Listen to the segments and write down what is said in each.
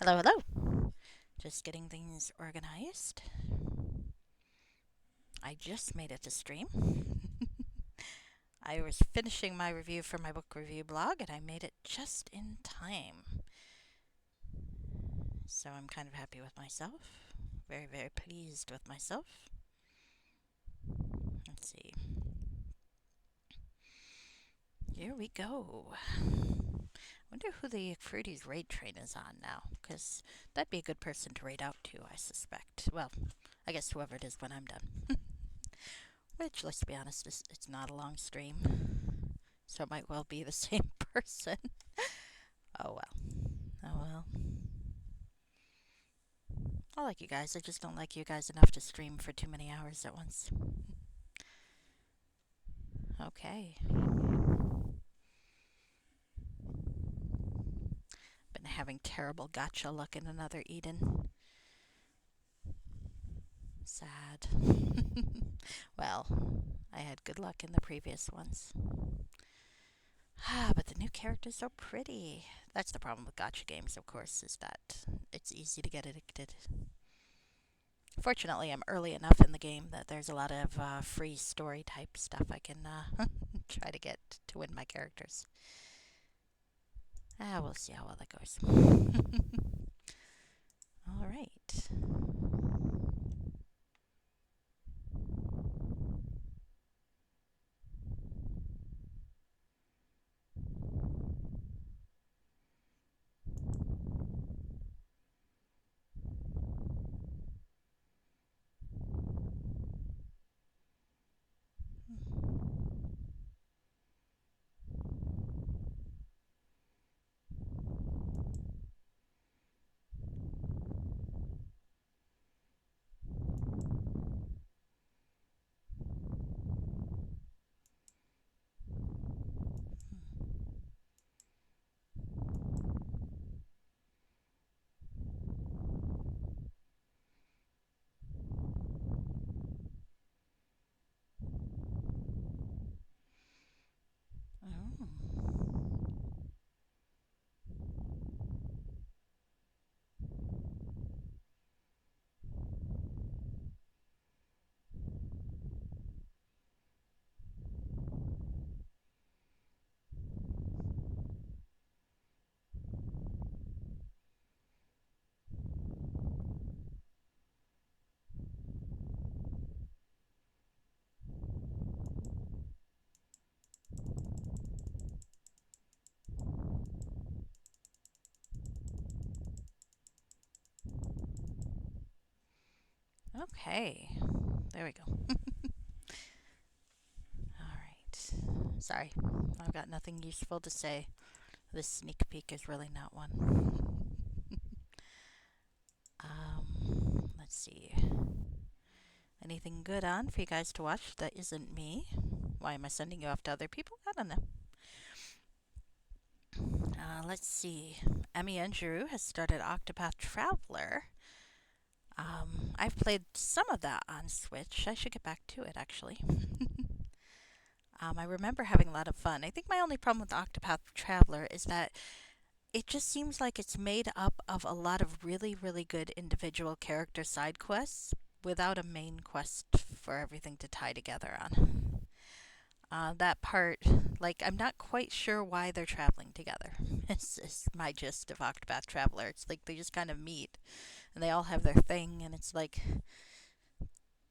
Hello, hello. Just getting things organized. I just made it to stream. I was finishing my review for my book review blog and I made it just in time. So I'm kind of happy with myself. Very, very pleased with myself. Let's see. Here we go. I wonder who the Fruities raid train is on now, because that'd be a good person to raid out to, I suspect. Well, I guess whoever it is when I'm done. Which, let's be honest, it's not a long stream. So it might well be the same person. Oh well. Oh well. I like you guys. I just don't like you guys enough to stream for too many hours at once. Okay. Been having terrible gotcha luck in another Eden. Sad. Well, I had good luck in the previous ones. But the new characters are pretty. That's the problem with gotcha games, of course, is that it's easy to get addicted. Fortunately, I'm early enough in the game that there's a lot of free story type stuff I can try to get to win my characters. We'll see how well that goes. All right. Oh. Okay. There we go. All right. Sorry, I've got nothing useful to say. This sneak peek is really not one. Let's see. Anything good on for you guys to watch that isn't me? Why am I sending you off to other people? I don't know. Let's see. Emmy Andrew has started Octopath Traveler. I've played some of that on Switch. I should get back to it, actually. I remember having a lot of fun. I think my only problem with Octopath Traveler is that it just seems like it's made up of a lot of really, really good individual character side quests without a main quest for everything to tie together on. That part, like, I'm not quite sure why they're traveling together. Is my gist of Octopath Traveler. It's like they just kind of meet and they all have their thing, and it's like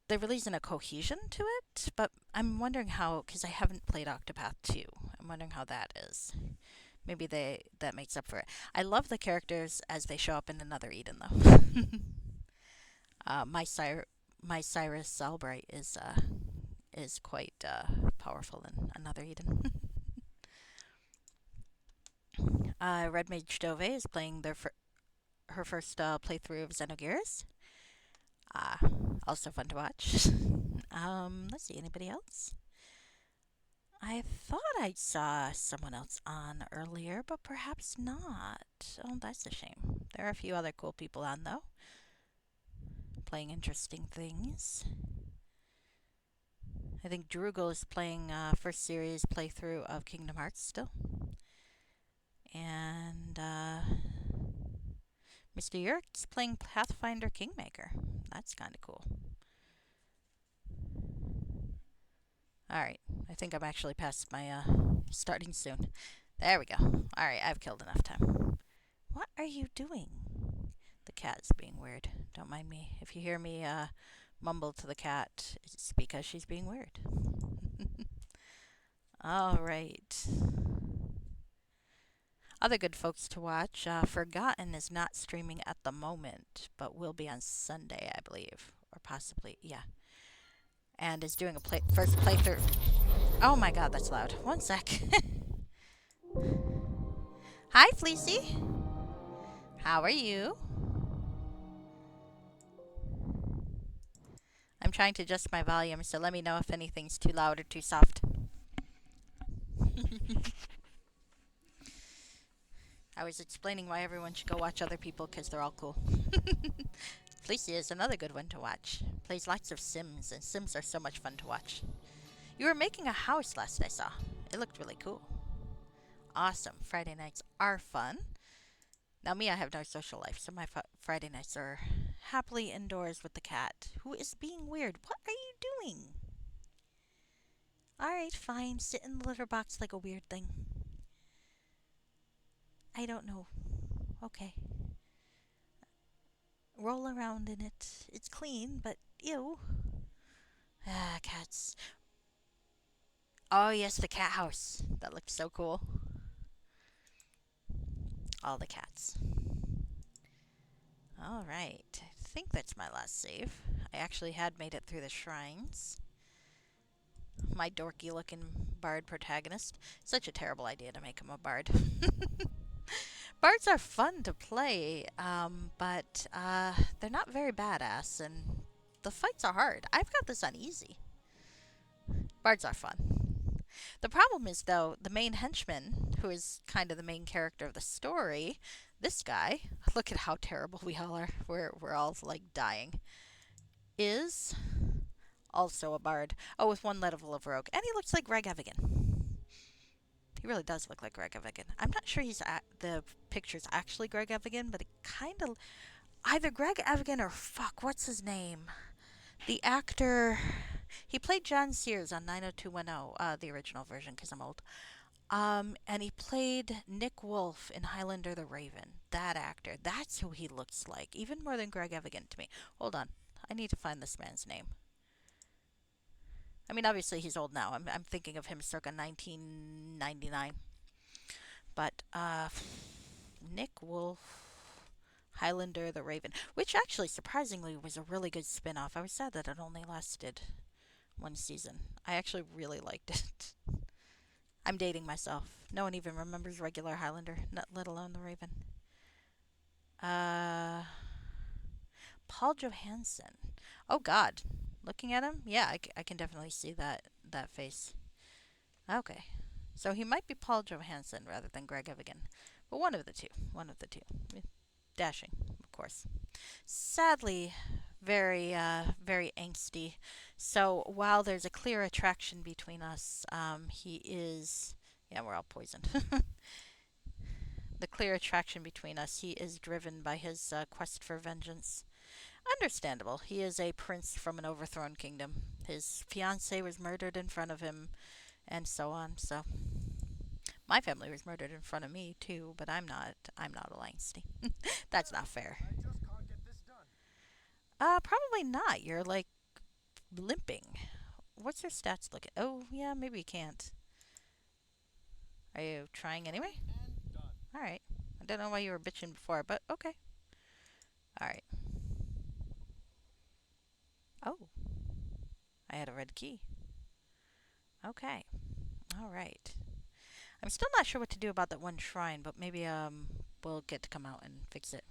there really isn't a cohesion to it. But I'm wondering how, because I haven't played Octopath 2, I'm wondering how that is. Maybe that makes up for it. I love the characters as they show up in another Eden, though. uh, my Cyrus my Cyrus Albright is quite powerful in another Eden. Red Mage Dove is playing her first playthrough of Xenogears. Uh, Also fun to watch. Let's see, anybody else? I thought I saw someone else on earlier, but perhaps not. Oh, that's a shame. There are a few other cool people on, though, playing interesting things. I think Drugel is playing first series playthrough of Kingdom Hearts still. And Mr. Yerk's playing Pathfinder Kingmaker. That's kind of cool. Alright, I think I'm actually past my starting soon. There we go. Alright, I've killed enough time. What are you doing? The cat is being weird. Don't mind me. If you hear me mumble to the cat, it's because she's being weird. Alright. Other good folks to watch. Forgotten is not streaming at the moment, but will be on Sunday, I believe. Or possibly, yeah. And is doing a first playthrough. Oh my god, that's loud. One sec. Hi, Fleecy. How are you? I'm trying to adjust my volume, so let me know if anything's too loud or too soft. I was explaining why everyone should go watch other people because they're all cool. Fleecy is another good one to watch. Plays lots of Sims, and Sims are so much fun to watch. You were making a house last I saw. It looked really cool. Awesome. Friday nights are fun. Now me, I have no social life, so my Friday nights are happily indoors with the cat, who is being weird. What are you doing? Alright, fine. Sit in the litter box like a weird thing. I don't know. Okay. Roll around in it. It's clean, but ew. Ah, cats. Oh, yes, the cat house. That looks so cool. All the cats. Alright. I think that's my last save. I actually had made it through the shrines. My dorky looking bard protagonist. Such a terrible idea to make him a bard. Bards are fun to play, but they're not very badass, and the fights are hard. I've got this on easy. Bards are fun. The problem is, though, the main henchman, who is kind of the main character of the story, this guy, look at how terrible we all are. We're all, like, dying, is also a bard. Oh, with one level of rogue. And he looks like Greg Evigan. He really does look like Greg Evigan. I'm not sure the picture's actually Greg Evigan, but it kind of... Either Greg Evigan or, what's his name? The actor... He played John Sears on 90210, the original version, because I'm old. And he played Nick Wolf in Highlander the Raven. That actor. That's who he looks like. Even more than Greg Evigan to me. Hold on. I need to find this man's name. I mean, obviously he's old now. I'm thinking of him circa 1999. But, Nick Wolf, Highlander the Raven, which actually surprisingly was a really good spin-off. I was sad that it only lasted one season. I actually really liked it. I'm dating myself. No one even remembers regular Highlander, not let alone the Raven. Paul Johansson. Oh God, looking at him, yeah, I can definitely see that face. Okay, so he might be Paul Johansson rather than Greg Evigan, but one of the two. One of the two. Dashing, of course. Sadly, very very angsty. So while there's a clear attraction between us, he is. Yeah, we're all poisoned. The clear attraction between us, he is driven by his quest for vengeance. Understandable. He is a prince from an overthrown kingdom. His fiancée was murdered in front of him, and so on. So my family was murdered in front of me too, but I'm not. I'm not a Langsty. That's not fair. Probably not. You're like limping. What's your stats look at? Oh, yeah, maybe you can't. Are you trying anyway? Alright. I don't know why you were bitching before, but okay. Alright. Oh. I had a red key. Okay. Alright. I'm still not sure what to do about that one shrine, but maybe we'll get to come out and fix it.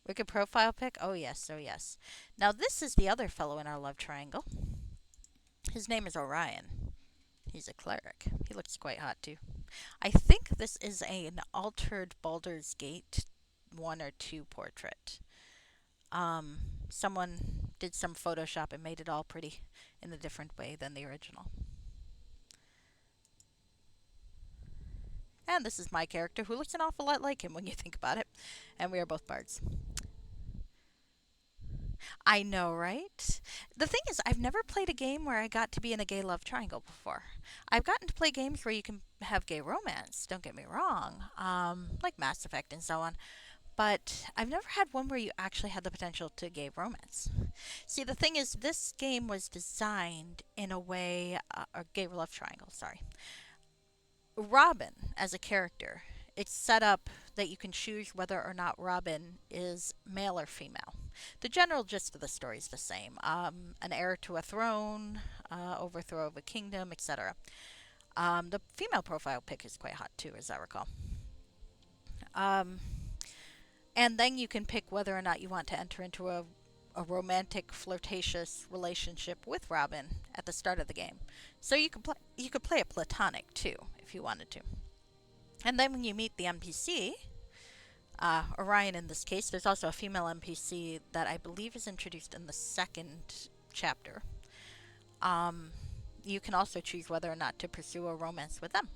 Wicked profile pic? Oh yes, oh yes. Now this is the other fellow in our love triangle. His name is Orion. He's a cleric. He looks quite hot too. I think this is an altered Baldur's Gate 1 or 2 portrait. Someone did some Photoshop and made it all pretty in a different way than the original. And this is my character, who looks an awful lot like him when you think about it. And we are both bards. I know, right? The thing is, I've never played a game where I got to be in a gay love triangle before. I've gotten to play games where you can have gay romance, don't get me wrong, like Mass Effect and so on. But I've never had one where you actually had the potential to gay romance. See, the thing is, this game was designed in a way, or gay love triangle, sorry. Robin, as a character, it's set up that you can choose whether or not Robin is male or female. The general gist of the story is the same: an heir to a throne, overthrow of a kingdom, etc. The female profile pic is quite hot too, as I recall. Um, and then you can pick whether or not you want to enter into a romantic, flirtatious relationship with Robin at the start of the game. So you could play it platonic too, if you wanted to. And then when you meet the NPC, Orion in this case, there's also a female NPC that I believe is introduced in the second chapter. Um, you can also choose whether or not to pursue a romance with them.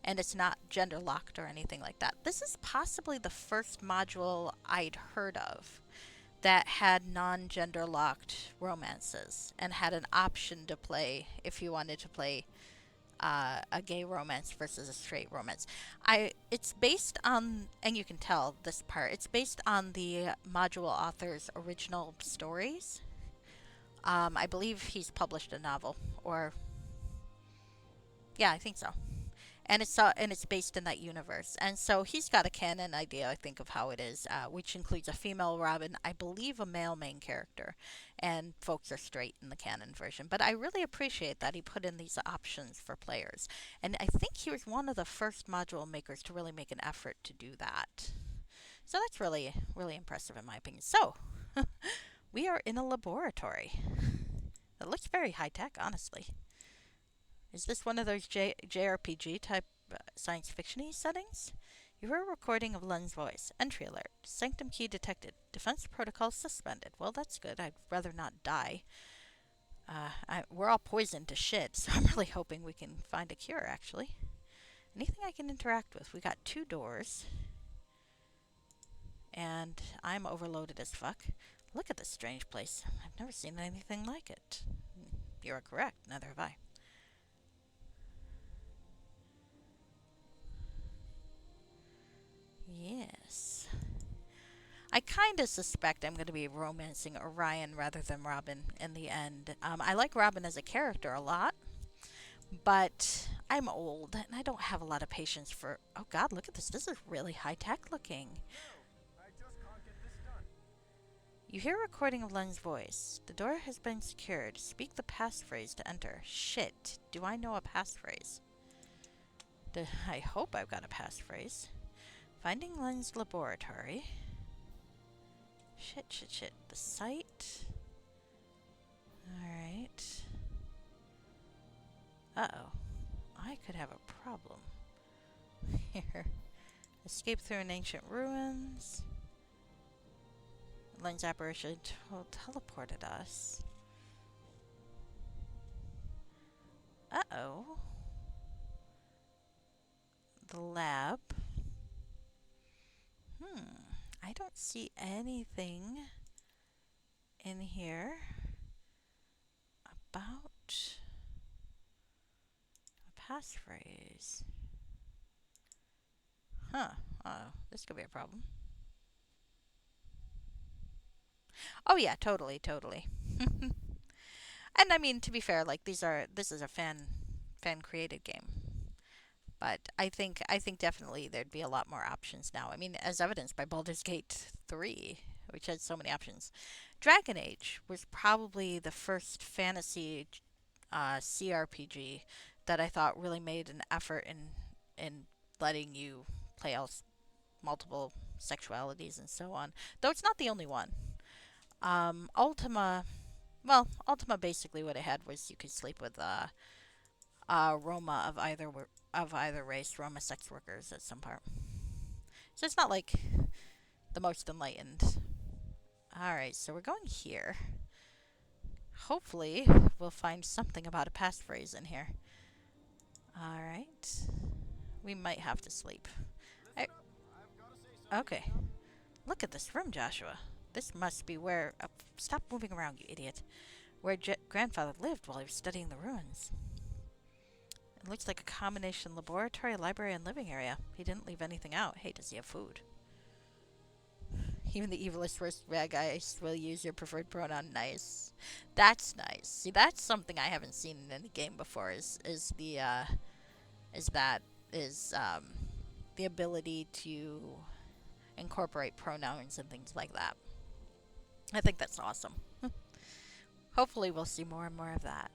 And it's not gender locked or anything like that. This is possibly the first module I'd heard of that had non gender locked romances and had an option to play if you wanted to play a gay romance versus a straight romance. It's based on, and you can tell this part, it's based on the module author's original stories. I believe he's published a novel, or yeah, I think so. And it's based in that universe, and so he's got a canon idea, I think, of how it is, which includes a female Robin, I believe a male main character, and folks are straight in the canon version. But I really appreciate that he put in these options for players, and I think he was one of the first module makers to really make an effort to do that. So that's really really impressive in my opinion. So we are in a laboratory. It looks very high tech, honestly. Is this one of those JRPG type science fiction-y settings? You hear a recording of Len's voice. Entry alert. Sanctum key detected. Defense protocol suspended. Well, that's good. I'd rather not die. We're all poisoned to shit, so I'm really hoping we can find a cure, actually. Anything I can interact with? We got 2 doors. And I'm overloaded as fuck. Look at this strange place. I've never seen anything like it. You're correct. Neither have I. Yes. I kind of suspect I'm going to be romancing Orion rather than Robin in the end. I like Robin as a character a lot, but I'm old and I don't have a lot of patience for. Oh God, look at this. This is really high tech looking. You hear a recording of Len's voice. The door has been secured. Speak the passphrase to enter. Shit. Do I know a passphrase? I hope I've got a passphrase. Finding Len's laboratory. Shit, shit, shit. The site. Alright. Uh-oh. I could have a problem. Here. Escape through an ancient ruins. Len's apparition teleported us. Uh-oh. The lab. I don't see anything in here about a passphrase. Huh. Uh-oh. This could be a problem. Oh yeah, totally, totally. And I mean, to be fair, like this is a fan created game. But I think definitely there'd be a lot more options now. I mean, as evidenced by Baldur's Gate 3, which had so many options. Dragon Age was probably the first fantasy CRPG that I thought really made an effort in letting you play all multiple sexualities and so on. Though it's not the only one. Ultima, well, Ultima basically what it had was you could sleep with Roma of either race, Roma sex workers at some part. So it's not like the most enlightened. Alright, so we're going here. Hopefully, we'll find something about a passphrase in here. Alright. We might have to sleep. I, okay. Look at this room, Joshua. This must be where... stop moving around, you idiot. Where grandfather lived while he was studying the ruins. It looks like a combination laboratory, library, and living area. He didn't leave anything out. Hey, does he have food? Even the evilest worst bad guys will use your preferred pronoun. Nice. That's nice. See, that's something I haven't seen in any game before. Is the ability to incorporate pronouns and things like that. I think that's awesome. Hopefully, we'll see more and more of that.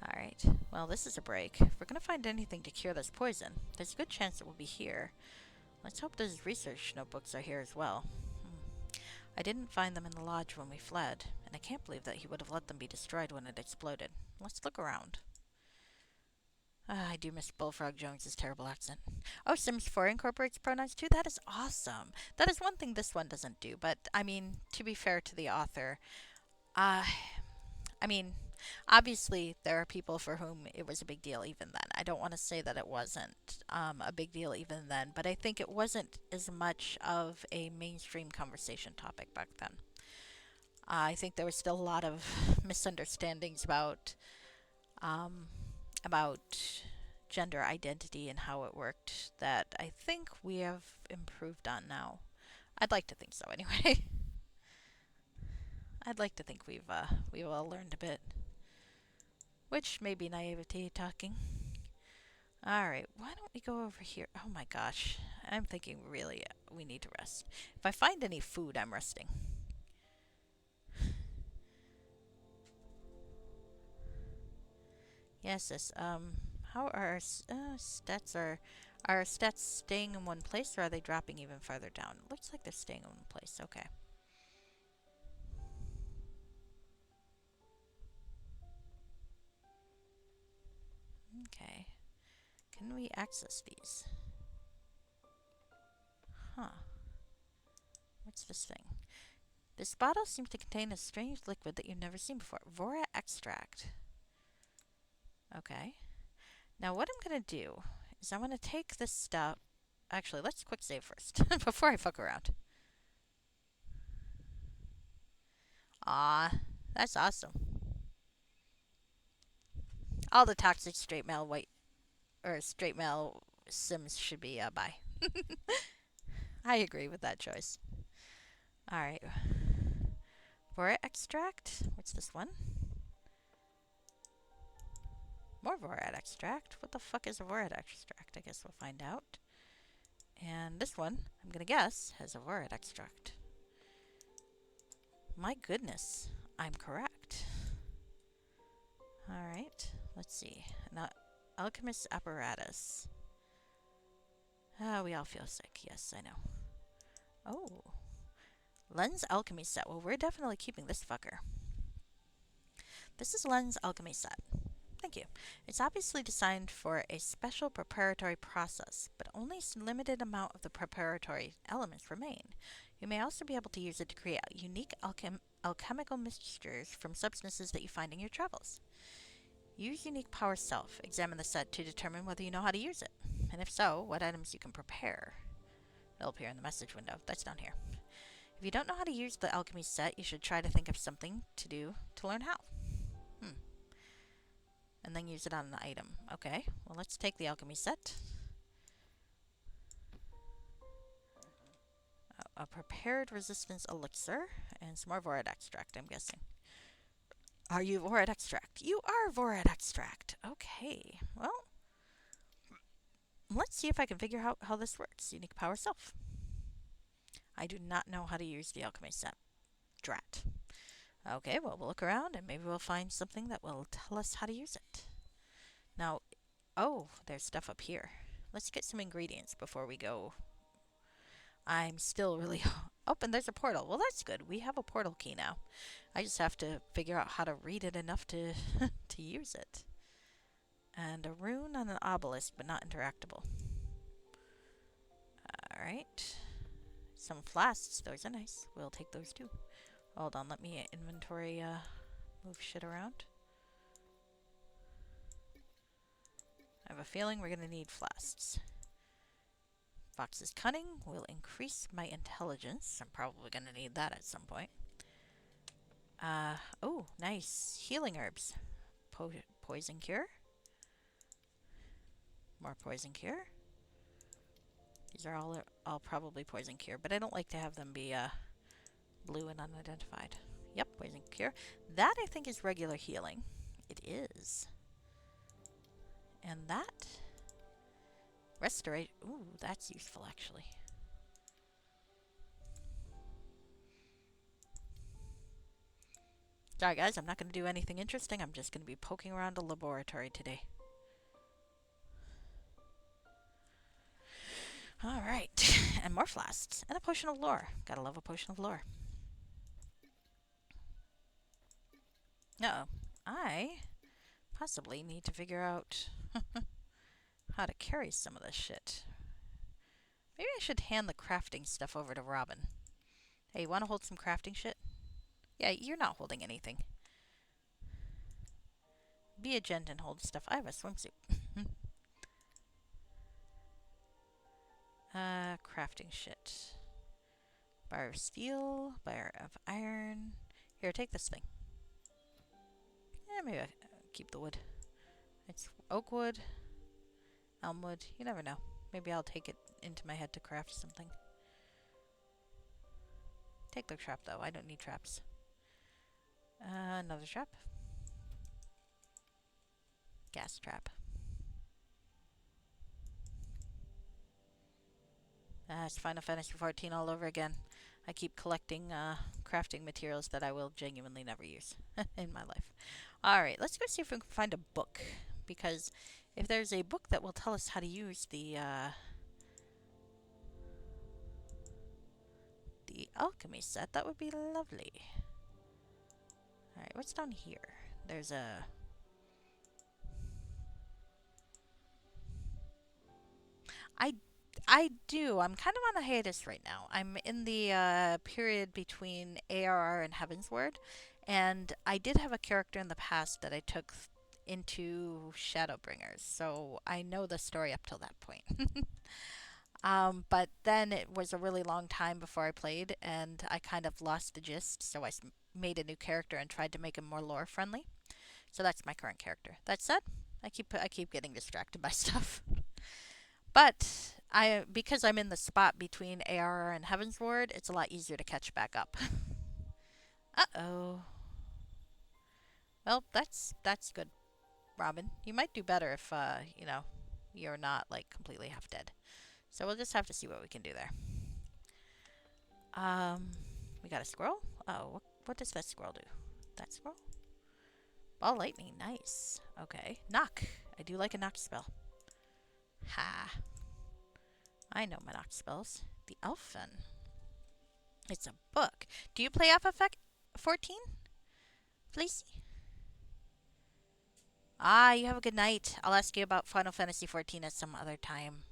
Alright, well, this is a break. If we're gonna find anything to cure this poison, there's a good chance it will be here. Let's hope those research notebooks are here as well. I didn't find them in the lodge when we fled, and I can't believe that he would have let them be destroyed when it exploded. Let's look around. I do miss Bullfrog Jones's terrible accent. Oh, Sims 4 incorporates pronouns too? That is awesome. That is one thing this one doesn't do, but, I mean, to be fair to the author, I mean, obviously there are people for whom it was a big deal even then. I don't want to say that it wasn't a big deal even then, but I think it wasn't as much of a mainstream conversation topic back then. I think there was still a lot of misunderstandings about gender identity and how it worked that I think we have improved on now. I'd like to think so anyway. I'd like to think we've all learned a bit. Which may be naivety talking. Alright, why don't we go over here? Oh my gosh. I'm thinking really we need to rest. If I find any food, I'm resting. Yes, how are our stats? Are our stats staying in one place, or are they dropping even farther down? It looks like they're staying in one place. Okay. Okay. Can we access these? Huh. What's this thing? This bottle seems to contain a strange liquid that you've never seen before. Vora extract. Okay. Now what I'm going to do is I'm going to take this stuff... Actually, let's quick save first before I fuck around. Aw, that's awesome. All the toxic straight male Sims should be bye. I agree with that choice. Alright. Vora extract. What's this one? More Vorad extract. What the fuck is a Vorad extract? I guess we'll find out. And this one, I'm gonna guess, has a Vorad extract. My goodness, I'm correct. Alright, let's see. Now, alchemist apparatus. We all feel sick. Yes, I know. Oh. Lens alchemy set. Well, we're definitely keeping this fucker. This is Lens alchemy set. Thank you. It's obviously designed for a special preparatory process, but only a limited amount of the preparatory elements remain. You may also be able to use it to create unique alchemical mixtures from substances that you find in your travels. Use unique power self. Examine the set to determine whether you know how to use it, and if so, what items you can prepare. It'll appear in the message window. That's down here. If you don't know how to use the alchemy set, you should try to think of something to do to learn how. And then use it on an item. Okay, well let's take the alchemy set. A prepared resistance elixir and some more Vorad extract, I'm guessing. Are you Vorad extract? You are Vorad extract. Okay, well, let's see if I can figure out how this works. Unique power self. I do not know how to use the alchemy set. Drat. Okay, well, we'll look around and maybe we'll find something that will tell us how to use it. Now, oh, there's stuff up here. Let's get some ingredients before we go. I'm still really... Oh, and there's a portal. Well, that's good. We have a portal key now. I just have to figure out how to read it enough to to use it. And a rune on an obelisk, but not interactable. Alright. Some flasks. Those are nice. We'll take those too. Hold on, let me inventory, move shit around. I have a feeling we're going to need flasks. Fox's cunning will increase my intelligence. I'm probably going to need that at some point. Oh, nice. Healing herbs. Poison cure. More poison cure. These are all probably poison cure, but I don't like to have them be blue and unidentified. Yep, poison cure. That I think is regular healing. It is. And that restoration. Ooh, that's useful actually. Sorry guys, I'm not going to do anything interesting. I'm just going to be poking around a laboratory today. Alright, and more flasks. And a potion of lore. Gotta love a potion of lore. Uh-oh. I possibly need to figure out how to carry some of this shit. Maybe I should hand the crafting stuff over to Robin. Hey, you want to hold some crafting shit? Yeah, you're not holding anything. Be a gent and hold stuff. I have a swimsuit. Crafting shit. Bar of steel, bar of iron. Here, take this thing. Yeah, maybe I'll keep the wood. It's oak wood, elm wood. You never know. Maybe I'll take it into my head to craft something. Take the trap, though. I don't need traps. Another trap. Gas trap. It's Final Fantasy XIV all over again. I keep collecting crafting materials that I will genuinely never use in my life. Alright, let's go see if we can find a book. Because if there's a book that will tell us how to use the alchemy set, that would be lovely. Alright, what's down here? There's a... I do. I'm kind of on a hiatus right now. I'm in the period between ARR and Heavensward, and I did have a character in the past that I took into Shadowbringers, so I know the story up till that point. But then it was a really long time before I played, and I kind of lost the gist, so I made a new character and tried to make him more lore friendly. So that's my current character. That said, I keep getting distracted by stuff. But because I'm in the spot between ARR and Heavensward, it's a lot easier to catch back up. Uh-oh. Well, that's good, Robin. You might do better if you know, you're not like completely half dead. So we'll just have to see what we can do there. We got a squirrel? Oh, what does that squirrel do? That squirrel? Ball lightning, nice. Okay. Knock. I do like a knock spell. Ha. I know my knock spells. The Elfin. It's a book. Do you play FF14? Please? Ah, you have a good night. I'll ask you about Final Fantasy XIV at some other time.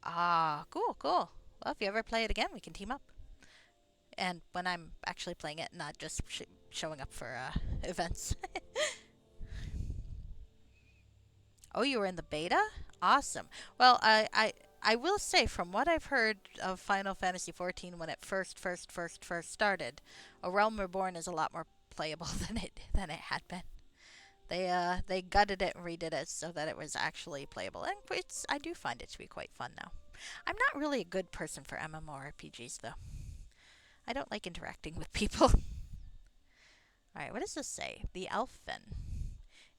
Ah, cool, cool. Well, if you ever play it again, we can team up. And when I'm actually playing it, not just showing up for events. Oh, you were in the beta? Awesome. Well, I will say, from what I've heard of Final Fantasy XIV when it first started, A Realm Reborn is a lot more playable than it had been. They gutted it and redid it so that it was actually playable, and I do find it to be quite fun now. I'm not really a good person for MMORPGs though. I don't like interacting with people. Alright, what does this say? The Elfin.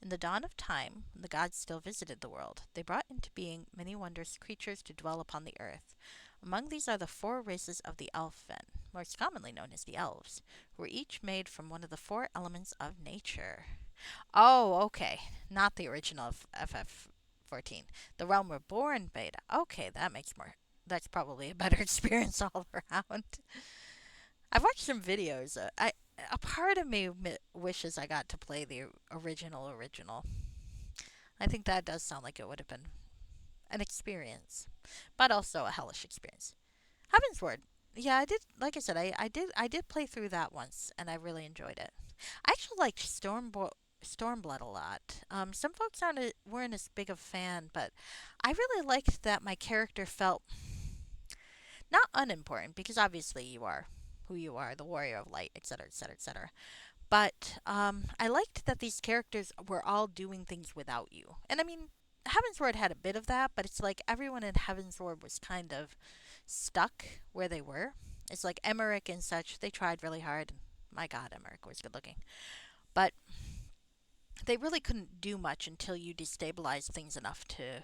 In the dawn of time, when the gods still visited the world, they brought into being many wondrous creatures to dwell upon the earth. Among these are the 4 races of the Elfin, most commonly known as the Elves, who were each made from one of the 4 elements of nature. Oh, okay. Not the original of FF14. The Realm Reborn beta. Okay, that's probably a better experience all around. I've watched some videos. A part of me wishes I got to play the original. I think that does sound like it would have been an experience, but also a hellish experience. Heavensward. Yeah, I did. Like I said, I did play through that once, and I really enjoyed it. I actually liked Stormblood a lot. Some folks weren't as big of a fan, but I really liked that my character felt not unimportant because obviously you are who you are, the warrior of light, etc., etc., etc. But I liked that these characters were all doing things without you. And I mean, Heavensward had a bit of that, but it's like everyone in Heavensward was kind of stuck where they were. It's like Emmerich and such, they tried really hard. My god, Emmerich was good looking. But they really couldn't do much until you destabilized things enough to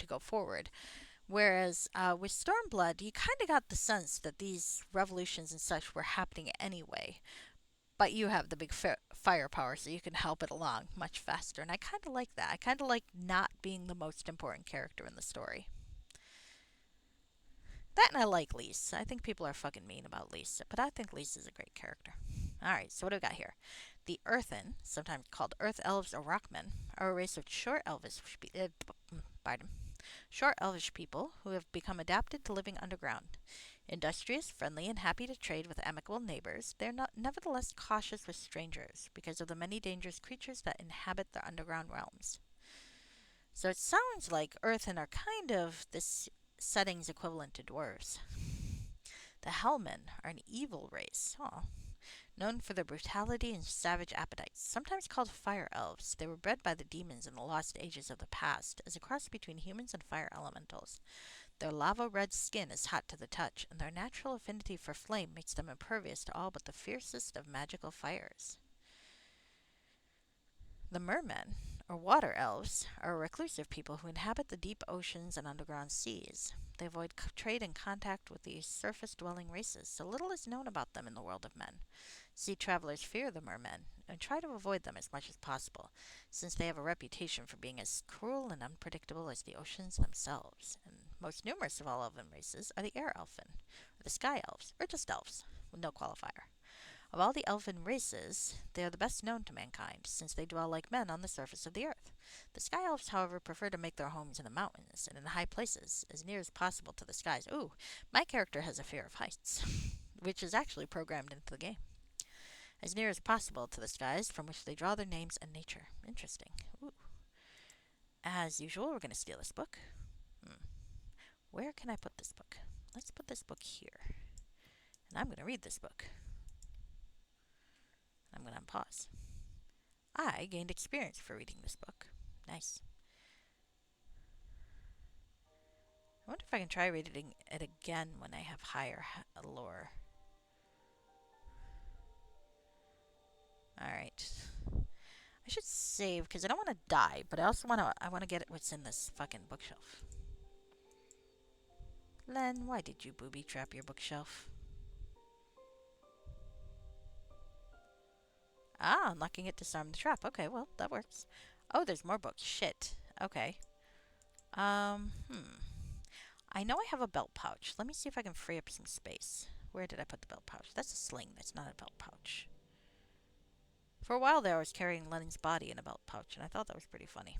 go forward. Whereas with Stormblood, you kind of got the sense that these revolutions and such were happening anyway. But you have the big firepower, so you can help it along much faster. And I kind of like that. I kind of like not being the most important character in the story. That and I like Lise. I think people are fucking mean about Lise, but I think Lise is a great character. Alright, so what do we got here? The Earthen, sometimes called Earth Elves or Rockmen, are a race of short elvish people who have become adapted to living underground. Industrious, friendly, and happy to trade with amicable neighbors, they are not nevertheless cautious with strangers because of the many dangerous creatures that inhabit their underground realms. So it sounds like Earthen are kind of this setting's equivalent to dwarves. The Hellmen are an evil race, known for their brutality and savage appetites. Sometimes called fire elves, they were bred by the demons in the lost ages of the past as a cross between humans and fire elementals. Their lava-red skin is hot to the touch, and their natural affinity for flame makes them impervious to all but the fiercest of magical fires. The mermen, or water elves, are a reclusive people who inhabit the deep oceans and underground seas. They avoid trade and contact with the surface-dwelling races, so little is known about them in the world of men. Sea travelers fear the mermen and try to avoid them as much as possible, since they have a reputation for being as cruel and unpredictable as the oceans themselves. And most numerous of all elven races are the air elfen, or the sky elves, or just elves, with no qualifier. Of all the elfin races, they are the best known to mankind, since they dwell like men on the surface of the earth. The sky elves, however, prefer to make their homes in the mountains and in high places, as near as possible to the skies. Ooh, my character has a fear of heights, which is actually programmed into the game. As near as possible to the skies, from which they draw their names and nature. Interesting. Ooh. As usual, we're going to steal this book. Where can I put this book? Let's put this book here. And I'm going to read this book. I'm going to unpause. I gained experience for reading this book. Nice. I wonder if I can try reading it again when I have higher lore. Alright. I should save because I don't want to die, but I also want to get what's in this fucking bookshelf. Len, why did you booby trap your bookshelf? Ah, unlocking it to disarm the trap. Okay, well, that works. Oh, there's more books. Shit. Okay. I know I have a belt pouch. Let me see if I can free up some space. Where did I put the belt pouch? That's a sling. That's not a belt pouch. For a while there, I was carrying Lennon's body in a belt pouch, and I thought that was pretty funny.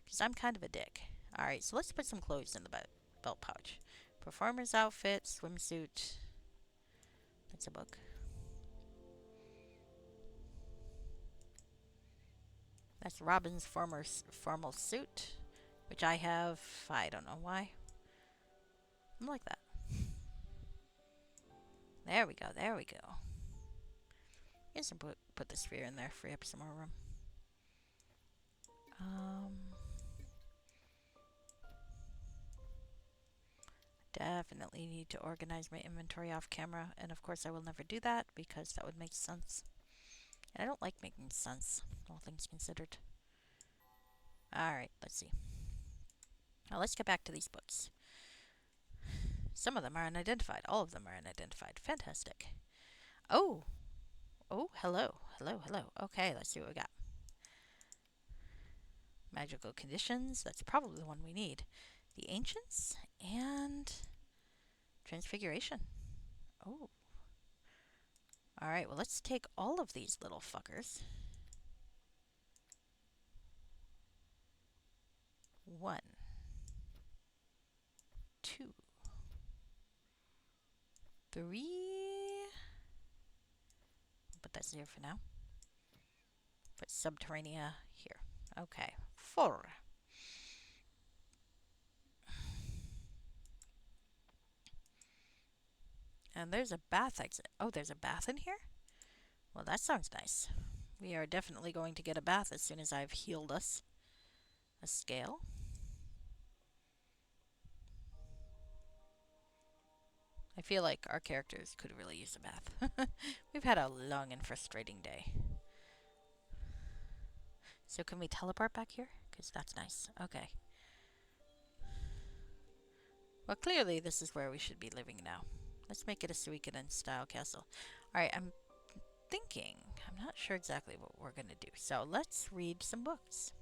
Because I'm kind of a dick. Alright, so let's put some clothes in the belt pouch. Performer's outfit, swimsuit. That's a book. That's Robin's formal suit, which I have. I don't know why. I'm like that. There we go. There we go. Guess I'll put the sphere in there, free up some more room. Definitely need to organize my inventory off camera, and of course I will never do that because that would make sense. And I don't like making sense, all things considered. Alright, let's see. Now let's get back to these books. Some of them are unidentified. All of them are unidentified. Fantastic. Oh! Oh, hello. Hello, hello. Okay, let's see what we got. Magical conditions. That's probably the one we need. The Ancients and Transfiguration. Oh. Alright, well, let's take all of these little fuckers. 1, 2, 3. Put that 0 for now. Put Subterranea here. Okay. 4. And there's a bath exit. Oh, there's a bath in here? Well, that sounds nice. We are definitely going to get a bath as soon as I've healed us. A scale. I feel like our characters could really use a bath. We've had a long and frustrating day. So can we teleport back here? Because that's nice. Okay. Well, clearly this is where we should be living now. Let's make it a Suikoden style castle. Alright, I'm thinking. I'm not sure exactly what we're going to do. So let's read some books.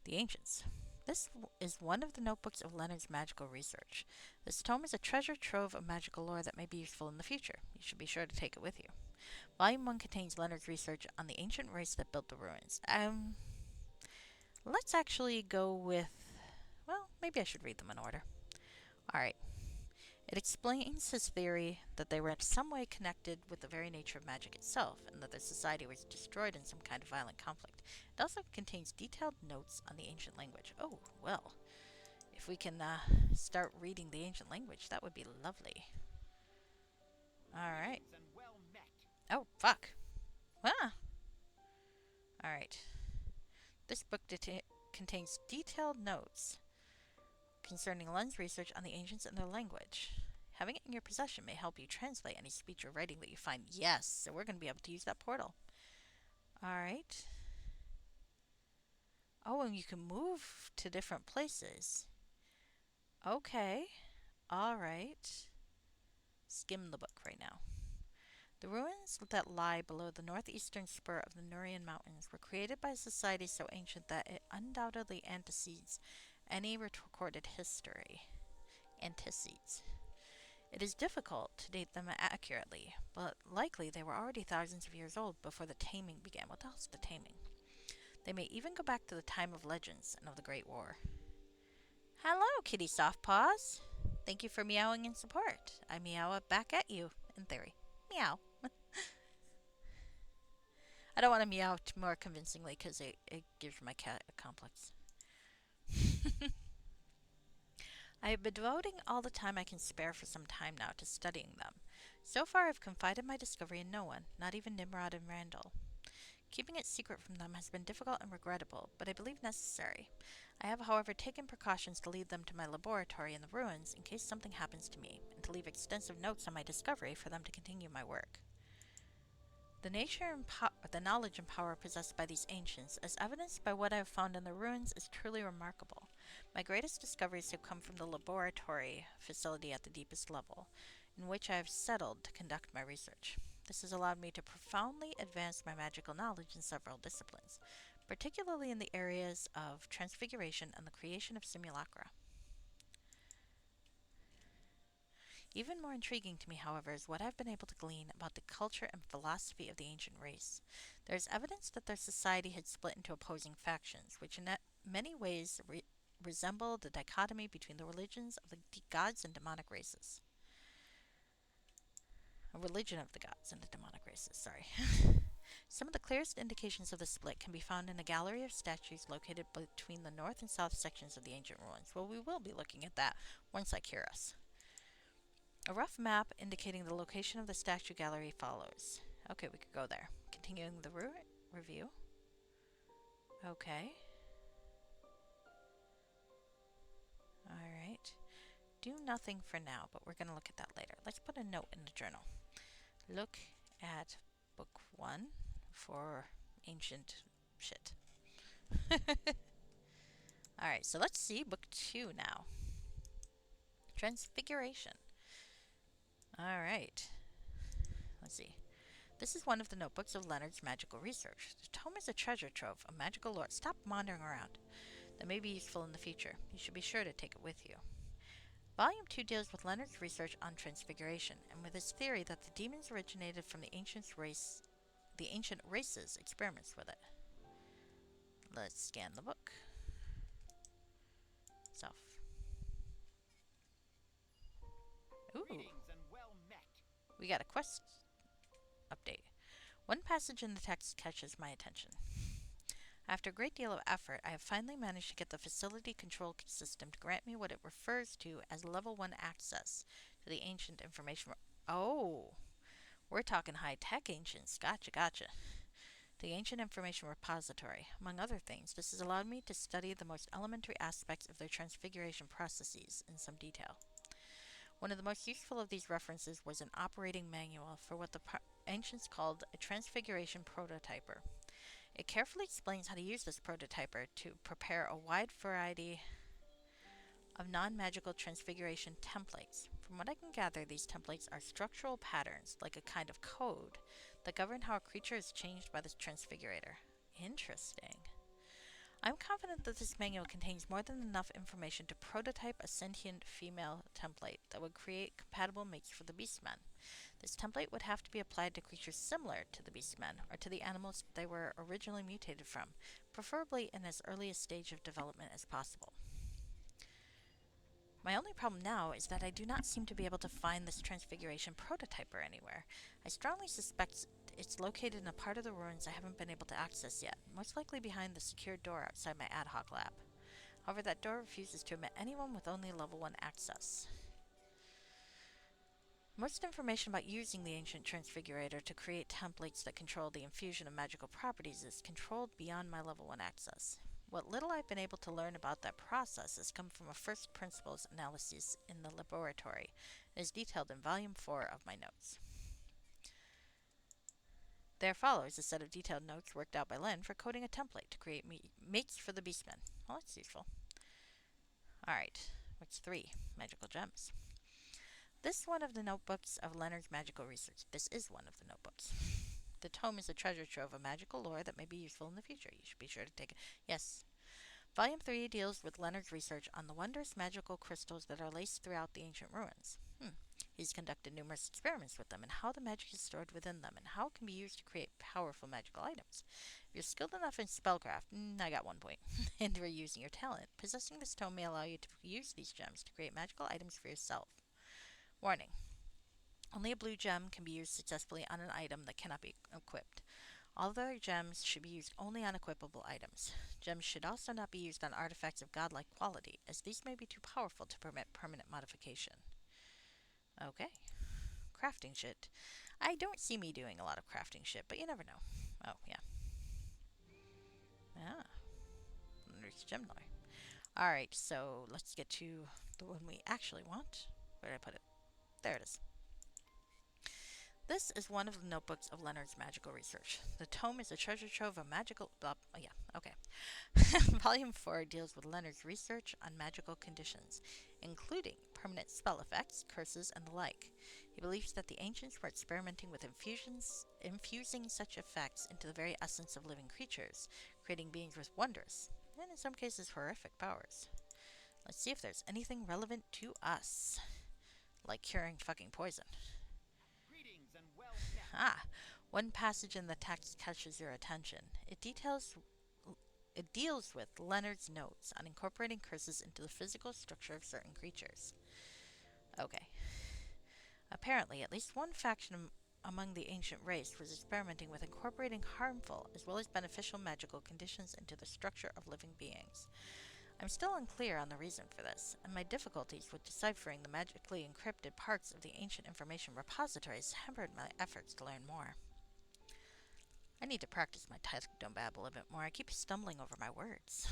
The Ancients. This is one of the notebooks of Leonard's magical research. This tome is a treasure trove of magical lore that may be useful in the future. You should be sure to take it with you. Volume 1 contains Leonard's research on the ancient race that built the ruins. Let's actually go with... Well, maybe I should read them in order. Alright. It explains his theory that they were in some way connected with the very nature of magic itself, and that their society was destroyed in some kind of violent conflict. It also contains detailed notes on the ancient language. Oh, well. If we can start reading the ancient language, that would be lovely. Alright. Oh, fuck. Ah! Alright. This book contains detailed notes concerning Len's research on the ancients and their language. Having it in your possession may help you translate any speech or writing that you find. Yes, so we're going to be able to use that portal. Alright. Oh, and you can move to different places. Okay. Alright. Skim the book right now. The ruins that lie below the northeastern spur of the Nurian Mountains were created by a society so ancient that it undoubtedly antecedes any recorded history. It is difficult to date them accurately, but likely they were already thousands of years old before the taming began. What the hell's the taming? They may even go back to the time of legends and of the Great War. Hello, Kitty Softpaws. Thank you for meowing in support. I meow back at you, in theory. Meow. I don't want to meow more convincingly because it gives my cat a complex. I have been devoting all the time I can spare for some time now to studying them. So far I've confided my discovery in no one, not even Nimrod and Randall. Keeping it secret from them has been difficult and regrettable, but I believe necessary. I have, however, taken precautions to lead them to my laboratory in the ruins in case something happens to me, and to leave extensive notes on my discovery for them to continue my work. The nature and the knowledge and power possessed by these ancients, as evidenced by what I have found in the ruins, is truly remarkable. My greatest discoveries have come from the laboratory facility at the deepest level, in which I have settled to conduct my research. This has allowed me to profoundly advance my magical knowledge in several disciplines, particularly in the areas of transfiguration and the creation of simulacra. Even more intriguing to me, however, is what I've been able to glean about the culture and philosophy of the ancient race. There is evidence that their society had split into opposing factions, which in many ways resemble the dichotomy between the religions of the gods and demonic races. A religion of the gods and the demonic races, sorry. Some of the clearest indications of the split can be found in a gallery of statues located between the north and south sections of the ancient ruins. Well, we will be looking at that once I cure us. A rough map indicating the location of the statue gallery follows. Okay, we could go there. Continuing the review. Okay. Alright. Do nothing for now, but we're going to look at that later. Let's put a note in the journal. Look at book 1 for ancient shit. Alright, so let's see book 2 now. Transfiguration. Alright. Let's see. This is one of the notebooks of Leonard's magical research. The tome is a treasure trove of magical lore. Stop wandering around. That may be useful in the future. You should be sure to take it with you. Volume 2 deals with Leonard's research on transfiguration, and with his theory that the demons originated from the ancient race's experiments with it. Let's scan the book. Self. Ooh. We got a quest update. One passage in the text catches my attention. After a great deal of effort, I have finally managed to get the facility control system to grant me what it refers to as level 1 access to the ancient information. Oh, we're talking high-tech ancients. Gotcha, gotcha. The Ancient Information Repository. Among other things, this has allowed me to study the most elementary aspects of their transfiguration processes in some detail. One of the most useful of these references was an operating manual for what the ancients called a transfiguration prototyper. It carefully explains how to use this prototyper to prepare a wide variety of non-magical transfiguration templates. From what I can gather, these templates are structural patterns, like a kind of code, that govern how a creature is changed by the transfigurator. Interesting. I'm confident that this manual contains more than enough information to prototype a sentient female template that would create compatible mates for the beastmen. This template would have to be applied to creatures similar to the beastmen, or to the animals they were originally mutated from, preferably in as early a stage of development as possible. My only problem now is that I do not seem to be able to find this transfiguration prototyper anywhere. I strongly suspect it's located in a part of the ruins I haven't been able to access yet, most likely behind the secured door outside my ad hoc lab. However, that door refuses to admit anyone with only level 1 access. Most information about using the ancient transfigurator to create templates that control the infusion of magical properties is controlled beyond my level 1 access. What little I've been able to learn about that process has come from a first principles analysis in the laboratory, and is detailed in Volume 4 of my notes. There follows a set of detailed notes worked out by Len for coding a template to create mates for the beastmen. Well, that's useful. Alright, what's 3? Magical gems. This is one of the notebooks of Leonard's magical research. This is one of the notebooks. The tome is a treasure trove of magical lore that may be useful in the future. You should be sure to take it. Yes. Volume 3 deals with Leonard's research on the wondrous magical crystals that are laced throughout the ancient ruins. He's conducted numerous experiments with them, and how the magic is stored within them, and how it can be used to create powerful magical items. If you're skilled enough in spellcraft, I got 1 point, and are using your talent, possessing this tome may allow you to use these gems to create magical items for yourself. Warning. Only a blue gem can be used successfully on an item that cannot be equipped. All other gems should be used only on equipable items. Gems should also not be used on artifacts of godlike quality, as these may be too powerful to permit permanent modification. Okay. Crafting shit. I don't see me doing a lot of crafting shit, but you never know. Oh, yeah. Ah. There's gem lore. Alright, so let's get to the one we actually want. Where did I put it? There it is. This is one of the notebooks of Leonard's magical research. The tome is a treasure trove of magical... okay. Volume 4 deals with Leonard's research on magical conditions, including permanent spell effects, curses, and the like. He believes that the ancients were experimenting with infusing such effects into the very essence of living creatures, creating beings with wondrous, and in some cases horrific, powers. Let's see if there's anything relevant to us. Like curing fucking poison. One passage in the text catches your attention. It deals with Leonard's notes on incorporating curses into the physical structure of certain creatures. Okay. Apparently, at least one faction among the ancient race was experimenting with incorporating harmful as well as beneficial magical conditions into the structure of living beings. I'm still unclear on the reason for this, and my difficulties with deciphering the magically encrypted parts of the ancient information repositories hampered my efforts to learn more. I need to practice my technobabble a bit more. I keep stumbling over my words.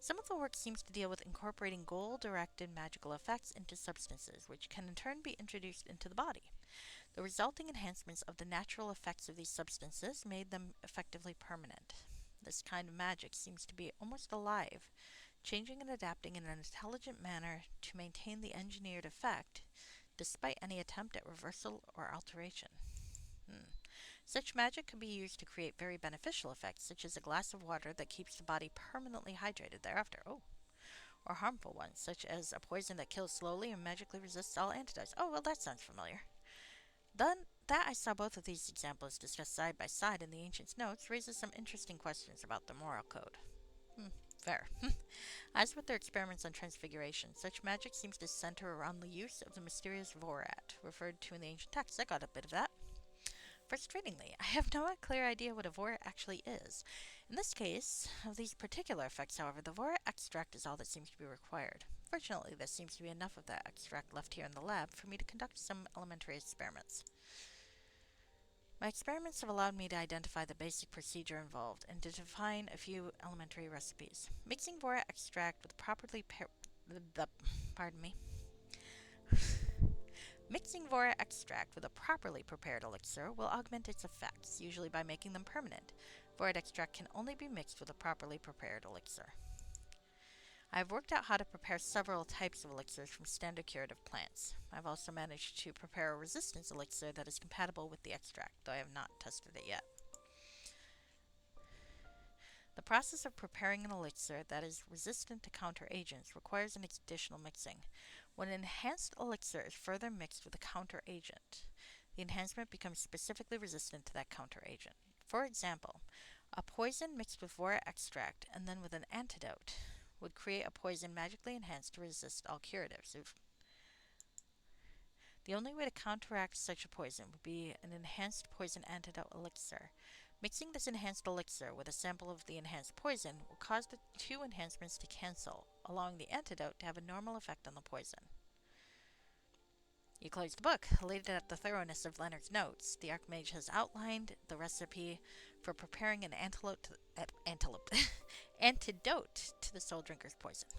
Some of the work seems to deal with incorporating goal-directed magical effects into substances, which can in turn be introduced into the body. The resulting enhancements of the natural effects of these substances made them effectively permanent. This kind of magic seems to be almost alive, changing and adapting in an intelligent manner to maintain the engineered effect, despite any attempt at reversal or alteration. Such magic can be used to create very beneficial effects, such as a glass of water that keeps the body permanently hydrated thereafter. Or harmful ones, such as a poison that kills slowly and magically resists all antidotes. Oh, well, that sounds familiar. That I saw both of these examples discussed side by side in the Ancient's notes raises some interesting questions about the moral code. Fair. As with their experiments on transfiguration, such magic seems to center around the use of the mysterious Vorat, referred to in the ancient texts. I got a bit of that. Frustratingly, I have no clear idea what a Vora actually is. In this case, of these particular effects, however, the Vora extract is all that seems to be required. Fortunately, there seems to be enough of that extract left here in the lab for me to conduct some elementary experiments. My experiments have allowed me to identify the basic procedure involved and to define a few elementary recipes. Mixing Vora extract with pardon me. Mixing Vora extract with a properly prepared elixir will augment its effects, usually by making them permanent. Vora extract can only be mixed with a properly prepared elixir. I have worked out how to prepare several types of elixirs from standard curative plants. I've also managed to prepare a resistance elixir that is compatible with the extract, though I have not tested it yet. The process of preparing an elixir that is resistant to counter agents requires an additional mixing. When an enhanced elixir is further mixed with a counter agent, the enhancement becomes specifically resistant to that counter agent. For example, a poison mixed with Vora extract and then with an antidote would create a poison magically enhanced to resist all curatives. The only way to counteract such a poison would be an enhanced poison antidote elixir. Mixing this enhanced elixir with a sample of the enhanced poison will cause the two enhancements to cancel, allowing the antidote to have a normal effect on the poison. You close the book. Elated at the thoroughness of Leonard's notes, the Archmage has outlined the recipe for preparing an antidote to the Soul Drinker's poison.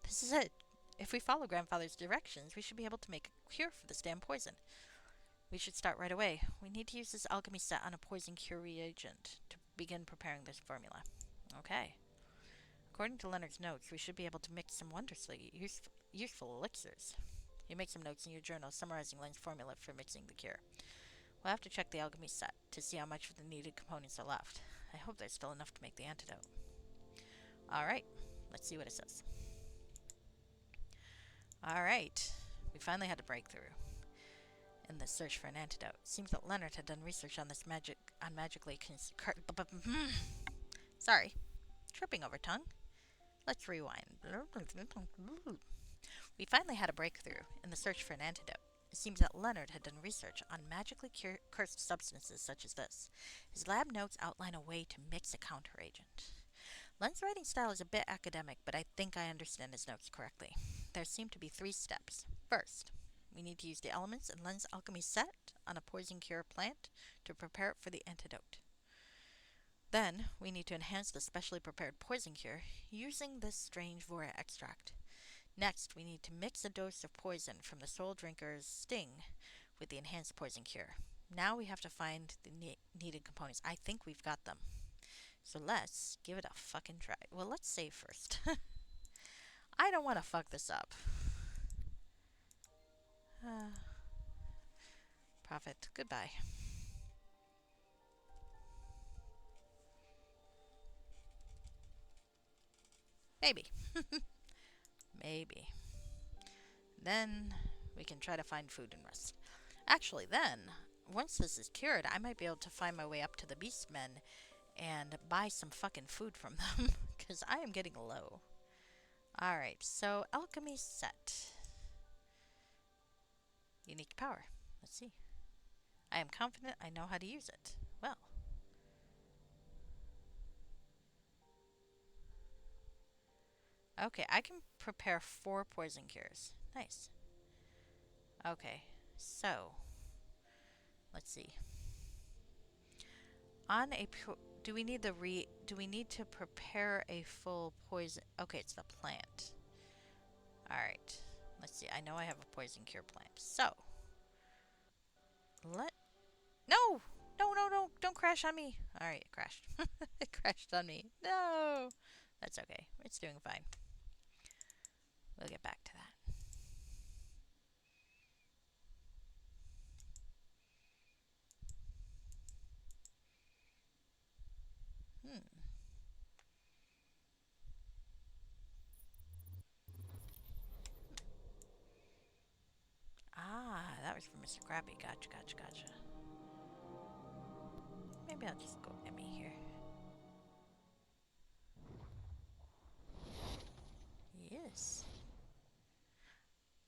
This is it. If we follow Grandfather's directions, we should be able to make a cure for this damn poison. We should start right away. We need to use this alchemy set on a poison cure reagent to begin preparing this formula. Okay. According to Leonard's notes, we should be able to mix some wondrously useful elixirs. You make some notes in your journal summarizing Len's formula for mixing the cure. We'll have to check the alchemy set to see how much of the needed components are left. I hope there's still enough to make the antidote. Alright, let's see what it says. Alright, we finally had a breakthrough in the search for an antidote. It seems that Leonard had done research on this Sorry, tripping over tongue. Let's rewind. We finally had a breakthrough in the search for an antidote. It seems that Leonard had done research on magically cursed substances such as this. His lab notes outline a way to mix a counter agent. Len's writing style is a bit academic, but I think I understand his notes correctly. There seem to be 3 steps. First, we need to use the elements in Len's alchemy set on a poison cure plant to prepare it for the antidote. Then, we need to enhance the specially prepared poison cure using this strange Vora extract. Next, we need to mix a dose of poison from the Soul Drinker's sting with the enhanced poison cure. Now we have to find the needed components. I think we've got them. So let's give it a fucking try. Well, let's save first. I don't want to fuck this up. Prophet, goodbye. Maybe. Maybe. Then we can try to find food and rest. Actually, then, once this is cured, I might be able to find my way up to the Beastmen and buy some fucking food from them, because I am getting low. Alright, so alchemy set. Unique power. Let's see. I am confident I know how to use it. Well. Okay, I can prepare 4 poison cures. Nice. Okay, so let's see. On a do we need to prepare a full poison? Okay, it's the plant. All right. Let's see. I know I have a poison cure plant. So, no, don't crash on me. All right, it crashed. It crashed on me. No, that's okay. It's doing fine. We'll get back to that. Ah, that was from Mr. Krabby. Gotcha. Maybe I'll just go Emmy here. Yes.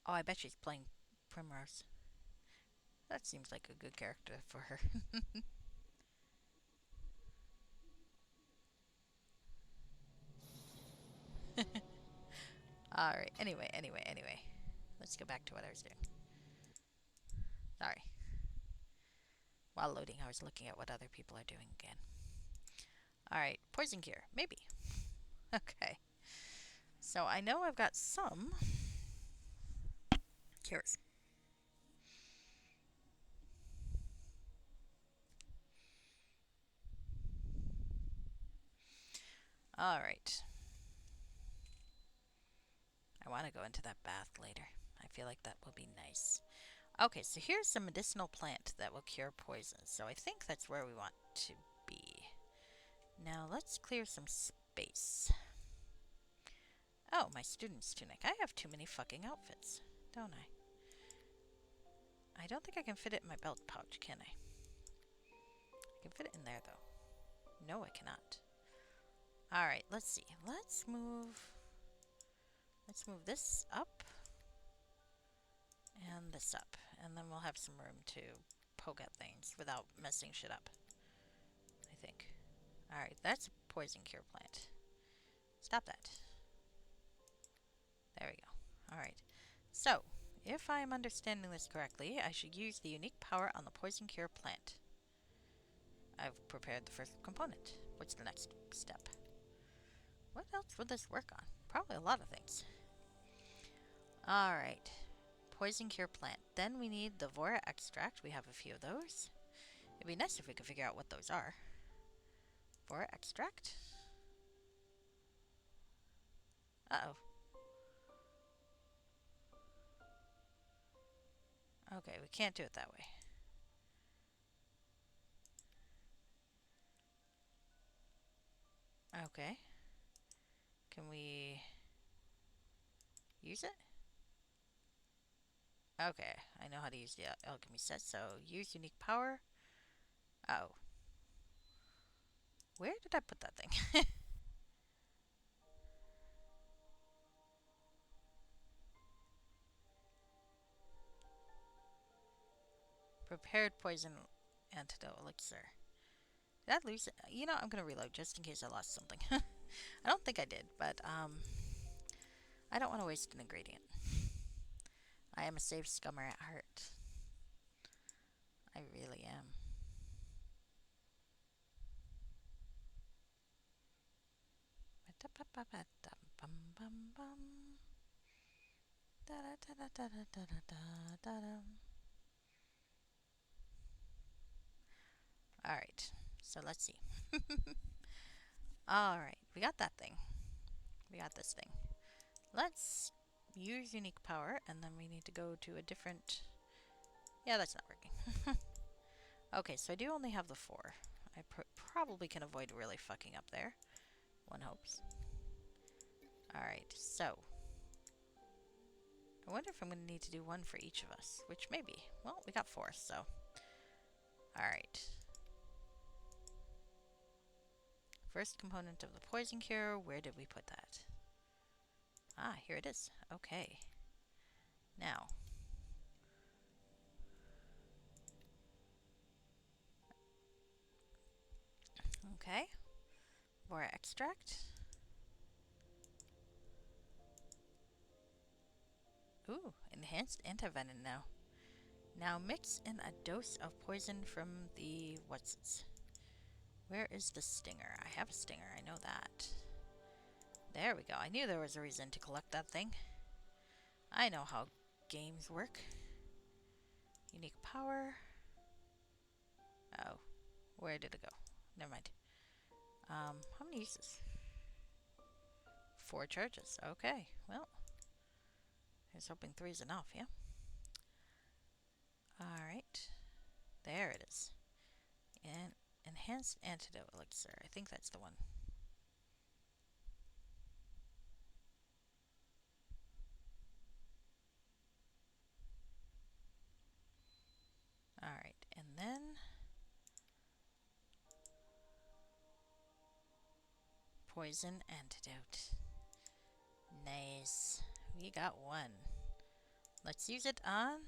Oh, I bet she's playing Primrose. That seems like a good character for her. Alright, anyway. Let's go back to what I was doing. Sorry. While loading, I was looking at what other people are doing again. Alright, poison cure. Maybe. Okay. So I know I've got some cures. Alright. I want to go into that bath later. I feel like that will be nice. Okay, so here's some medicinal plant that will cure poison. So I think that's where we want to be. Now let's clear some space. Oh, my student's tunic. I have too many fucking outfits, don't I? I don't think I can fit it in my belt pouch, can I? I can fit it in there, though. No, I cannot. Alright, let's see. Let's move this up. And this up. And then we'll have some room to poke at things without messing shit up. I think. Alright, that's a poison cure plant. Stop that. There we go. Alright. So, if I am understanding this correctly, I should use the unique power on the poison cure plant. I've prepared the first component. What's the next step? What else would this work on? Probably a lot of things. Alright. Poison cure plant. Then we need the Vora extract. We have a few of those. It'd be nice if we could figure out what those are. Vora extract. Uh-oh. Okay, we can't do it that way. Okay. Can we use it? Okay, I know how to use the alchemy set, so use unique power. Oh. Where did I put that thing? Prepared poison antidote elixir. Did I lose it? You know, I'm gonna reload just in case I lost something. I don't think I did, but I don't want to waste an ingredient. I am a safe scummer at heart. I really am. Alright, so let's see. Alright, we got that thing. We got this thing. Let's use unique power, and then we need to go to a different... Yeah, that's not working. Okay, so I do only have the 4. I probably can avoid really fucking up there. One hopes. Alright, so... I wonder if I'm going to need to do one for each of us, which maybe. Well, we got 4, so... Alright. First component of the poison cure, where did we put that? Ah, here it is. Okay. Now. Okay. Vora extract. Ooh, enhanced antivenom now. Now mix in a dose of poison from the what's-its. Where is the stinger? I have a stinger, I know that. There we go. I knew there was a reason to collect that thing. I know how games work. Unique power. Oh, where did it go? Never mind. How many uses? 4 charges. Okay, well. I was hoping 3 is enough, yeah? Alright. There it is. And enhanced antidote elixir. I think that's the one. Alright, and then... Poison antidote. Nice. We got 1. Let's use it on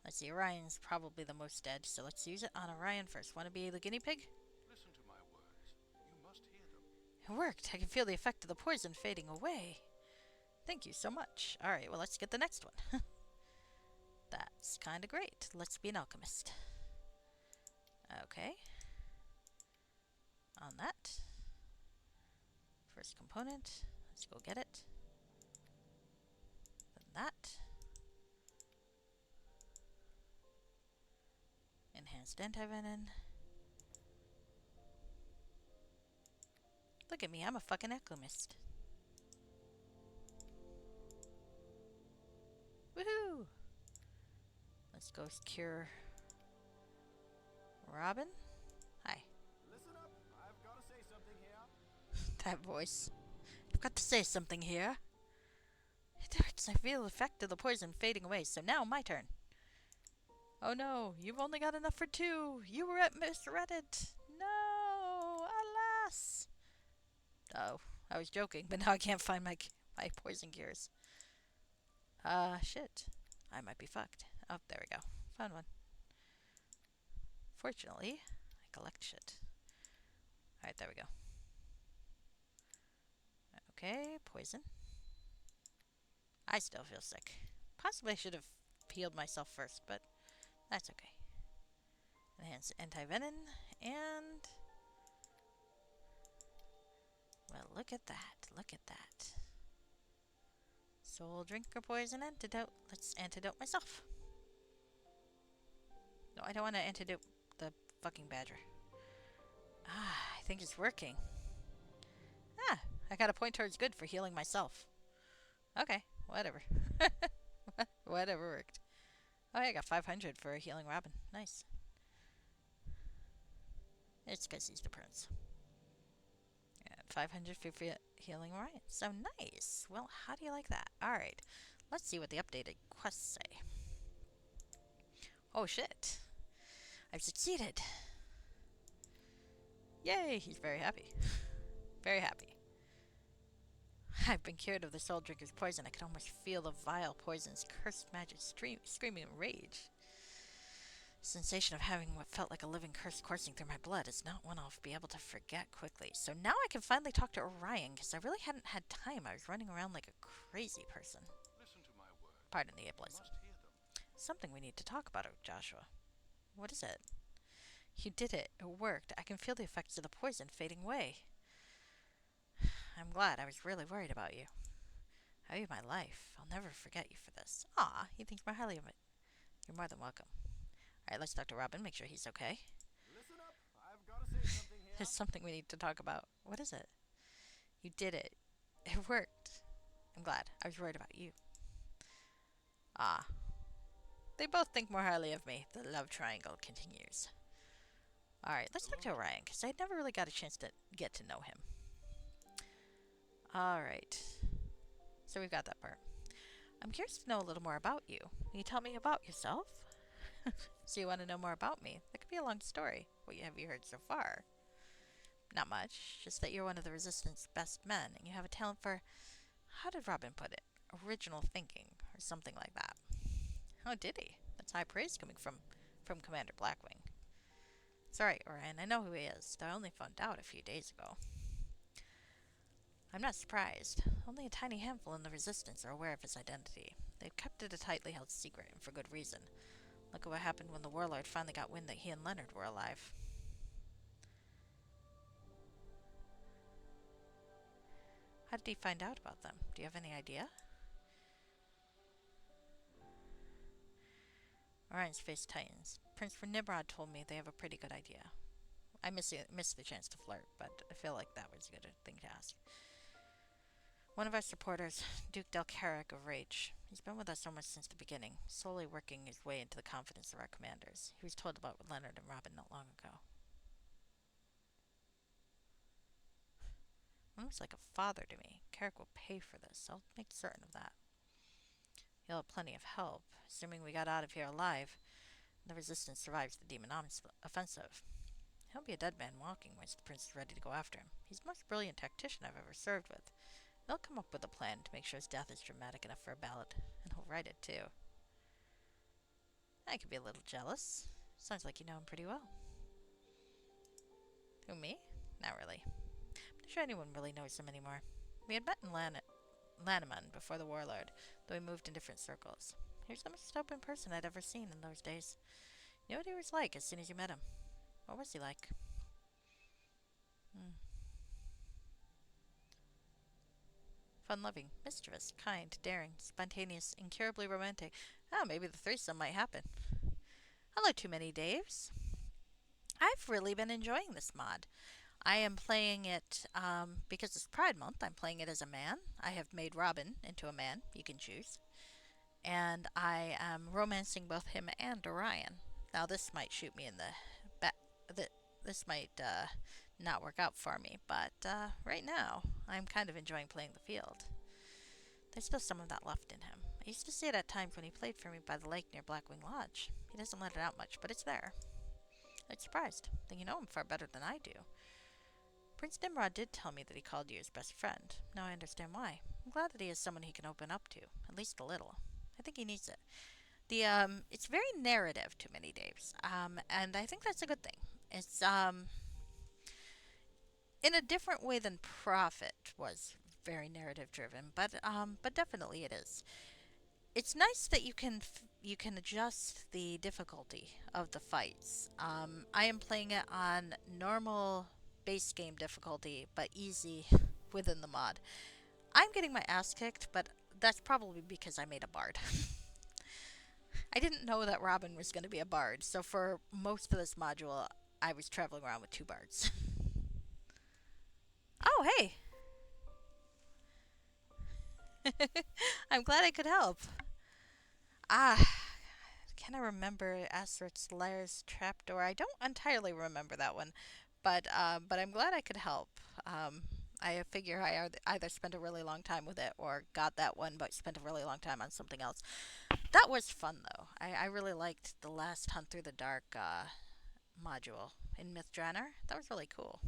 Let's see, Orion's probably the most dead, so let's use it on Orion first. Want to be the guinea pig? Listen to my words. You must hear them. It worked. I can feel the effect of the poison fading away. Thank you so much. Alright, well, let's get the next one. That's kind of great. Let's be an alchemist. Okay. On that. First component. Let's go get it. Then that. Enhanced anti-venom. Look at me, I'm a fucking alchemist. Woohoo! Let's go cure Robin. Hi. Listen up. I've got to say something here. That voice. I've got to say something here. It hurts. I feel the effect of the poison fading away, so now my turn. Oh no, you've only got enough for 2. You were misread it. No, alas. Oh, I was joking, but now I can't find my poison cures. Shit. I might be fucked. Oh, there we go. Found one. Fortunately, I collect shit. Alright, there we go. Okay, poison. I still feel sick. Possibly I should have healed myself first, but that's okay. Enhanced anti-venom, and... well, look at that. Look at that. Soul drinker poison antidote. Let's antidote myself. No, I don't want to antidote the fucking badger. Ah, I think it's working. Ah, I got a point towards good for healing myself. Okay, whatever. Whatever worked. Oh, I got 500 for healing Robin. Nice. It's because he's the prince. And 500 for healing Orion. So nice. Well, how do you like that? Alright, let's see what the updated quests say. Oh shit. I've succeeded. Yay, he's very happy. Very happy. I've been cured of the soul drinker's poison. I could almost feel the vile poison's cursed magic screaming in rage. The sensation of having what felt like a living curse coursing through my blood is not one I'll be able to forget quickly. So now I can finally talk to Orion, because I really hadn't had time. I was running around like a crazy person. Listen to my words. Pardon the You ableism. must hear them. Something we need to talk about, Joshua. What is it? You did it. It worked. I can feel the effects of the poison fading away. I'm glad. I was really worried about you. I owe you my life. I'll never forget you for this. Ah, he thinks more highly of it. You're more than welcome. Alright, let's talk to Robin, make sure he's okay. Listen up. I've got to say something here. There's something we need to talk about. What is it? You did it. It worked. I'm glad. I was worried about you. Ah. They both think more highly of me. The love triangle continues. Alright, let's talk to Orion, because I never really got a chance to get to know him. Alright. So we've got that part. I'm curious to know a little more about you. Can you tell me about yourself? So you want to know more about me? That could be a long story. What have you heard so far? Not much. Just that you're one of the Resistance best men, and you have a talent for... how did Robin put it? Original thinking, or something like that. Oh, did he? That's high praise coming from Commander Blackwing. It's alright, Orion. I know who he is, though I only found out a few days ago. I'm not surprised. Only a tiny handful in the Resistance are aware of his identity. They've kept it a tightly held secret, and for good reason. Look at what happened when the Warlord finally got wind that he and Leonard were alive. How did he find out about them? Do you have any idea? Orion's face tightens. Prince Nimrod told me they have a pretty good idea. I missed the chance to flirt, but I feel like that was a good thing to ask. One of our supporters, Duke Del Carrick of Rage. He's been with us almost since the beginning, slowly working his way into the confidence of our commanders. He was told about Leonard and Robin not long ago. Almost like a father to me. Carrick will pay for this. I'll make certain of that. He'll have plenty of help, assuming we got out of here alive. The Resistance survives the demon offensive. He'll be a dead man walking once the prince is ready to go after him. He's the most brilliant tactician I've ever served with. They'll come up with a plan to make sure his death is dramatic enough for a ballad, and he'll write it too. I could be a little jealous. Sounds like you know him pretty well. Who, me? Not really. I'm not sure anyone really knows him anymore. We had met in Lanneman before the Warlord, though we moved in different circles. He was the most open person I'd ever seen in those days. You know what he was like as soon as you met him. What was he like? Hmm. Fun-loving, mischievous, kind, daring, spontaneous, incurably romantic. Oh, maybe the threesome might happen. Hello, Too Many Daves. I've really been enjoying this mod. I am playing it because it's Pride Month. I'm playing it as a man. I have made Robin into a man. You can choose. And I am romancing both him and Orion. Now, this might shoot me in the back. This might not work out for me, but right now, I'm kind of enjoying playing the field. There's still some of that left in him. I used to see it at times when he played for me by the lake near Blackwing Lodge. He doesn't let it out much, but it's there. I'm surprised. Then you know him far better than I do. Prince Nimrod did tell me that he called you his best friend. Now I understand why. I'm glad that he has someone he can open up to, at least a little. I think he needs it. It's very narrative, Too Many Daves, and I think that's a good thing. It's in a different way than Prophet was very narrative driven, but definitely it is. It's nice that you can adjust the difficulty of the fights. I am playing it on normal base game difficulty, but easy within the mod. I'm getting my ass kicked, but that's probably because I made a bard. I didn't know that Robin was going to be a bard, so for most of this module, I was traveling around with two bards. Oh, hey! I'm glad I could help. Ah, can I remember Asterix Lairs trapdoor? I don't entirely remember that one, but I'm glad I could help. I figure I either spent a really long time with it or got that one, but spent a really long time on something else. That was fun though. I really liked the last Hunt Through the Dark module in Mythdraenor. That was really cool.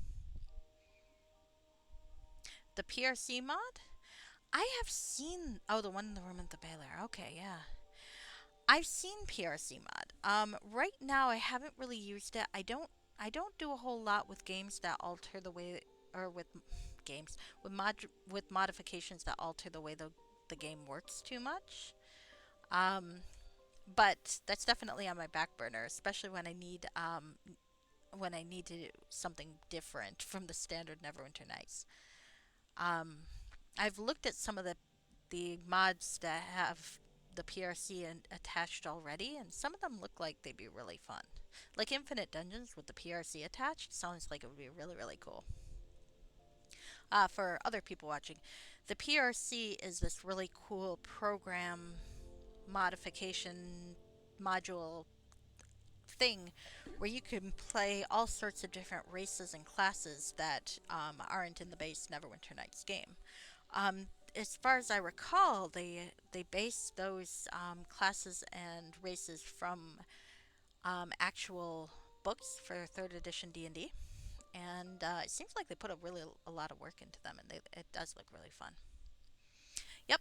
The PRC mod? I have seen. Oh, the one in the room at the Baylor. Okay, yeah. I've seen PRC mod. Right now I haven't really used it. I don't do a whole lot with games that alter the way, or with games with modifications that alter the way the game works too much. Um, but that's definitely on my back burner, especially when I need to do something different from the standard Neverwinter Nights. Um, I've looked at some of the mods that have the PRC attached already, and some of them look like they'd be really fun. Like Infinite Dungeons with the PRC attached sounds like it would be really, really cool. For other people watching, the PRC is this really cool program modification module thing where you can play all sorts of different races and classes that aren't in the base Neverwinter Nights game. As far as I recall, they base those classes and races from actual books for third edition D&D, and it seems like they put a lot of work into them, and it does look really fun. Yep,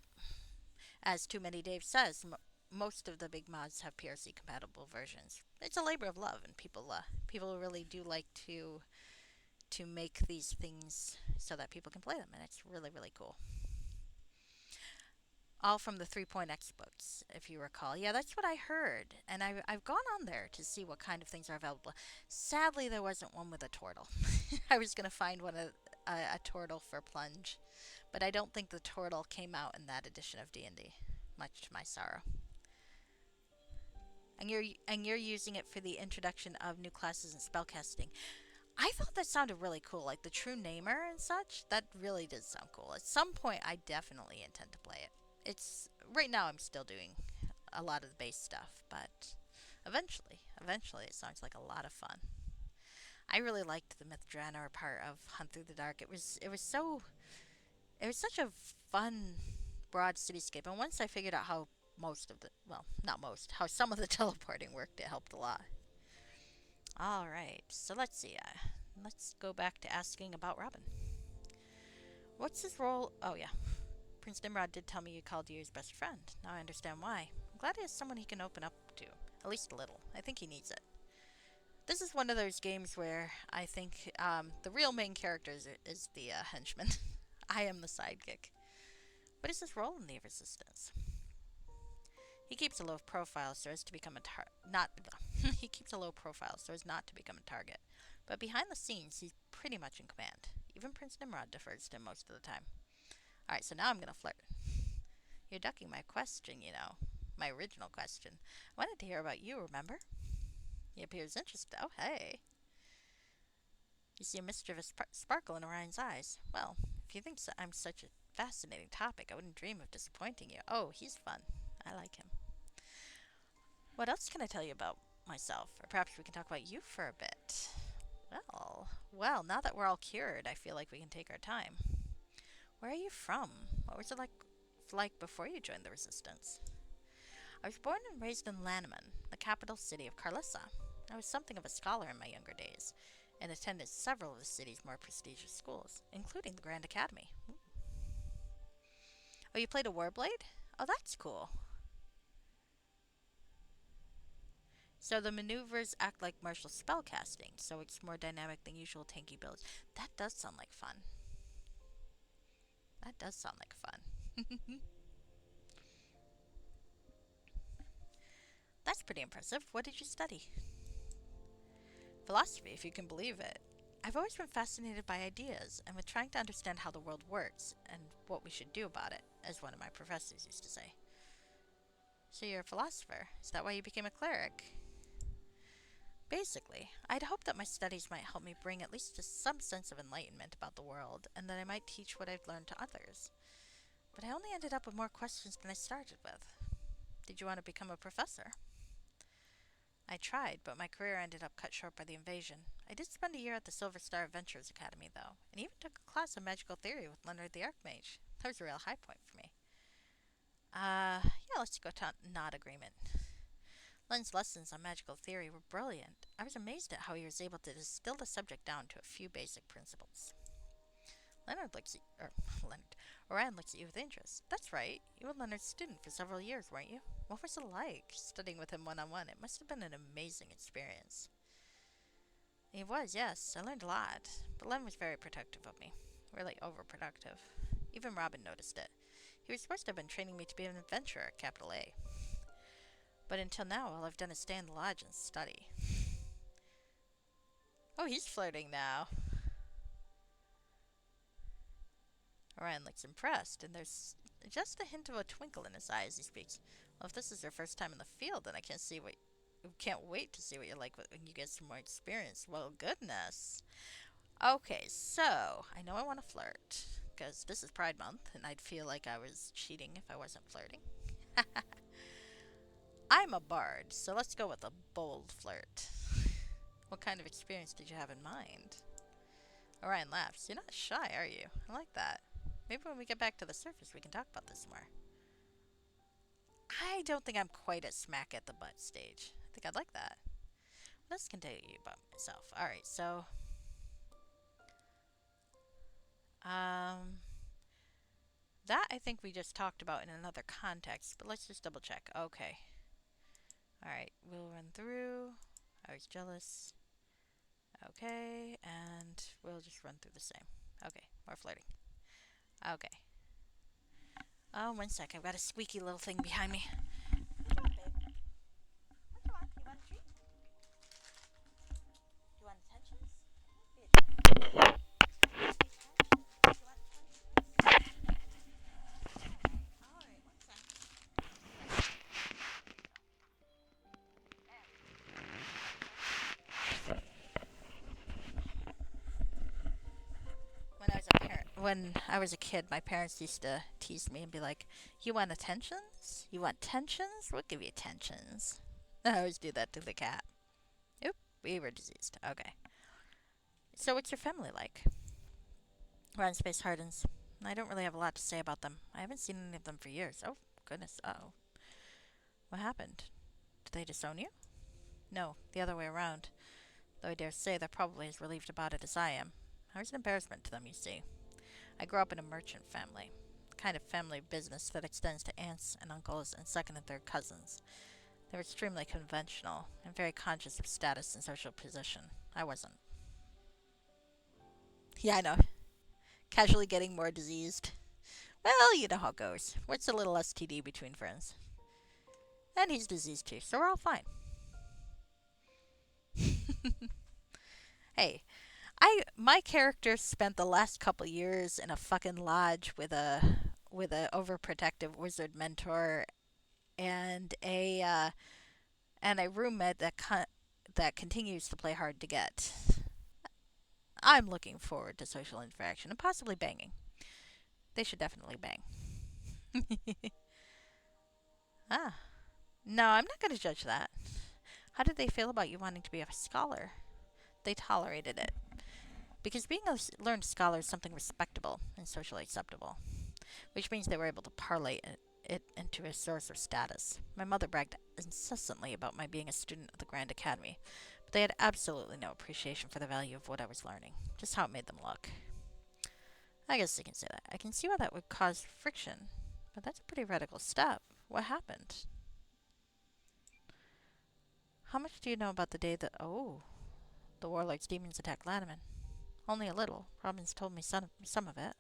as Too Many Dave says, most of the big mods have PRC compatible versions. It's a labor of love, and people really do like to make these things so that people can play them, and it's really, really cool. All from the 3.x books, if you recall. Yeah, that's what I heard, and I've gone on there to see what kind of things are available. Sadly, there wasn't one with a turtle. I was going to find a turtle for Plunge, but I don't think the turtle came out in that edition of D&D, much to my sorrow. And you're using it for the introduction of new classes and spellcasting. I thought that sounded really cool, like the True Namer and such. That really did sound cool. At some point, I definitely intend to play it. It's right now I'm still doing a lot of the base stuff, but eventually it sounds like a lot of fun. I really liked the Mythdraenor part of Hunt Through the Dark. It was such a fun broad cityscape, and once I figured out how most of the well, not most, how some of the teleporting worked, it helped a lot. All right, so let's see. Let's go back to asking about Robin. What's his role? Oh yeah, Prince Nimrod did tell me you called you his best friend. Now I understand why. I'm glad he has someone he can open up to, At least a little. I think he needs it. This is one of those games where I think the real main character is the henchman. I am the sidekick. What is his role in the Resistance? He keeps a low profile so as to become a not. He keeps a low profile so as not to become a target. But behind the scenes, he's pretty much in command. Even Prince Nimrod defers to him most of the time. All right, so now I'm gonna flirt. You're ducking my question, you know, my original question. I wanted to hear about you. Remember? He appears interested. Oh, hey. You see a mischievous sparkle in Orion's eyes. Well, if you think I'm such a fascinating topic, I wouldn't dream of disappointing you. Oh, he's fun. I like him. What else can I tell you about myself? Or perhaps we can talk about you for a bit. Well, now that we're all cured, I feel like we can take our time. Where are you from? What was it like before you joined the Resistance? I was born and raised in Lanneman, the capital city of Carlissa. I was something of a scholar in my younger days, and attended several of the city's more prestigious schools, including the Grand Academy. Ooh. Oh, you played a Warblade? Oh, that's cool. So the maneuvers act like martial spellcasting, so it's more dynamic than usual tanky builds. That does sound like fun. That does sound like fun. That's pretty impressive. What did you study? Philosophy, if you can believe it. I've always been fascinated by ideas and with trying to understand how the world works and what we should do about it, as one of my professors used to say. So you're a philosopher. Is that why you became a cleric? Basically, I'd hoped that my studies might help me bring at least just some sense of enlightenment about the world, and that I might teach what I've learned to others. But I only ended up with more questions than I started with. Did you want to become a professor? I tried, but my career ended up cut short by the invasion. I did spend a year at the Silver Star Adventures Academy, though, and even took a class of magical theory with Leonard the Archmage. That was a real high point for me. Yeah, let's go to nod agreement. Len's lessons on magical theory were brilliant. I was amazed at how he was able to distill the subject down to a few basic principles. Leonard looks at, Leonard, Orion looks at you with interest. That's right. You were Leonard's student for several years, weren't you? What was it like, studying with him one-on-one? It must have been an amazing experience. It was, yes. I learned a lot. But Len was very protective of me. Really overproductive. Even Robin noticed it. He was supposed to have been training me to be an adventurer, capital A. But until now, all I've done is stay in the lodge and study. Oh, he's flirting now. Orion looks impressed, and there's just a hint of a twinkle in his eye as he speaks. Well, if this is your first time in the field, then I can't wait to see what you're like when you get some more experience. Well, goodness. Okay, so I know I want to flirt because this is Pride Month, and I'd feel like I was cheating if I wasn't flirting. I'm a bard, so let's go with a bold flirt. What kind of experience did you have in mind? Orion laughs. You're not shy, are you? I like that. Maybe when we get back to the surface, we can talk about this more. I don't think I'm quite at smack at the butt stage. I think I'd like that. Let's continue about myself. Alright, so that I think we just talked about in another context, but let's just double check. Okay. Alright, we'll run through. I was jealous. Okay, and we'll just run through the same. Okay, more flirting. Okay. Oh, one sec. I've got a squeaky little thing behind me. What do you want, babe? What do you want? You want a treat? Do you want attentions? Alright, one sec. When I was a kid, my parents used to tease me and be like, "You want attentions? You want tensions? We'll give you tensions." I always do that to the cat. Oop, we were diseased. Okay. So, what's your family like? We're on Space Hardens. I don't really have a lot to say about them. I haven't seen any of them for years. Oh, goodness. Oh. What happened? Did they disown you? No, the other way around. Though I dare say they're probably as relieved about it as I am. I was an embarrassment to them, you see. I grew up in a merchant family. The kind of family business that extends to aunts and uncles and second and third cousins. They were extremely conventional and very conscious of status and social position. I wasn't. Yeah, I know. Casually getting more diseased. Well, you know how it goes. What's a little STD between friends? And he's diseased too, so we're all fine. Hey, my character spent the last couple years in a fucking lodge with a overprotective wizard mentor and a roommate that continues to play hard to get. I'm looking forward to social interaction and possibly banging. They should definitely bang. Ah, no, I'm not going to judge that. How did they feel about you wanting to be a scholar? They tolerated it because being a learned scholar is something respectable and socially acceptable, which means they were able to parlay it into a source of status. My mother bragged incessantly about my being a student of the Grand Academy, but they had absolutely no appreciation for the value of what I was learning, just how it made them look. I guess I can say that. I can see why that would cause friction, but that's a pretty radical step. What happened? How much do you know about the day that... Oh, the Warlord's demons attacked Latimer? Only a little. Robbins told me some of it.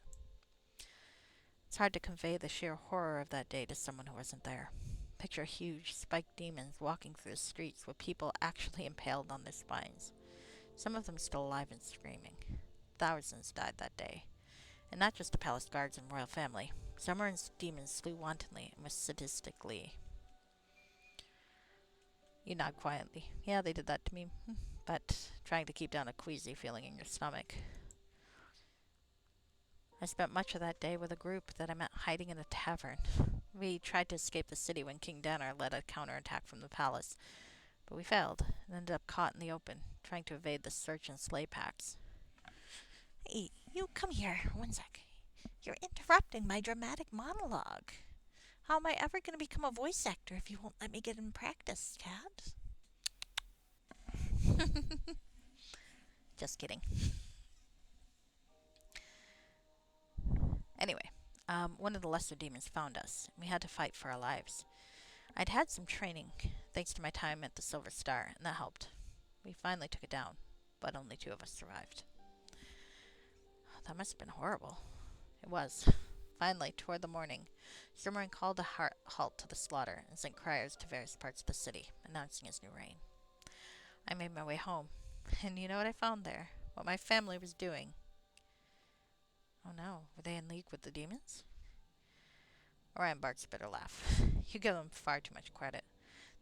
It's hard to convey the sheer horror of that day to someone who wasn't there. Picture huge, spiked demons walking through the streets with people actually impaled on their spines. Some of them still alive and screaming. Thousands died that day. And not just the palace guards and royal family. Summer's demons slew wantonly and sadistically. You nod quietly. Yeah, they did that to me. But trying to keep down a queasy feeling in your stomach. I spent much of that day with a group that I met hiding in a tavern. We tried to escape the city when King Danner led a counterattack from the palace, but we failed and ended up caught in the open, trying to evade the search and slay packs. Hey, you come here, 1 sec. You're interrupting my dramatic monologue. How am I ever going to become a voice actor if you won't let me get in practice, Cat? Just kidding. Anyway, one of the lesser demons found us, and we had to fight for our lives. I'd had some training, thanks to my time at the Silver Star, and that helped. We finally took it down, but only 2 of us survived. That must have been horrible. It was. Finally, toward the morning, Sturmering called a halt to the slaughter and sent criers to various parts of the city, announcing his new reign. I made my way home, and you know what I found there? What my family was doing. Oh no, were they in league with the demons? Orion barked a bitter laugh. You give them far too much credit.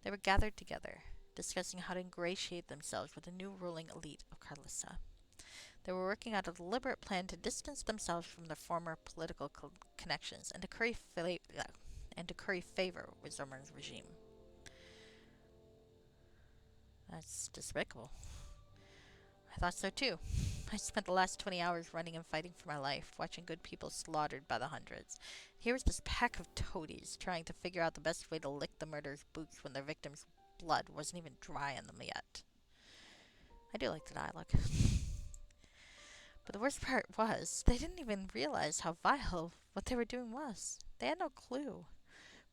They were gathered together, discussing how to ingratiate themselves with the new ruling elite of Carlissa. They were working out a deliberate plan to distance themselves from their former political connections and to curry favor with Zermer's regime. That's despicable. I thought so too. I spent the last 20 hours running and fighting for my life, watching good people slaughtered by the hundreds. Here was this pack of toadies trying to figure out the best way to lick the murderers' boots when their victims' blood wasn't even dry on them yet. I do like the dialogue. But the worst part was, they didn't even realize how vile what they were doing was. They had no clue.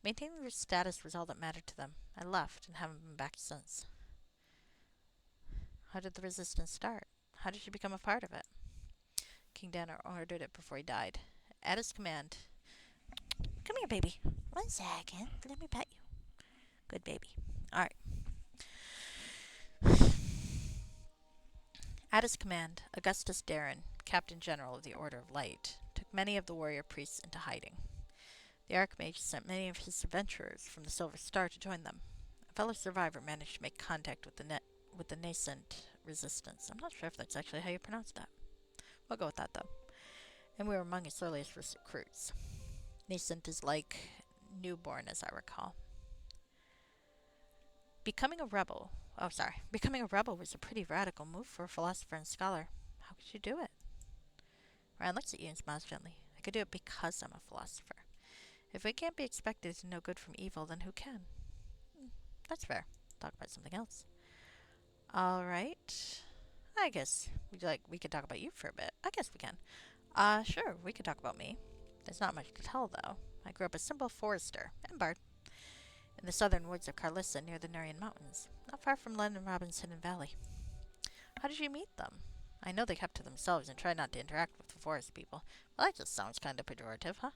Maintaining their status was all that mattered to them. I left and haven't been back since. How did the resistance start? How did you become a part of it? King Danner ordered it before he died. At his command... Come here, baby. 1 second. Let me pet you. Good baby. Alright. At his command, Augustus Darren, Captain General of the Order of Light, took many of the warrior priests into hiding. The Archmage sent many of his adventurers from the Silver Star to join them. A fellow survivor managed to make contact with the nascent resistance. I'm not sure if that's actually how you pronounce that. We'll go with that, though. And we were among his earliest recruits. Nascent is like newborn, as I recall. Becoming a rebel was a pretty radical move for a philosopher and scholar. How could you do it? Ryan looks at you and smiles gently. I could do it because I'm a philosopher. If we can't be expected to know good from evil, then who can? That's fair. Talk about something else. Alright. I guess we could talk about you for a bit. I guess we can. Sure, we could talk about me. There's not much to tell, though. I grew up a simple forester and bard. in the southern woods of Carlissa near the Nurian Mountains, not far from Len and Robin's hidden valley. How did you meet them? I know they kept to themselves and tried not to interact with the forest people. Well, that just sounds kind of pejorative, huh?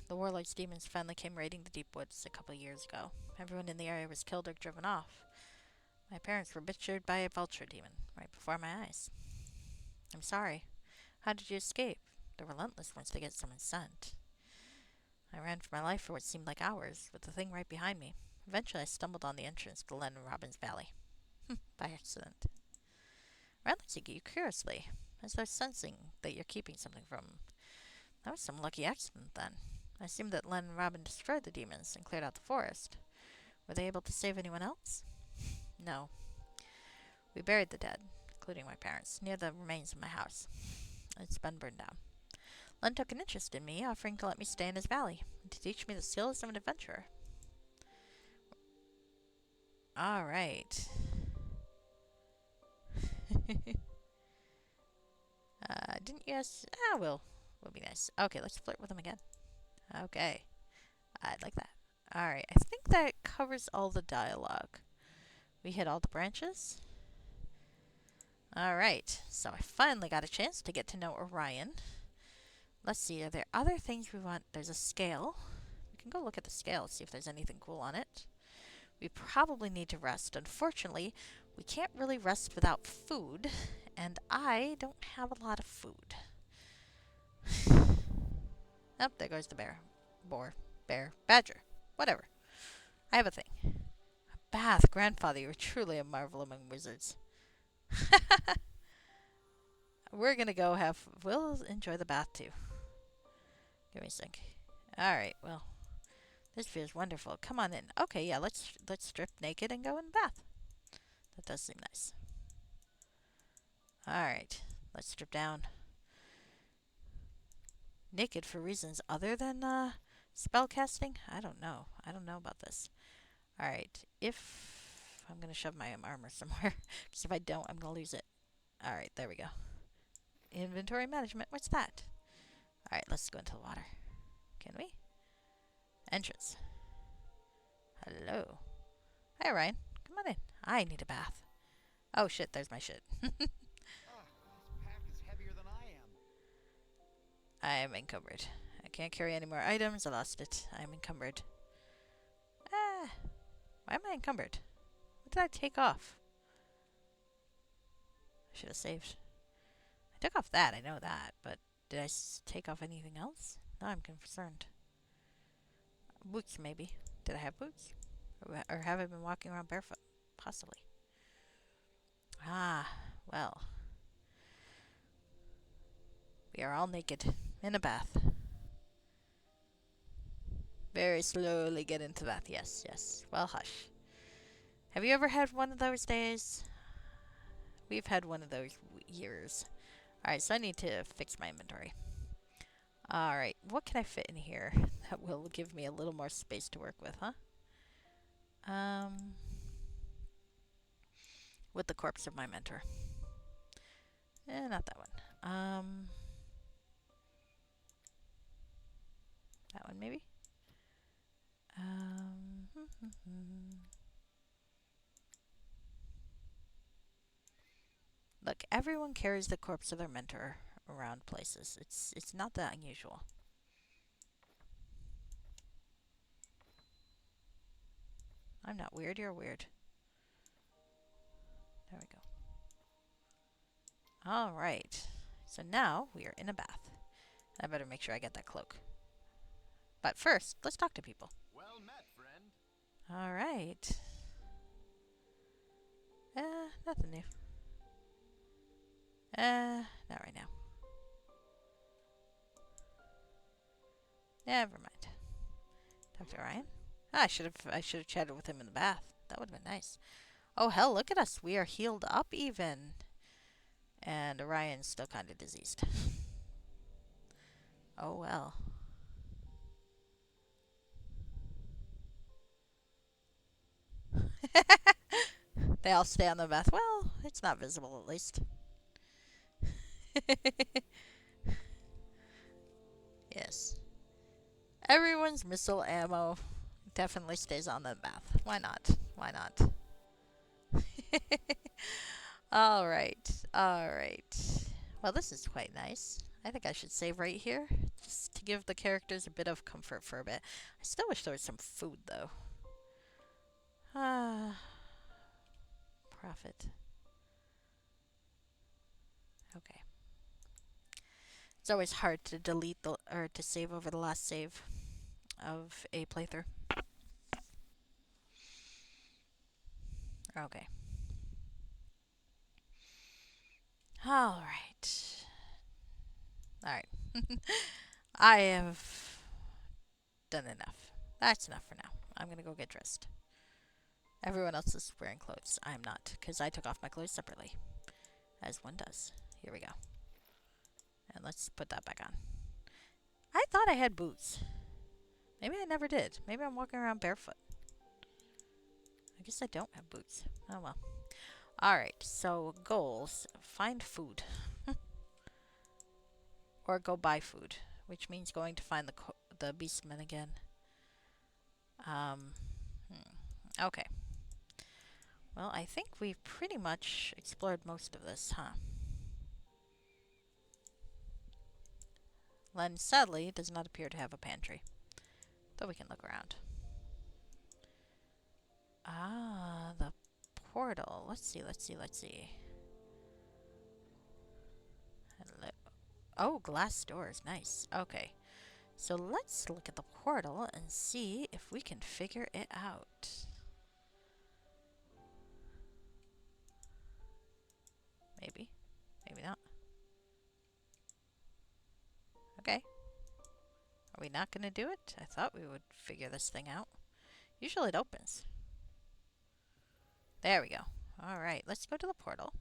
The warlord's demons finally came raiding the deep woods a couple of years ago. Everyone in the area was killed or driven off. My parents were butchered by a vulture demon right before my eyes. I'm sorry. How did you escape? They're relentless once they get someone scent. I ran for my life for what seemed like hours, with the thing right behind me. Eventually, I stumbled on the entrance to Len and Robin's Valley. By accident. Ren looks at you curiously, as though sensing that you're keeping something from him. That was some lucky accident, then. I assumed that Len and Robin destroyed the demons and cleared out the forest. Were they able to save anyone else? No. We buried the dead, including my parents, near the remains of my house. It's been burned down. Len took an interest in me, offering to let me stay in his valley and to teach me the skills of an adventurer. All right. Didn't you ask? Will be nice. Okay, let's flirt with him again. Okay, I'd like that. All right, I think that covers all the dialogue. We hit all the branches. All right, so I finally got a chance to get to know Orion. Let's see, are there other things we want? There's a scale. We can go look at the scale, see if there's anything cool on it. We probably need to rest. Unfortunately, we can't really rest without food, and I don't have a lot of food. Oh, there goes the bear. Boar. Bear. Badger. Whatever. I have a thing. A bath. Grandfather, you are truly a marvel among wizards. We're gonna go have... We'll enjoy the bath, too. Give me a sec. Alright, well... This feels wonderful. Come on in. Okay, yeah, let's strip naked and go in the bath. That does seem nice. Alright, let's strip down. Naked for reasons other than spell casting? I don't know. I don't know about this. Alright, if... I'm going to shove my armor somewhere. Because if I don't, I'm going to lose it. Alright, there we go. Inventory management. What's that? Alright, let's go into the water. Can we? Entrance. Hello. Hi, Ryan. Come on in. I need a bath. Oh, shit, there's my shit. This pack is heavier than I am. I am encumbered. I can't carry any more items. I lost it. I am encumbered. Why am I encumbered? What did I take off? I should have saved. I took off that, I know that, but did I take off anything else? Now I'm concerned. Boots, maybe. Did I have boots? Or have I been walking around barefoot? Possibly. Ah, well. We are all naked in a bath. Very slowly get into bath. Yes, yes. Well, hush. Have you ever had one of those days? We've had one of those years. Alright, so I need to fix my inventory. Alright, what can I fit in here that will give me a little more space to work with, huh? With the corpse of my mentor. Not that one. That one, maybe? Look, everyone carries the corpse of their mentor around places. It's not that unusual. I'm not weird, you're weird. There we go. Alright. So now we are in a bath. I better make sure I get that cloak. But first, let's talk to people. Well met, friend. Alright. Nothing new. Not right now. Never mind. Talk to Ryan. I should have chatted with him in the bath. That would have been nice. Oh hell, look at us. We are healed up even. And Orion's still kind of diseased. Oh well. They all stay on the bath. Well, it's not visible at least. Yes. Everyone's missile ammo definitely stays on the map. Why not? Why not? Alright, alright. Well, this is quite nice. I think I should save right here, just to give the characters a bit of comfort for a bit. I still wish there was some food, though. Ah, profit. Okay. It's always hard to delete the, or to save over the last save of a playthrough. Okay. Alright. Alright. I have done enough. That's enough for now. I'm gonna go get dressed. Everyone else is wearing clothes. I'm not, because I took off my clothes separately, as one does. Here we go. And let's put that back on. I thought I had boots. Maybe I never did. Maybe I'm walking around barefoot. I guess I don't have boots. Oh well. Alright, so goals. Find food. Or go buy food, which means going to find the beastmen again. Okay. Well, I think we've pretty much explored most of this, huh? Len sadly does not appear to have a pantry, though we can look around. Ah, the portal. Let's see. Hello. Oh, glass doors. Nice. Okay. So let's look at the portal and see if we can figure it out. Maybe. Maybe not. Okay. Are we not going to do it? I thought we would figure this thing out. Usually it opens. There we go. Alright, let's go to the portal.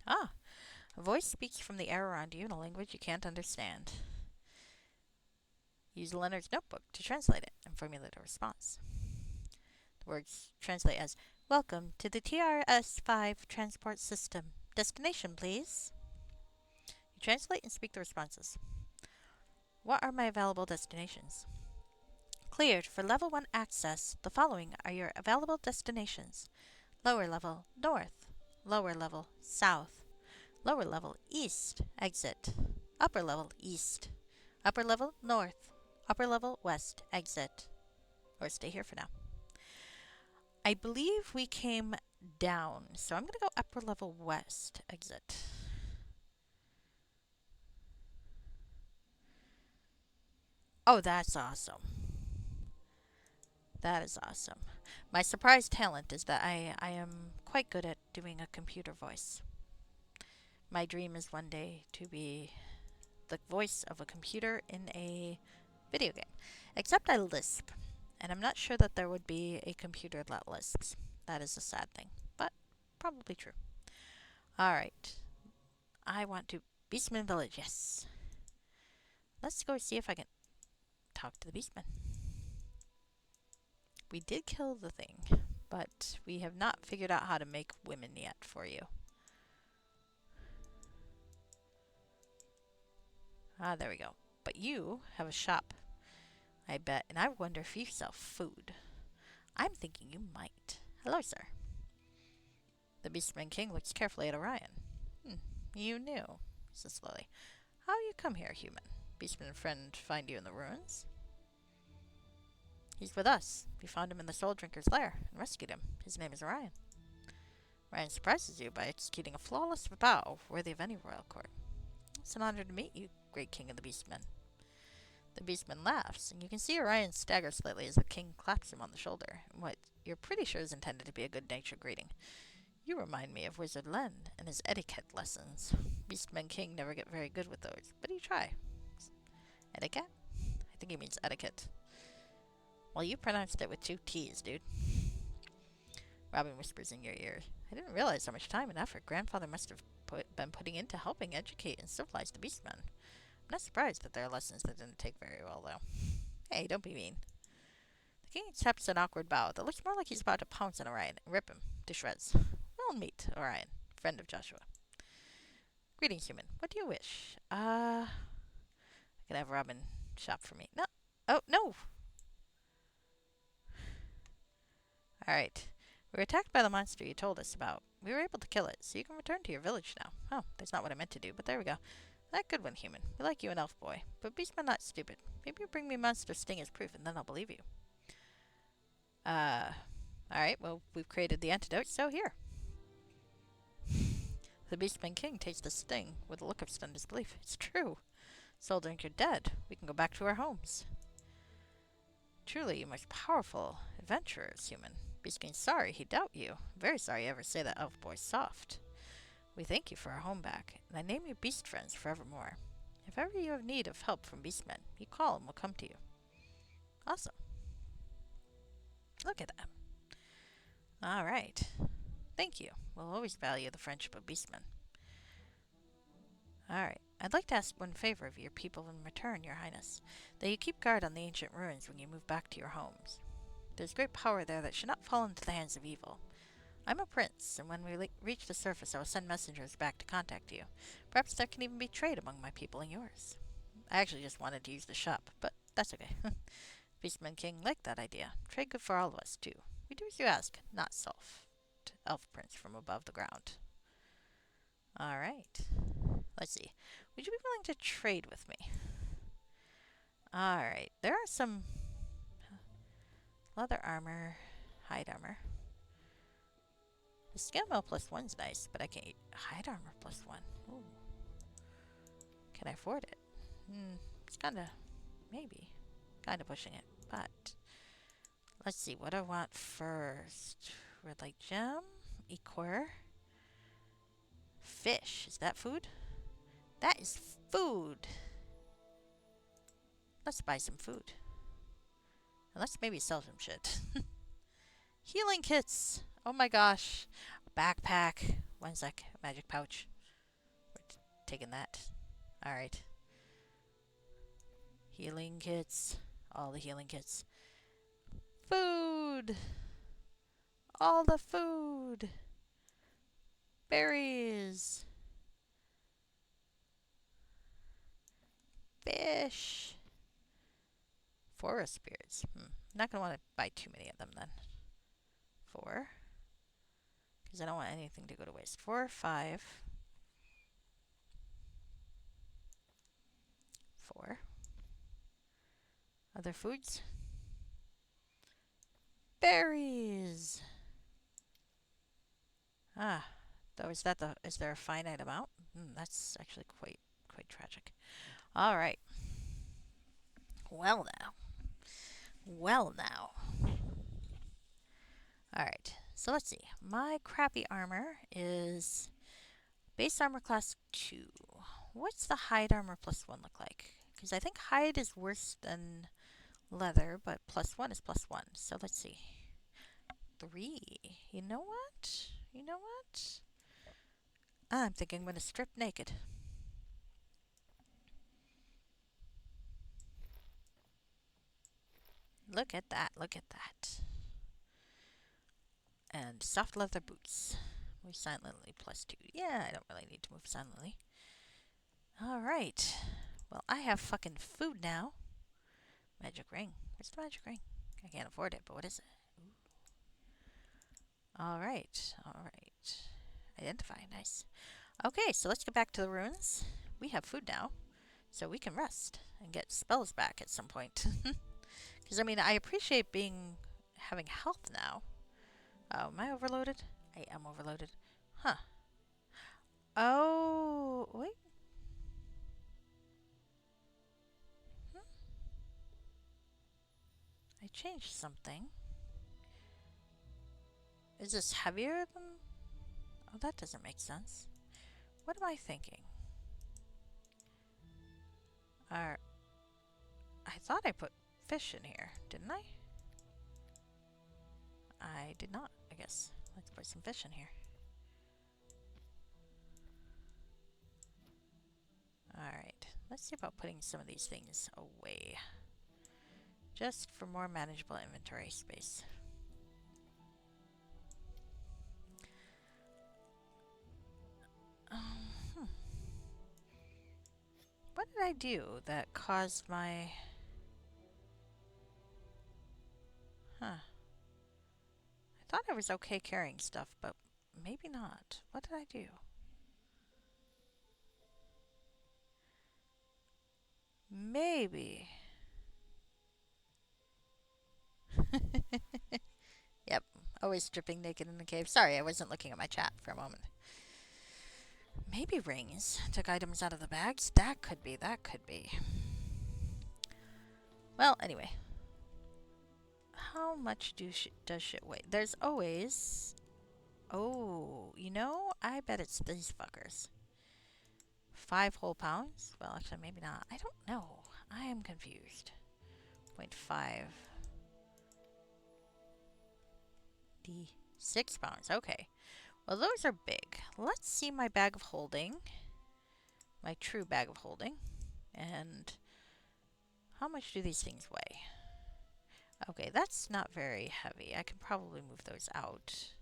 Ah, a voice speaks from the air around you in a language you can't understand. Use Leonard's notebook to translate it and formulate a response. The words translate as, "Welcome to the TRS-5 transport system. Destination, please." You translate and speak the responses. What are my available destinations? Cleared for level 1 access. The following are your available destinations. Lower level, north. Lower level, south. Lower level, east. Exit. Upper level, east. Upper level, north. Upper level, west. Exit. Or stay here for now. I believe we came down, so I'm going to go upper level, west. Exit. Oh, that's awesome. That is awesome. My surprise talent is that I am quite good at doing a computer voice. My dream is one day to be the voice of a computer in a video game. Except I lisp, and I'm not sure that there would be a computer that lisps. That is a sad thing, but probably true. Alright. I want to Beastman Village, yes. Let's go see if I can talk to the Beastman. We did kill the thing, but we have not figured out how to make women yet for you. Ah, there we go. But you have a shop, I bet, and I wonder if you sell food. I'm thinking you might. Hello, sir. The Beastman King looks carefully at Orion. You knew, says slowly. How you come here, human? Beastman friend find you in the ruins? He's with us. We found him in the Soul Drinker's lair and rescued him. His name is Orion. Orion surprises you by executing a flawless bow worthy of any royal court. It's an honor to meet you, great king of the Beastmen. The Beastman laughs, and you can see Orion stagger slightly as the king claps him on the shoulder, in what you're pretty sure is intended to be a good-natured greeting. You remind me of Wizard Len and his etiquette lessons. Beastman King never get very good with those, but he try. Etiquette? I think he means etiquette. Well, you pronounced it with 2 T's, dude. Robin whispers in your ear. I didn't realize how much time and effort Grandfather must have been putting into helping educate and civilize the Beastmen. I'm not surprised that there are lessons that didn't take very well, though. Hey, don't be mean. The king accepts an awkward bow that looks more like he's about to pounce on Orion and rip him to shreds. Well, meet Orion, friend of Joshua. Greetings, human. What do you wish? I could have Robin shop for me. No, Oh, no! Alright. We were attacked by the monster you told us about. We were able to kill it, so you can return to your village now. Oh, that's not what I meant to do, but there we go. That good one, human. We like you an elf boy. But Beastman not stupid. Maybe you bring me monster sting as proof, and then I'll believe you. Uh, alright, well, we've created the antidote, so here. The Beastman King takes the sting with a look of stunned disbelief. It's true. Soldier, you're dead. We can go back to our homes. Truly, you most powerful adventurers, human. Beastman's sorry he doubt you. Very sorry you ever say that elf boy's soft. We thank you for our home back, and I name you Beast Friends forevermore. If ever you have need of help from Beastmen, you call and we'll come to you. Awesome. Look at that. Alright. Thank you. We'll always value the friendship of Beastmen. Alright. I'd like to ask one favor of your people in return, your highness. That you keep guard on the ancient ruins when you move back to your homes. There's great power there that should not fall into the hands of evil. I'm a prince, and when we reach the surface I will send messengers back to contact you. Perhaps there can even be trade among my people and yours. I actually just wanted to use the shop, but that's okay. Beastman King liked that idea. Trade good for all of us, too. We do as you ask, not self. Elf Prince from above the ground. Alright. Let's see. Would you be willing to trade with me? Alright. There are some leather armor, hide armor. The skin mail plus one's nice, but I can't eat hide armor plus one. Ooh. Can I afford it? It's kinda, maybe, kinda pushing it, but let's see, what do I want first? Red light gem, equer, fish. Is that food? That is food. Let's buy some food. And let's maybe sell some shit. Healing kits. Oh my gosh. Backpack. One sec. Magic pouch. We're taking that. Alright. Healing kits. All the healing kits. Food. All the food. Berries. Fish. Forest spirits. Not going to want to buy too many of them then. 4. Because I don't want anything to go to waste. 4, 5. 4. Other foods? Berries! Ah, though is there a finite amount? That's actually quite tragic. All right. Well now. Well now. All right. So let's see. My crappy armor is base armor class 2. What's the hide armor plus 1 look like? Because I think hide is worse than leather, but plus 1 is plus 1. So let's see. 3. You know what? You know what? I'm thinking I'm going to strip naked. Look at that. Look at that. And soft leather boots. Move silently plus 2. Yeah, I don't really need to move silently. Alright. Well, I have fucking food now. Magic ring. Where's the magic ring? I can't afford it, but what is it? Alright. Alright. Identify. Nice. Okay, so let's get back to the ruins. We have food now, so we can rest and get spells back at some point. Because, I mean, I appreciate having health now. Oh, am I overloaded? I am overloaded. Huh. Oh, wait. I changed something. Is this heavier than... Oh, that doesn't make sense. What am I thinking? I thought I put fish in here, didn't I? I did not, I guess. Let's put some fish in here. Alright, let's see about putting some of these things away. Just for more manageable inventory space. What did I do that caused my... Huh. I thought I was okay carrying stuff, but maybe not. What did I do? Maybe. Yep. Always stripping naked in the cave. Sorry, I wasn't looking at my chat for a moment. Maybe rings. Took items out of the bags. That could be. That could be. Well, anyway. How much does shit weigh? There's always... Oh, you know, I bet it's these fuckers. 5 whole pounds? Well, actually, maybe not. I don't know. I am confused. 0.5. 6 pounds. Okay. Well, those are big. Let's see my bag of holding. My true bag of holding. And how much do these things weigh? Okay, that's not very heavy. I can probably move those out.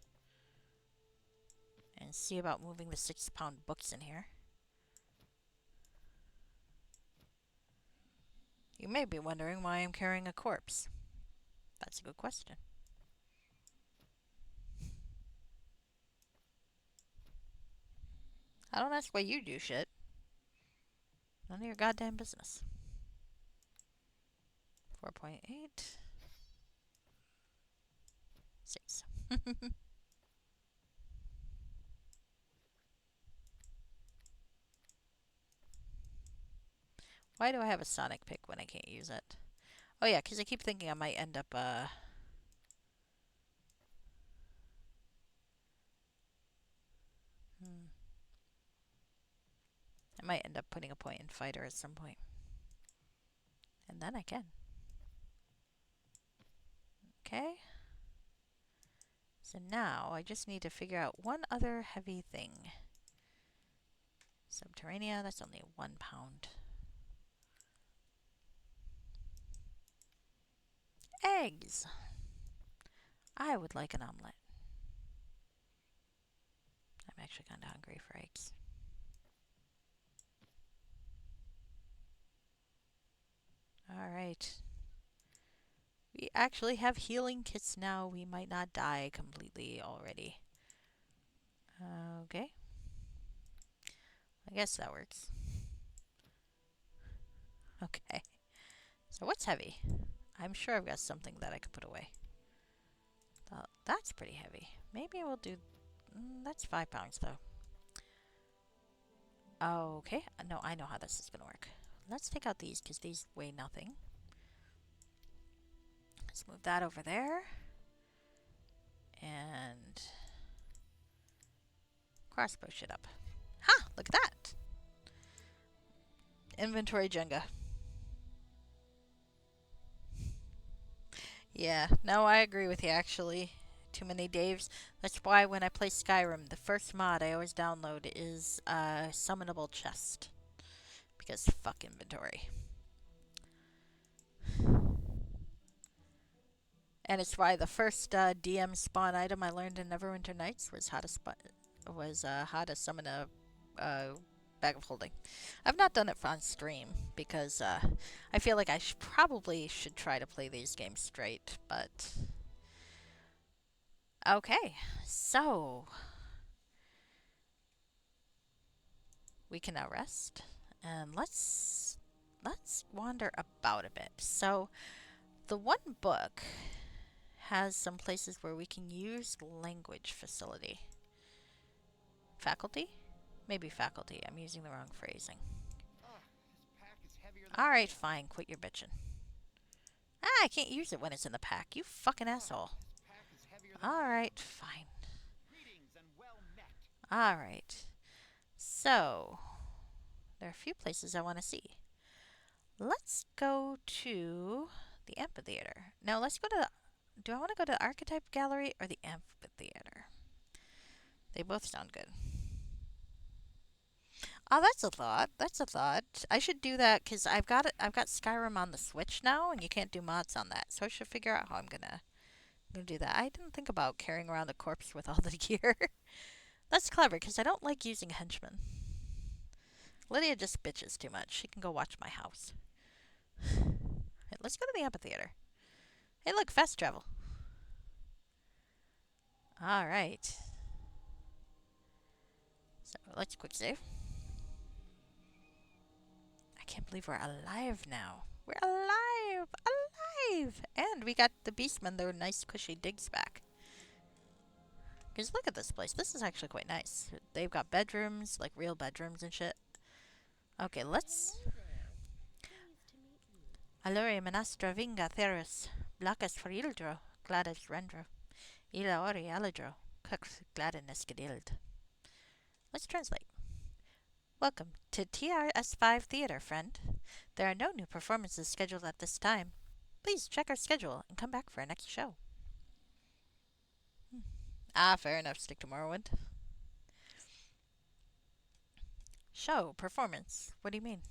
And see about moving the 6-pound books in here. You may be wondering why I'm carrying a corpse. That's a good question. I don't ask why you do shit. None of your goddamn business. 4.8. 6. Why do I have a Sonic pick when I can't use it? Oh yeah, because I keep thinking I might end up, I might end up putting a point in fighter at some point. And then I can. Okay. So now I just need to figure out one other heavy thing. Subterranea, that's only 1 pound. Eggs! I would like an omelet. I'm actually kind of hungry for eggs. Alright. We actually have healing kits now. We might not die completely already. Okay. I guess that works. Okay. So what's heavy? I'm sure I've got something that I could put away. That's pretty heavy. Maybe we'll do... that's 5 pounds, though. Okay. No, I know how this is going to work. Let's take out these, because these weigh nothing. Let's move that over there. And... crossbow shit up. Ha! Look at that! Inventory Jenga. Yeah, no, I agree with you, actually. Too many Daves. That's why when I play Skyrim, the first mod I always download is Summonable Chest. Because fuck inventory. And it's why the first DM spawn item I learned in Neverwinter Nights was how to summon a bag of holding. I've not done it on stream because I feel like I probably should try to play these games straight, but okay. So we can now rest and let's wander about a bit. So the one book has some places where we can use language facility. Faculty? Maybe faculty. I'm using the wrong phrasing. Alright, fine. Quit your bitching. I can't use it when it's in the pack. You fucking asshole. Alright, fine. Alright. So, there are a few places I want to see. Let's go to the amphitheater. Now, let's go to the... Do I want to go to the archetype gallery or the amphitheater? They both sound good. Oh, that's a thought. That's a thought. I should do that because I've got Skyrim on the Switch now, and you can't do mods on that. So I should figure out how I'm gonna do that. I didn't think about carrying around a corpse with all the gear. That's clever because I don't like using henchmen. Lydia just bitches too much. She can go watch my house. Right, let's go to the amphitheater. Hey, look, fast travel. All right. So let's quick save. I can't believe we're alive now. We're alive! Alive! And we got the Beastmen, their nice cushy digs back. Because look at this place. This is actually quite nice. They've got bedrooms, like real bedrooms and shit. Okay, let's. Hello there. Pleased to meet you. Allure menastra vinga therus. Blacas for ildro. Gladys rendro. Ila ori alidro. Cux gladiness gedild. Let's translate. Welcome to TRS5 Theater, friend. There are no new performances scheduled at this time. Please check our schedule and come back for our next show. Ah, fair enough. Stick to Morrowind. Show, performance. What do you mean?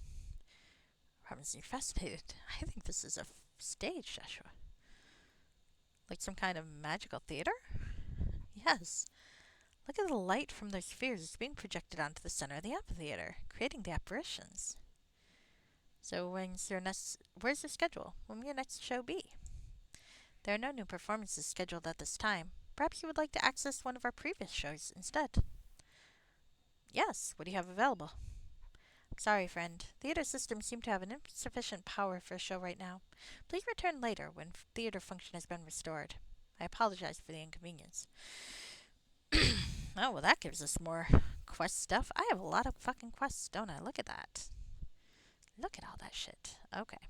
Robinson, you're fascinated. I think this is a stage, Joshua. Like some kind of magical theater? Yes. Look at the light from those spheres. It's being projected onto the center of the amphitheater, creating the apparitions. So where's your schedule? When will your next show be? There are no new performances scheduled at this time. Perhaps you would like to access one of our previous shows instead. Yes, what do you have available? Sorry, friend. Theater systems seem to have an insufficient power for a show right now. Please return later when theater function has been restored. I apologize for the inconvenience. Oh, well, that gives us more quest stuff. I have a lot of fucking quests, don't I? Look at that. Look at all that shit. Okay.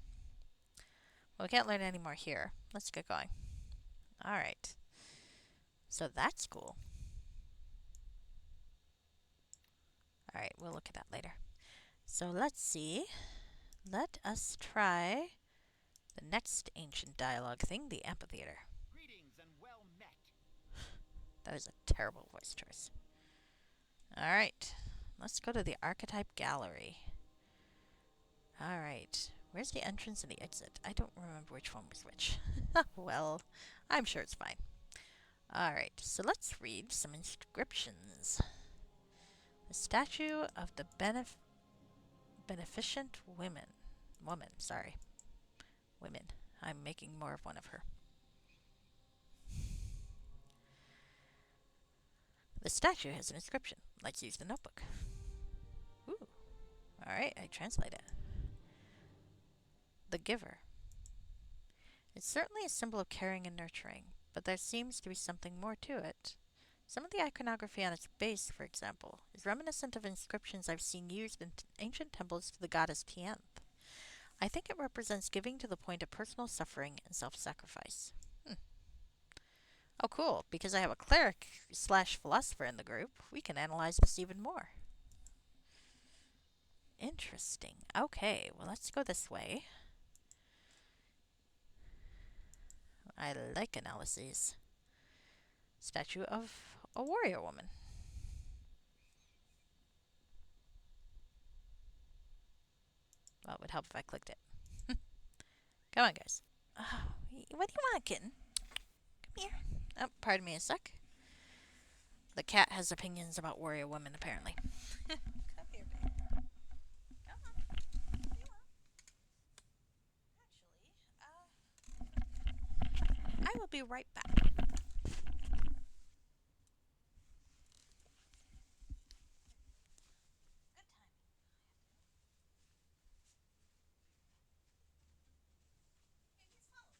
Well, we can't learn any more here. Let's get going. Alright. So that's cool. Alright, we'll look at that later. So let's see. Let us try the next ancient dialogue thing, the amphitheater. Greetings and well met. That is a terrible voice choice. Alright. Let's go to the archetype gallery. Alright. Where's the entrance and the exit? I don't remember which one was which. Well, I'm sure it's fine. Alright, so let's read some inscriptions. The statue of the beneficent women. Woman, sorry. Women. I'm making more of one of her. The statue has an inscription. Let's use the notebook. Ooh. Alright, I translate it. The giver. It's certainly a symbol of caring and nurturing, but there seems to be something more to it. Some of the iconography on its base, for example, is reminiscent of inscriptions I've seen used in ancient temples to the goddess Tianth. I think it represents giving to the point of personal suffering and self-sacrifice. Oh, cool. Because I have a cleric slash philosopher in the group, we can analyze this even more. Interesting. Okay, well, let's go this way. I like analyses. Statue of a warrior woman. Well, it would help if I clicked it. Come on, guys. Oh, what do you want, kitten? Come here. Oh, pardon me a sec. The cat has opinions about warrior women, apparently. Come here, babe. Come on. What do you want? Actually, I will be right back. Good timing. Can you follow me?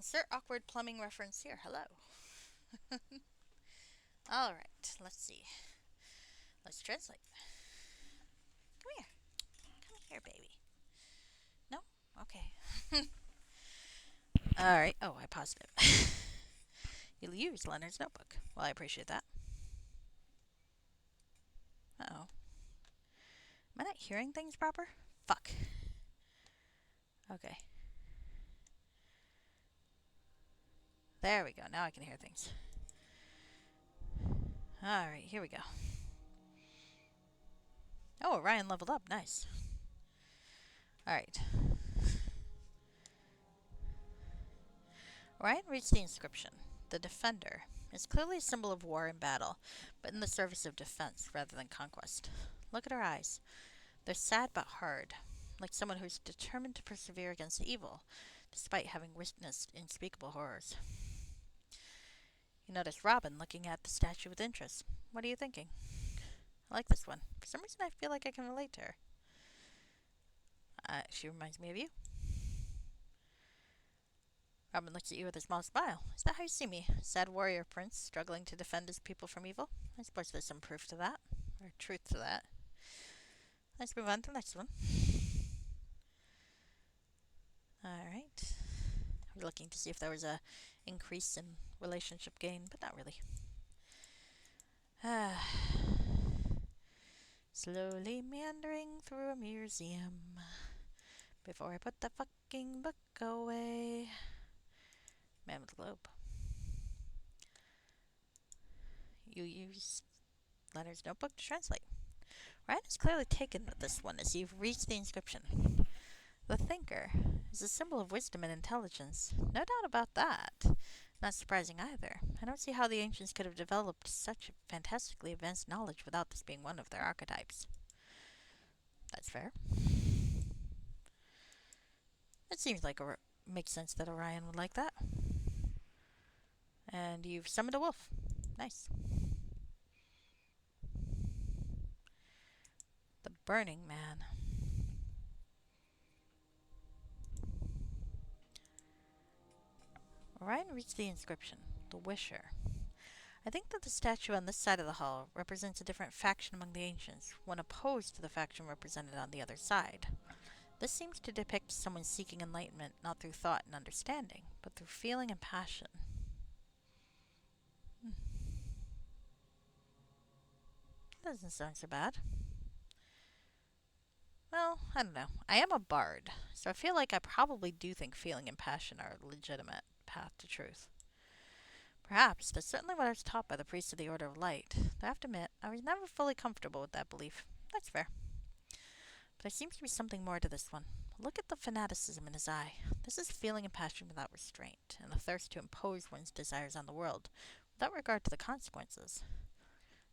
Insert awkward plumbing reference here. Hello. Alright, let's see. Let's translate. Come here. Come here, baby. No? Okay. Alright. Oh, I paused it. You'll use Leonard's notebook. Well, I appreciate that. Uh-oh. Am I not hearing things proper? Fuck. Okay. There we go. Now I can hear things. Alright, here we go. Oh, Ryan leveled up. Nice. Alright. Ryan reads the inscription. The Defender is clearly a symbol of war and battle, but in the service of defense rather than conquest. Look at her eyes. They're sad but hard, like someone who's determined to persevere against evil, despite having witnessed unspeakable horrors. You notice Robin looking at the statue with interest. What are you thinking? I like this one. For some reason I feel like I can relate to her. She reminds me of you. Robin looks at you with a small smile. Is that how you see me? Sad warrior prince, struggling to defend his people from evil? I suppose there's some proof to that. Or truth to that. Let's move on to the next one. Alright. We're looking to see if there was a increase in relationship gain, but not really. Slowly meandering through a museum before I put the fucking book away. Man with the globe. You use Leonard's notebook to translate. Ryan has clearly taken this one as you've reached the inscription. The Thinker is a symbol of wisdom and intelligence. No doubt about that. Not surprising either. I don't see how the ancients could have developed such fantastically advanced knowledge without this being one of their archetypes. That's fair. It seems like makes sense that Orion would like that. And you've summoned a wolf. Nice. The Burning Man. Orion reads the inscription. The Wisher. I think that the statue on this side of the hall represents a different faction among the ancients, one opposed to the faction represented on the other side. This seems to depict someone seeking enlightenment not through thought and understanding, but through feeling and passion. Doesn't sound so bad. Well, I don't know. I am a bard, so I feel like I probably do think feeling and passion are a legitimate path to truth. Perhaps that's certainly what I was taught by the priest of the Order of Light. Though I have to admit, I was never fully comfortable with that belief. That's fair. But there seems to be something more to this one. Look at the fanaticism in his eye. This is feeling and passion without restraint, and a thirst to impose one's desires on the world, without regard to the consequences.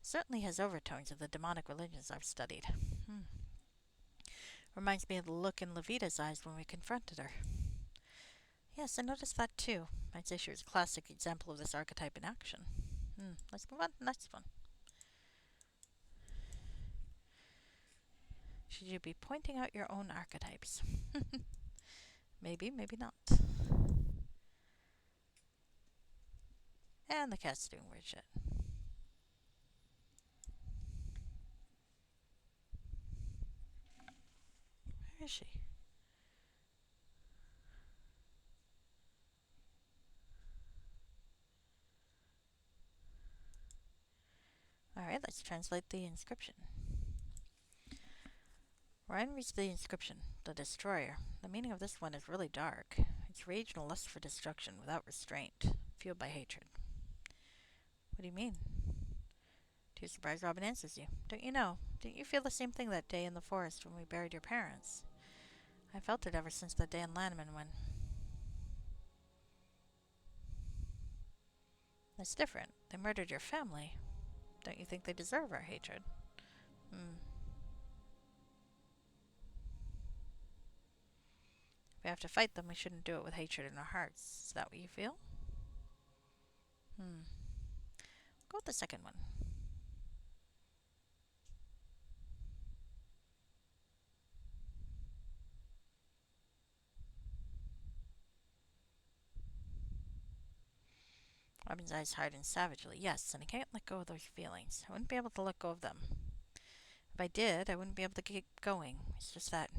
It certainly has overtones of the demonic religions I've studied. Reminds me of the look in Levita's eyes when we confronted her. Yes, I noticed that too. I'd say she was a classic example of this archetype in action. Let's move on to the next one. Should you be pointing out your own archetypes? Maybe, maybe not. And the cat's doing weird shit. Where is she? Alright, let's translate the inscription. Ryan reads the inscription, the Destroyer. The meaning of this one is really dark. It's rage and lust for destruction without restraint, fueled by hatred. What do you mean? To your surprise, Robin answers you. Don't you know? Didn't you feel the same thing that day in the forest when we buried your parents? I felt it ever since that day in Lanneman when... That's different. They murdered your family. Don't you think they deserve our hatred? If we have to fight them, we shouldn't do it with hatred in our hearts. Is that what you feel? Go with the second one. Robin's eyes hardened savagely. Yes, and I can't let go of those feelings. I wouldn't be able to let go of them. If I did, I wouldn't be able to keep going. It's just that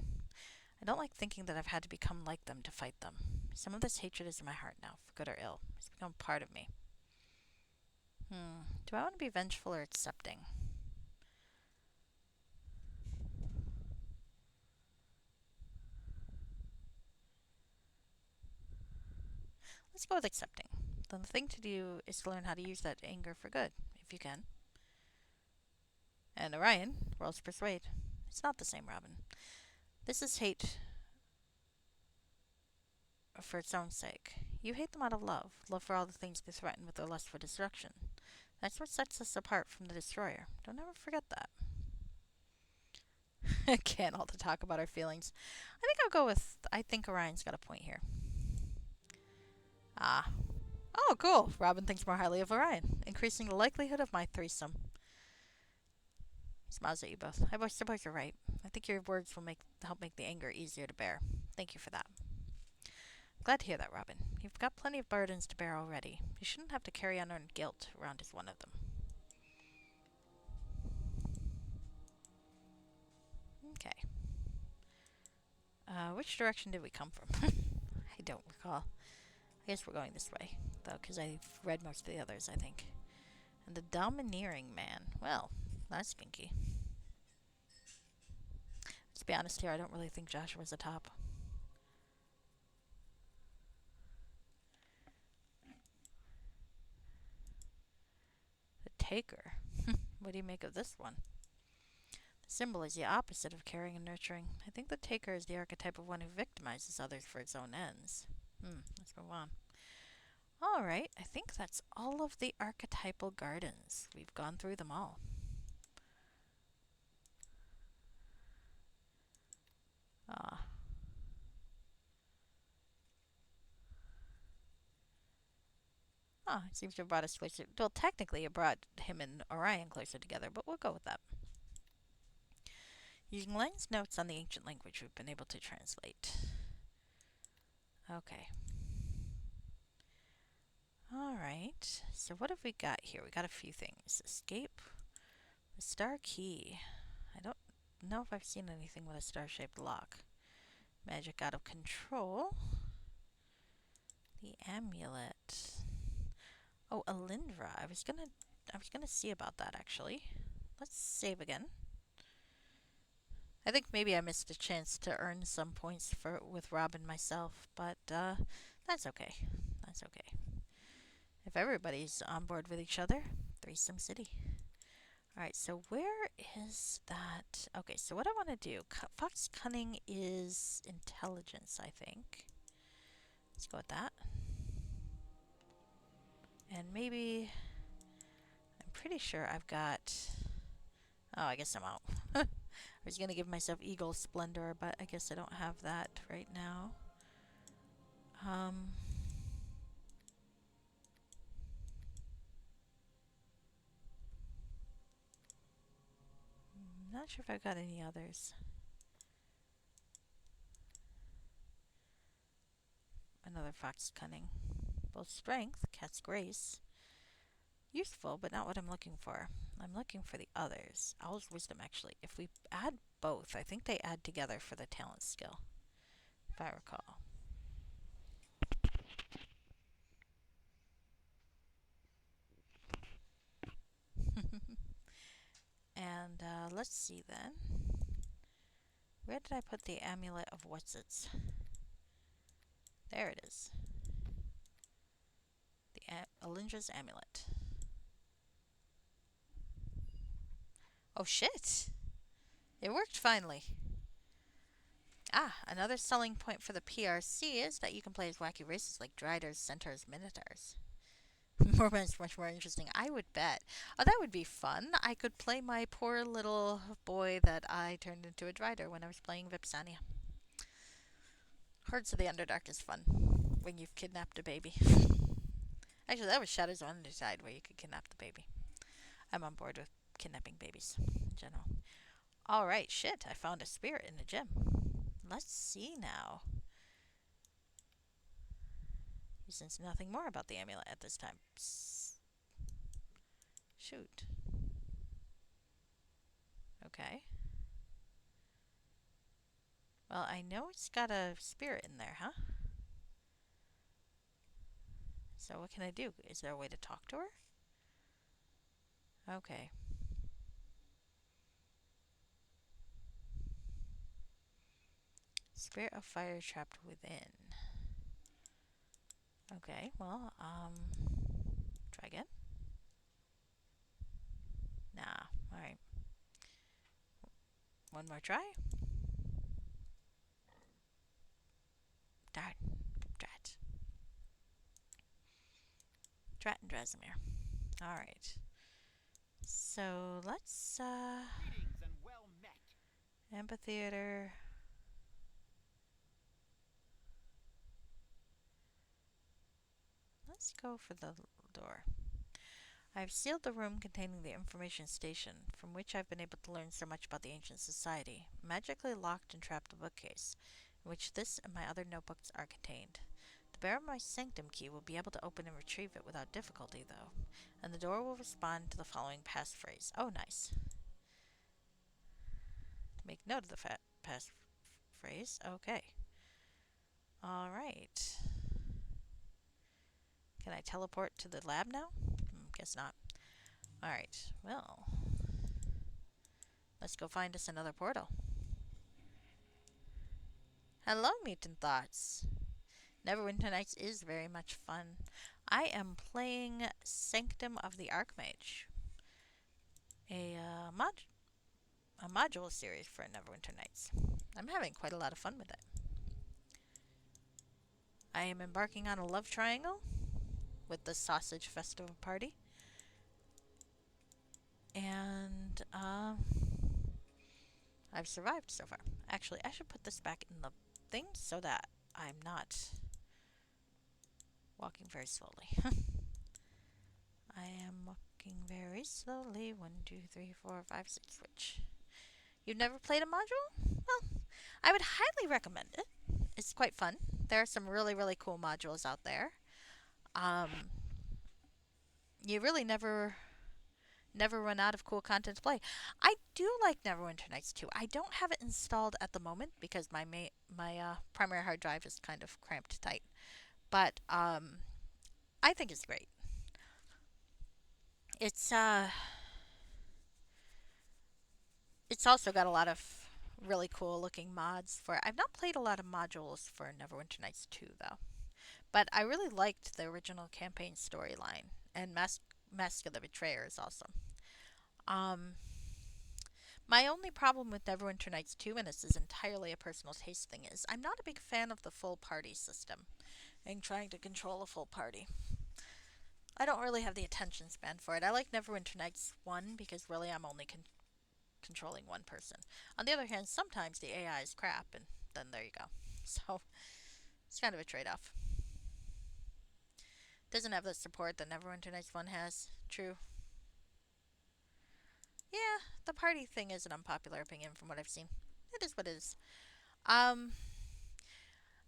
I don't like thinking that I've had to become like them to fight them. Some of this hatred is in my heart now, for good or ill. It's become part of me. Do I want to be vengeful or accepting? Let's go with accepting. Then the thing to do is to learn how to use that anger for good, if you can. And Orion rolls persuade. It's not the same, Robin. This is hate for its own sake. You hate them out of love, love for all the things they threaten with their lust for destruction. That's what sets us apart from the Destroyer. Don't ever forget that. Again, all the talk about our feelings. I think I'll go with. I think Orion's got a point here. Ah. Oh, cool. Robin thinks more highly of Orion, increasing the likelihood of my threesome. He smiles at you both. I suppose you're right. I think your words will help make the anger easier to bear. Thank you for that. Glad to hear that, Robin. You've got plenty of burdens to bear already. You shouldn't have to carry unearned guilt around as one of them. Okay. Which direction did we come from? I don't recall. I guess we're going this way, though, because I've read most of the others, I think. And the domineering man. Well, that's kinky. Let's be honest here, I don't really think Joshua's a top. The taker. What do you make of this one? The symbol is the opposite of caring and nurturing. I think the taker is the archetype of one who victimizes others for its own ends. Let's move on. Alright, I think that's all of the archetypal gardens. We've gone through them all. It seems to have brought us closer. Well, technically, it brought him and Orion closer together, but we'll go with that. Using Lang's notes on the ancient language, we've been able to translate. Okay. Alright, so what have we got here? We got a few things. Escape. The star key. I don't know if I've seen anything with a star-shaped lock. Magic out of control. The amulet. Oh, Alindra. I was gonna see about that actually. Let's save again. I think maybe I missed a chance to earn some points with Robin myself, but that's okay. That's okay. If everybody's on board with each other, Threesome City. Alright, so where is that? Okay, so what I want to do, Fox Cunning is intelligence, I think. Let's go with that. And maybe, I'm pretty sure I've got, oh, I guess I'm out. I was going to give myself Eagle Splendor, but I guess I don't have that right now. I'm not sure if I've got any others. Another Fox Cunning. Both Strength, Cat's Grace. Useful, but not what I'm looking for. I'm looking for the others. Owl's Wisdom, actually. If we add both, I think they add together for the talent skill, if I recall. And let's see then. Where did I put the amulet of what's-its? There it is. The Alindra's amulet. Oh shit! It worked finally. Another selling point for the PRC is that you can play as wacky races like Driders, Centaurs, Minotaurs. much more interesting, I would bet. Oh, that would be fun. I could play my poor little boy that I turned into a Drider when I was playing Vipsania. Hearts of the Underdark is fun when you've kidnapped a baby. Actually, that was Shadows of Undertide where you could kidnap the baby. I'm on board with kidnapping babies in general. Alright, shit, I found a spirit in a gym. Let's see now. Since nothing more about the amulet at this time. Shoot. Okay. Well, I know it's got a spirit in there, huh? So what can I do? Is there a way to talk to her? Okay. Spirit of fire trapped within. Okay, well, try again. Nah, alright. One more try. Darn. Drat. Drat and Drasimir. Alright. So let's, Greetings and well met. amphitheater. Let's go for the door. I have sealed the room containing the information station, from which I have been able to learn so much about the ancient society. Magically locked and trapped a bookcase, in which this and my other notebooks are contained. The bearer of my Sanctum key will be able to open and retrieve it without difficulty, though, and the door will respond to the following passphrase. Oh, nice. Make note of the passphrase. Okay. Alright. Can I teleport to the lab now? Guess not. Alright, well, let's go find us another portal. Hello, Mutant Thoughts. Neverwinter Nights is very much fun. I am playing Sanctum of the Archmage, a, a module series for Neverwinter Nights. I'm having quite a lot of fun with it. I am embarking on a love triangle with the Sausage Festival Party. And, I've survived so far. Actually, I should put this back in the thing so that I'm not walking very slowly. I am walking very slowly. 1, 2, 3, 4, 5, 6. Switch. You've never played a module? Well, I would highly recommend it. It's quite fun. There are some really, really cool modules out there. Um, you really never run out of cool content to play. I do like Neverwinter Nights 2. I don't have it installed at the moment because my primary hard drive is kind of cramped tight. But I think it's great. It's it's also got a lot of really cool looking mods for it. I've not played a lot of modules for Neverwinter Nights 2 though. But I really liked the original campaign storyline, and Mask of the Betrayer is awesome. Um, my only problem with Neverwinter Nights 2, and this is entirely a personal taste thing, is I'm not a big fan of the full party system and trying to control a full party. I don't really have the attention span for it. I like Neverwinter Nights 1 because really I'm only controlling one person. On the other hand, sometimes the AI is crap, and then there you go. So it's kind of a trade off. Doesn't have the support that Neverwinter Nights 1 has. True. Yeah, the party thing is an unpopular opinion from what I've seen. It is what it is. Um,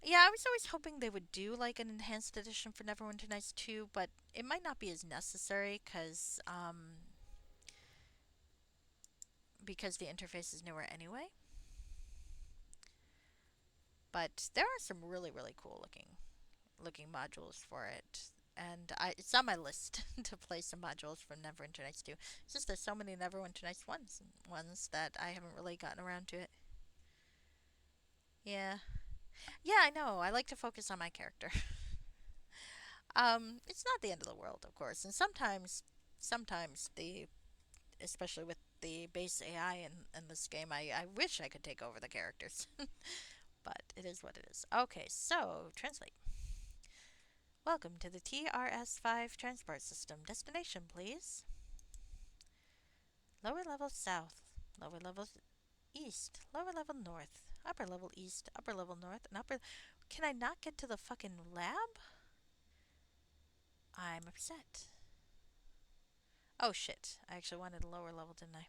yeah, I was always hoping they would do like an enhanced edition for Neverwinter Nights 2, but it might not be as necessary because the interface is newer anyway. But there are some really really cool looking modules for it. And it's on my list to play some modules from Neverwinter Nights 2. It's just there's so many Neverwinter Nights ones that I haven't really gotten around to it. Yeah. Yeah, I know. I like to focus on my character. It's not the end of the world, of course. And sometimes especially with the base AI in this game, I wish I could take over the characters. But it is what it is. Okay, so translate. Welcome to the TRS-5 transport system. Destination, please. Lower level south, lower level east, lower level north, upper level east, upper level north, and upper. Can I not get to the fucking lab? I'm upset. Oh shit. I actually wanted a lower level, didn't I?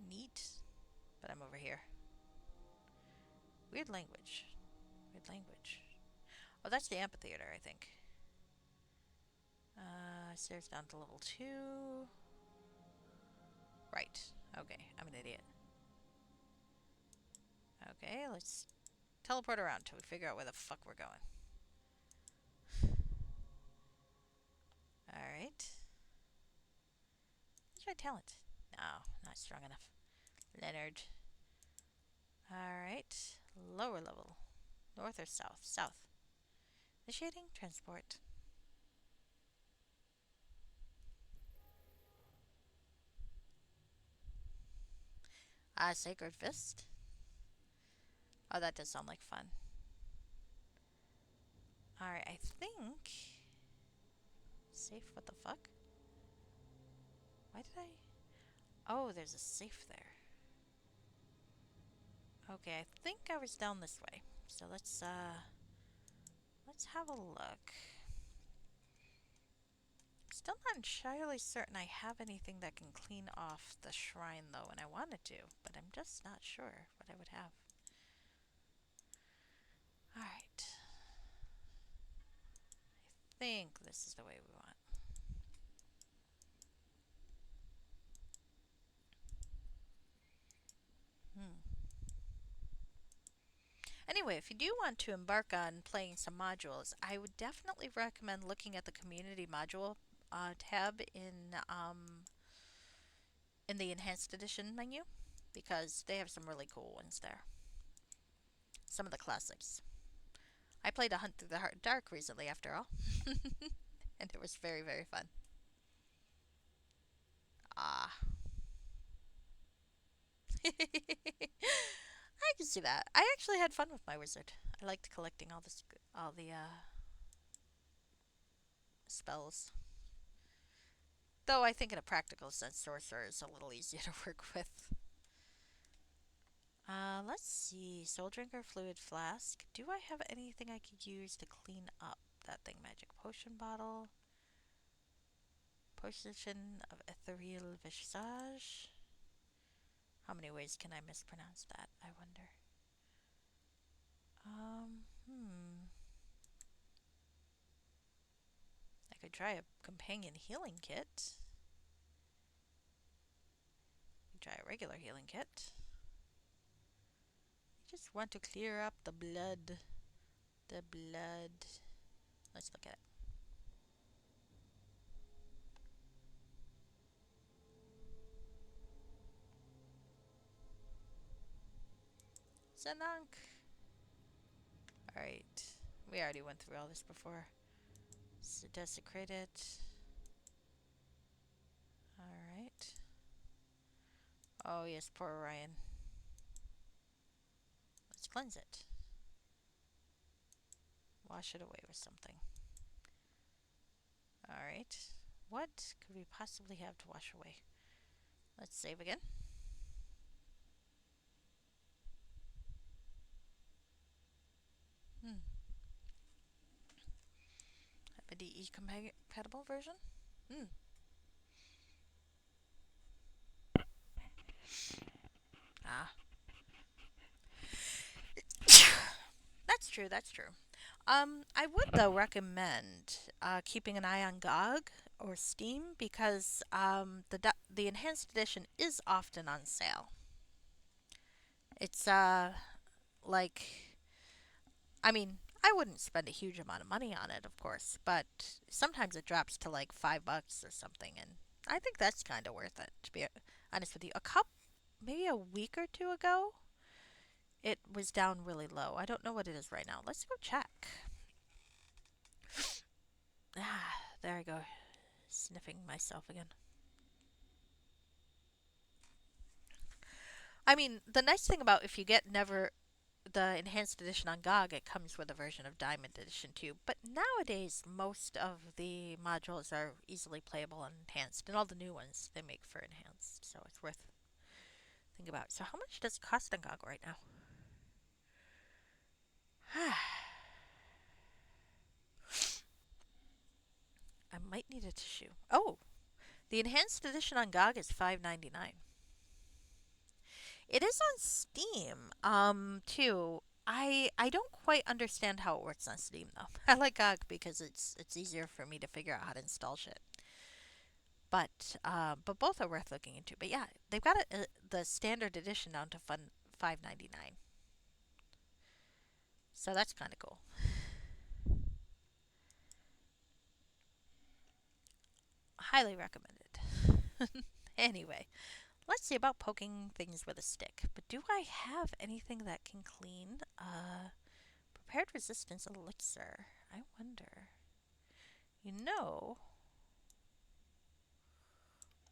Neat. But I'm over here. Weird language. Weird language. Oh, that's the amphitheater, I think. Stairs down to level 2. Right. Okay, I'm an idiot. Okay, let's teleport around till we figure out where the fuck we're going. Alright. What's my talent? No, not strong enough. Leonard. Alright. Lower level. North or south? South. Initiating transport. Sacred Fist. Oh, that does sound like fun. Alright, I think... Safe, what the fuck? Why did I... Oh, there's a safe there. Okay, I think I was down this way. So let's have a look. Still not entirely certain I have anything that can clean off the shrine, though, and I wanted to, but I'm just not sure what I would have. Alright. I think this is the way we want. Hmm. Anyway, if you do want to embark on playing some modules, I would definitely recommend looking at the community module tab in the enhanced edition menu, because they have some really cool ones there. Some of the classics. I played A Hunt Through the Dark recently, after all, and it was very, very fun. Ah. I can see that. I actually had fun with my wizard. I liked collecting all the spells. Though I think in a practical sense, sorcerer is a little easier to work with. Let's see. Soul Drinker, Fluid Flask. Do I have anything I could use to clean up that thing? Magic Potion Bottle. Potion of Ethereal Visage. How many ways can I mispronounce that, I wonder? I could try a companion healing kit. Try a regular healing kit. I just want to clear up the blood. The blood. Let's look at it. Zanunk. Alright. We already went through all this before. So desecrate it. Alright. Oh yes, poor Orion. Let's cleanse it. Wash it away with something. Alright. What could we possibly have to wash away? Let's save again. Hmm. Have a DE compatible version? Hmm. Ah. That's true, that's true. I would though recommend keeping an eye on GOG or Steam, because the enhanced edition is often on sale. It's like, I mean, I wouldn't spend a huge amount of money on it, of course, but sometimes it drops to like $5 or something, and I think that's kind of worth it, to be honest with you. Maybe a week or two ago, it was down really low. I don't know what it is right now. Let's go check. Ah, there I go. Sniffing myself again. I mean, the nice thing about if you get the enhanced edition on GOG, it comes with a version of Diamond Edition too. But nowadays, most of the modules are easily playable and enhanced, and all the new ones they make for enhanced, so it's worth thinking about. So, how much does it cost on GOG right now? I might need a tissue. Oh, the enhanced edition on GOG is $5.99. It is on Steam, too. I don't quite understand how it works on Steam though. I like GOG because it's easier for me to figure out how to install shit. But both are worth looking into. But yeah, they've got the standard edition down to fun 5.99. So that's kind of cool. Highly recommended. Anyway, let's see about poking things with a stick. But do I have anything that can clean? Prepared resistance elixir. I wonder. You know,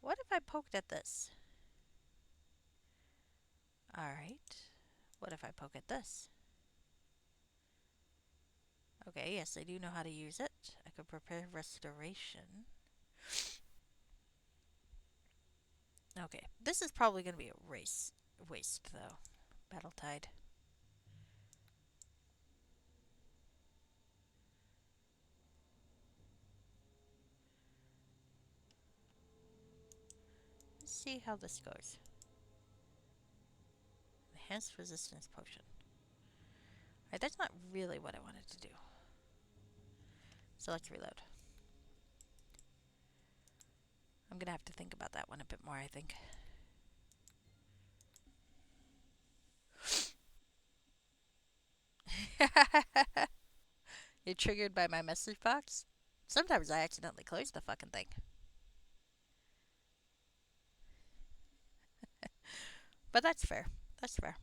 what if I poked at this? Alright. What if I poke at this? Okay, yes, I do know how to use it. I could prepare restoration. Okay, this is probably going to be a waste, though. Battle Tide. Let's see how this goes. Enhanced resistance potion. Alright, that's not really what I wanted to do. So let's reload. I'm going to have to think about that one a bit more, I think. You're triggered by my message box? Sometimes I accidentally close the fucking thing. But that's fair. That's fair.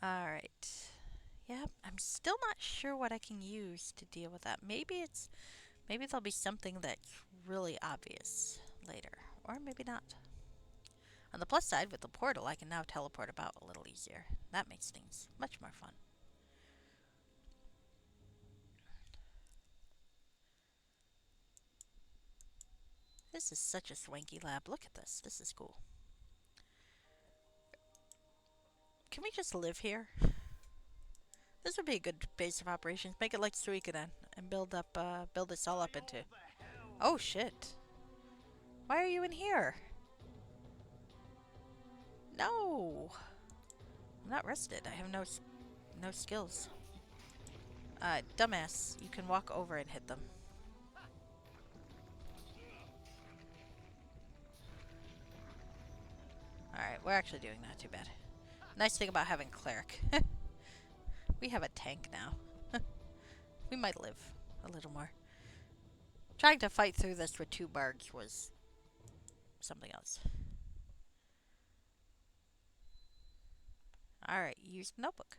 Alright. Yeah, I'm still not sure what I can use to deal with that. Maybe there'll be something that's really obvious later. Or maybe not. On the plus side, with the portal, I can now teleport about a little easier. That makes things much more fun. This is such a swanky lab. Look at this. This is cool. Can we just live here? This would be a good base of operations. Make it like Suikoden and build this all up into. Oh shit! Why are you in here? No, I'm not rested. I have no skills. Dumbass, you can walk over and hit them. Alright, we're actually doing not too bad. Nice thing about having cleric. We have a tank now. We might live a little more. Trying to fight through this with 2 bards was something else. Alright, use notebook.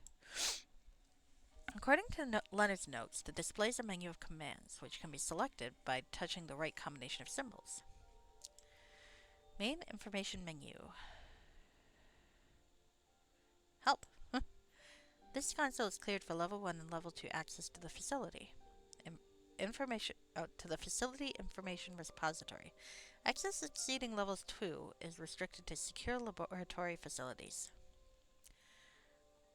According to Leonard's notes, the display is a menu of commands, which can be selected by touching the right combination of symbols. Main information menu. Help. This console is cleared for level 1 and level 2 access to the facility. To the facility information repository. Access exceeding levels 2 is restricted to secure laboratory facilities.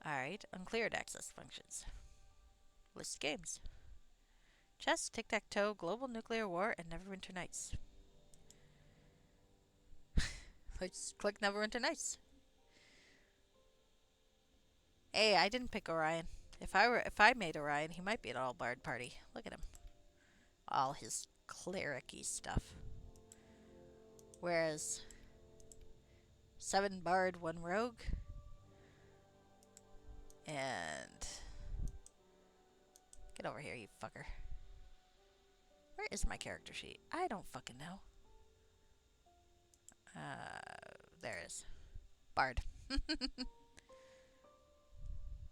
Alright, uncleared access functions. List games. Chess, Tic-Tac-Toe, Global Nuclear War, and Neverwinter Nights. Let's click Neverwinter Nights. Hey, I didn't pick Orion. If I made Orion, he might be an all-bard party. Look at him. All his cleric-y stuff. Whereas 7 bard, 1 rogue. And get over here, you fucker. Where is my character sheet? I don't fucking know. There it is. Bard.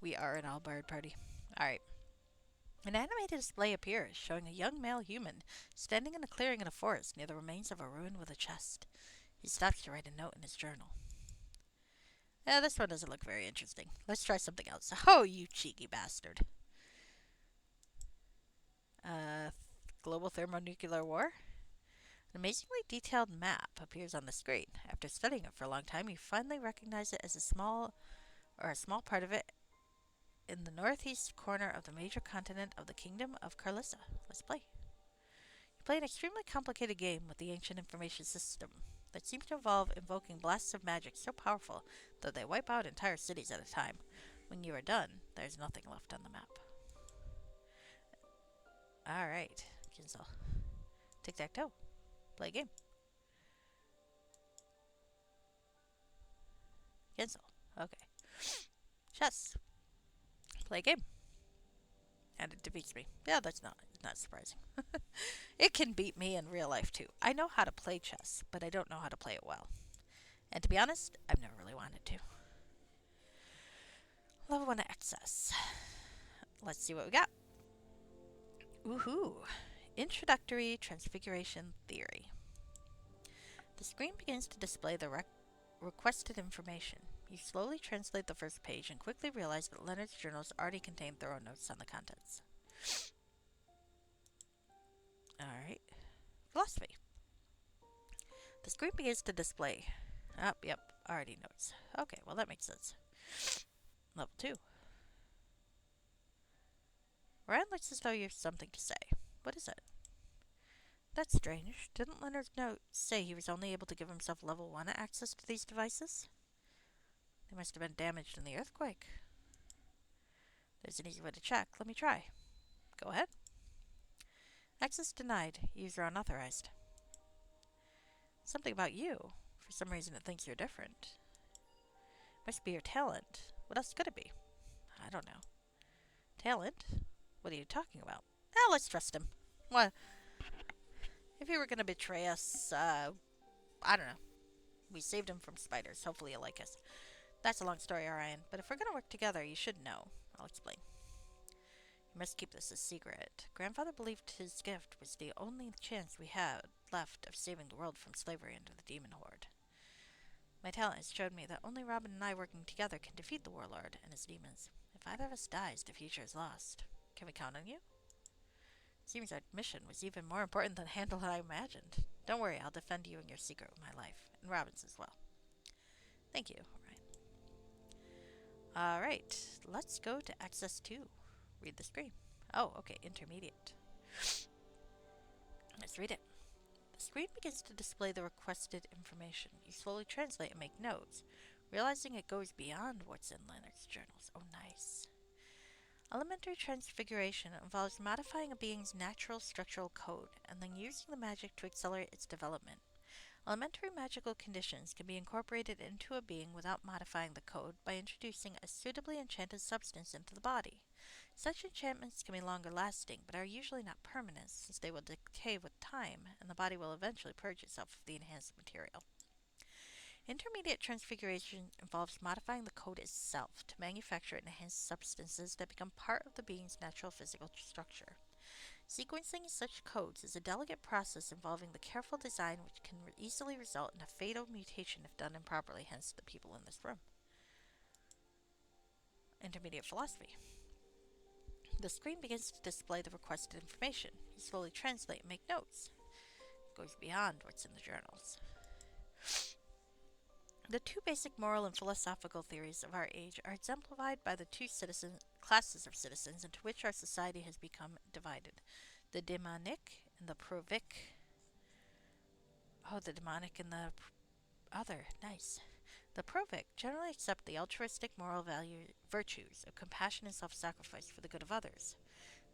We are an all-bard party. Alright. An animated display appears, showing a young male human standing in a clearing in a forest near the remains of a ruin with a chest. He stops to write a note in his journal. Yeah, this one doesn't look very interesting. Let's try something else. Oh, you cheeky bastard. Global thermonuclear war? An amazingly detailed map appears on the screen. After studying it for a long time, you finally recognize it as a small part of it in the northeast corner of the major continent of the Kingdom of Carlissa. Let's play. You play an extremely complicated game with the ancient information system. that seems to involve invoking blasts of magic so powerful that they wipe out entire cities at a time. When you are done, there's nothing left on the map. Alright, Kinsel. Tic-tac-toe. Play a game. Kinsel. Okay. Chess. Play a game. And it defeats me. Yeah, that's not surprising. It can beat me in real life too. I know how to play chess, but I don't know how to play it well. And to be honest, I've never really wanted to. Level 1 access. Let's see what we got. Woohoo! Introductory Transfiguration Theory. The screen begins to display the requested information. You slowly translate the first page and quickly realize that Leonard's journals already contain thorough notes on the contents. Alright. Philosophy. The screen begins to display. Oh, yep, already notes. Okay, well that makes sense. Level 2. Ryan looks as though you have something to say. What is it? That's strange. Didn't Leonard's note say he was only able to give himself level 1 access to these devices? They must have been damaged in the earthquake. There's an easy way to check. Let me try. Go ahead. Access denied. User unauthorized. Something about you. For some reason it thinks you're different. Must be your talent. What else could it be? I don't know. Talent? What are you talking about? Let's trust him. What? If he were going to betray us, I don't know. We saved him from spiders. Hopefully he'll like us. That's a long story, Orion. But if we're going to work together, you should know. I'll explain. You must keep this a secret. Grandfather believed his gift was the only chance we had left of saving the world from slavery under the demon horde. My talent has showed me that only Robin and I working together can defeat the warlord and his demons. If either of us dies, the future is lost. Can we count on you? Seems our mission was even more important than Handel and I imagined. Don't worry, I'll defend you and your secret with my life, and Robin's as well. Thank you, Ryan. Alright, let's go to Access 2. Read the screen. Oh, okay, intermediate. Let's read it. The screen begins to display the requested information. You slowly translate and make notes, realizing it goes beyond what's in Leonard's journals. Oh, nice. Elementary transfiguration involves modifying a being's natural structural code and then using the magic to accelerate its development. Elementary magical conditions can be incorporated into a being without modifying the code by introducing a suitably enchanted substance into the body. Such enchantments can be longer lasting, but are usually not permanent, since they will decay with time, and the body will eventually purge itself of the enhanced material. Intermediate transfiguration involves modifying the code itself to manufacture enhanced substances that become part of the being's natural physical structure. Sequencing such codes is a delicate process involving the careful design which can easily result in a fatal mutation if done improperly, hence the people in this room. Intermediate philosophy. The screen begins to display the requested information. You slowly translate and make notes. It goes beyond what's in the journals. The two basic moral and philosophical theories of our age are exemplified by the two classes of citizens into which our society has become divided. The demonic and the provic. Oh, the demonic and the other. Nice. The provic generally accept the altruistic moral virtues of compassion and self-sacrifice for the good of others.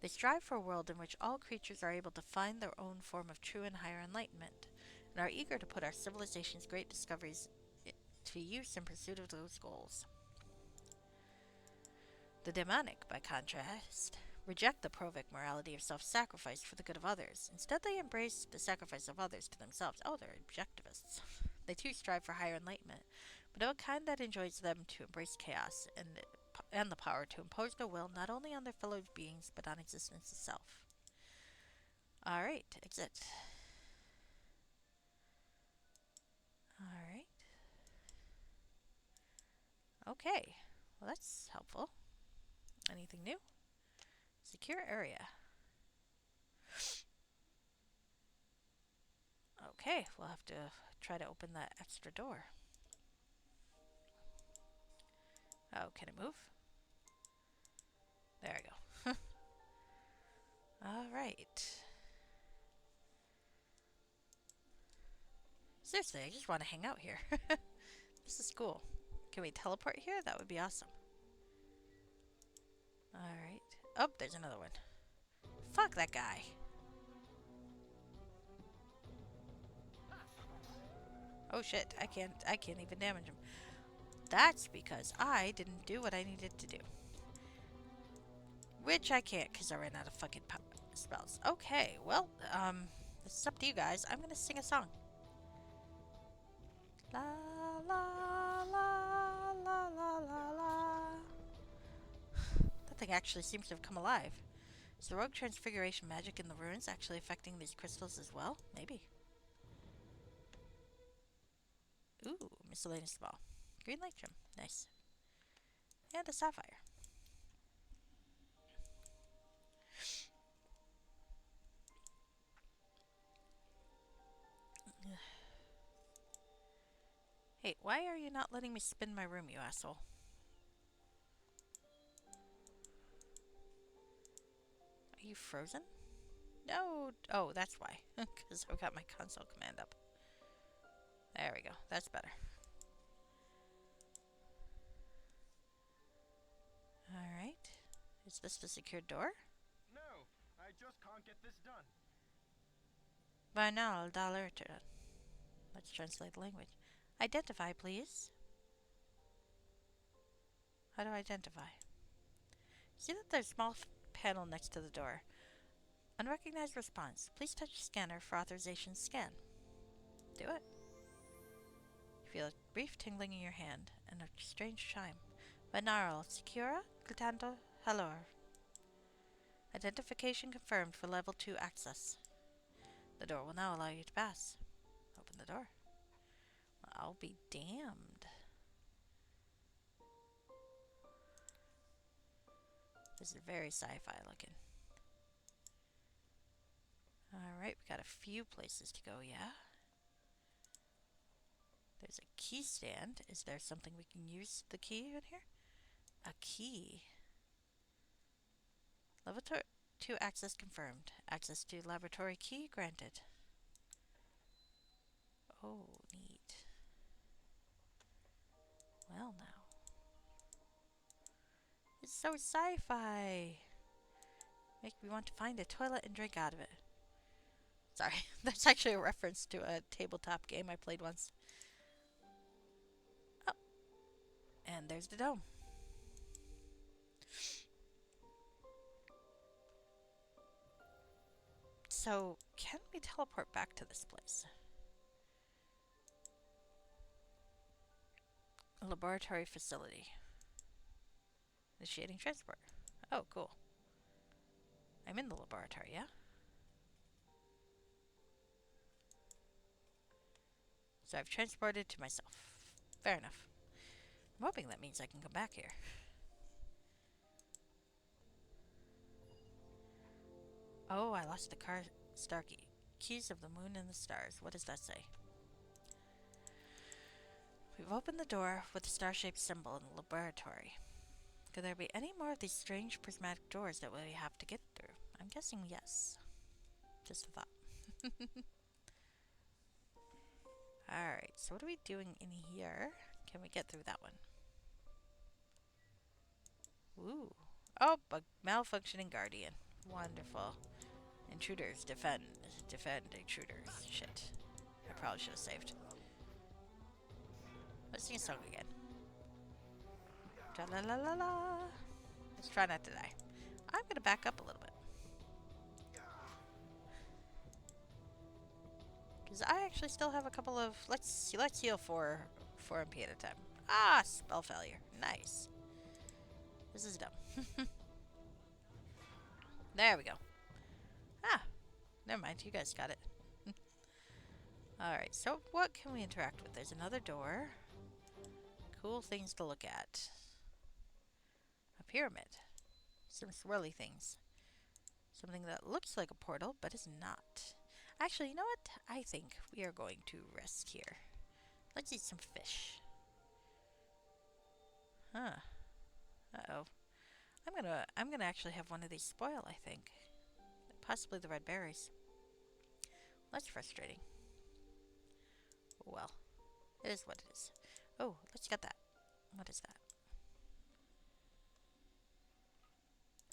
They strive for a world in which all creatures are able to find their own form of true and higher enlightenment, and are eager to put our civilization's great discoveries to use in pursuit of those goals. The demonic, by contrast, reject the provic morality of self-sacrifice for the good of others. Instead, they embrace the sacrifice of others to themselves. Oh, they're objectivists. They too strive for higher enlightenment, but of a kind that enjoins them to embrace chaos and the power to impose their will not only on their fellow beings, but on existence itself. Alright, exit. Alright. Okay, well that's helpful. Anything new? Secure area. Okay, we'll have to try to open that extra door. Oh, can it move? There we go. Alright. Seriously, I just want to hang out here. This is cool. Can we teleport here? That would be awesome. Alright. Oh, there's another one. Fuck that guy. Oh shit, I can't even damage him. That's because I didn't do what I needed to do. Which I can't because I ran out of fucking spells. Okay, well, this is up to you guys. I'm gonna sing a song. La la la la la la la. That thing actually seems to have come alive. Is the rogue transfiguration magic in the ruins actually affecting these crystals as well? Maybe. Ooh, miscellaneous ball. Green light gem. Nice. And a sapphire. Hey, why are you not letting me spin my room, you asshole? Are you frozen? No. Oh, that's why. Because I've got my console command up. There we go. That's better. Alright. Is this the secured door? No, I just can't get this done. Banal Dalerter. Let's translate the language. Identify, please. How do I identify? See that there's a small panel next to the door. Unrecognized response. Please touch scanner for authorization scan. Do it. You feel a brief tingling in your hand and a strange chime. Banal, Secura, Glutanto, Halor. Identification confirmed for level 2 access. The door will now allow you to pass. Open the door. Well, I'll be damned. This is very sci-fi looking. Alright, we got a few places to go, yeah? There's a key stand. Is there something we can use the key in here? A key. Level 2 access confirmed. Access to laboratory key granted. Oh, neat. Well, now. It's so sci-fi. Make me want to find a toilet and drink out of it. Sorry, that's actually a reference to a tabletop game I played once. Oh, and there's the dome. So, can we teleport back to this place? A laboratory facility. Initiating transport. Oh, cool. I'm in the laboratory, yeah? So I've transported to myself. Fair enough. I'm hoping that means I can come back here. Oh, I lost the star key. Keys of the moon and the stars. What does that say? We've opened the door with the star-shaped symbol in the laboratory. Could there be any more of these strange prismatic doors that we have to get through? I'm guessing yes. Just a thought. Alright, so what are we doing in here? Can we get through that one? Ooh. Oh, a malfunctioning guardian. Wonderful. Intruders, defend. Defend intruders. Shit. I probably should have saved. Let's sing a song again. Tra-la-la-la-la. Let's try not to die. I'm gonna back up a little bit. Because I actually still have a couple of... Let's heal for 4 MP at a time. Ah, spell failure. Nice. This is dumb. There we go. Ah, never mind. You guys got it. Alright, so what can we interact with? There's another door. Cool things to look at. A pyramid. Some swirly things. Something that looks like a portal, but is not. Actually, you know what? I think we are going to rest here. Let's eat some fish. Huh. Uh-oh. I'm gonna actually have one of these spoil, I think. Possibly the red berries. That's frustrating. Well, it is what it is. Oh, let's get that. What is that?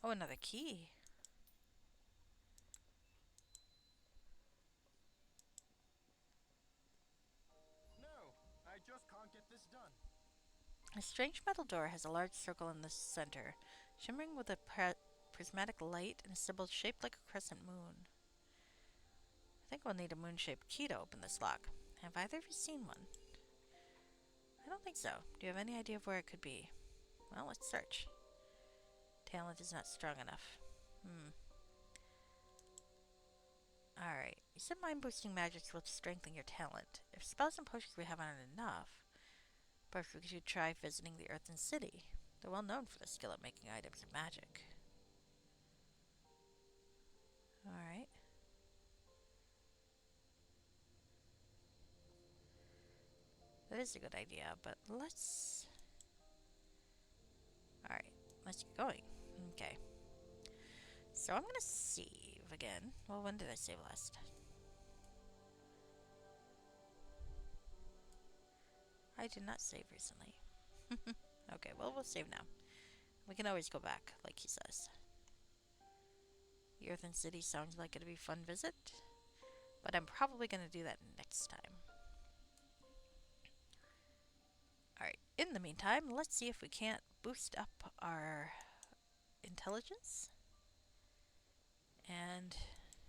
Oh, another key. No, I just can't get this done. A strange metal door has a large circle in the center, shimmering with a prismatic light and a symbol shaped like a crescent moon. I think we'll need a moon-shaped key to open this lock. Have either of you seen one? I don't think so. Do you have any idea of where it could be? Well, let's search. Talent is not strong enough. Alright. You said mind-boosting magics will strengthen your talent. If spells and potions we have aren't enough, perhaps we should try visiting the Earthen City. They're well known for their skill at making items of magic. Alright. That is a good idea, but let's... Alright, let's get going. Okay. So I'm gonna save again. Well, when did I save last? I did not save recently. Okay, well, we'll save now. We can always go back, like he says. The Earthen City sounds like it'd be a fun visit, but I'm probably gonna do that next time. Alright, in the meantime, let's see if we can't boost up our intelligence. And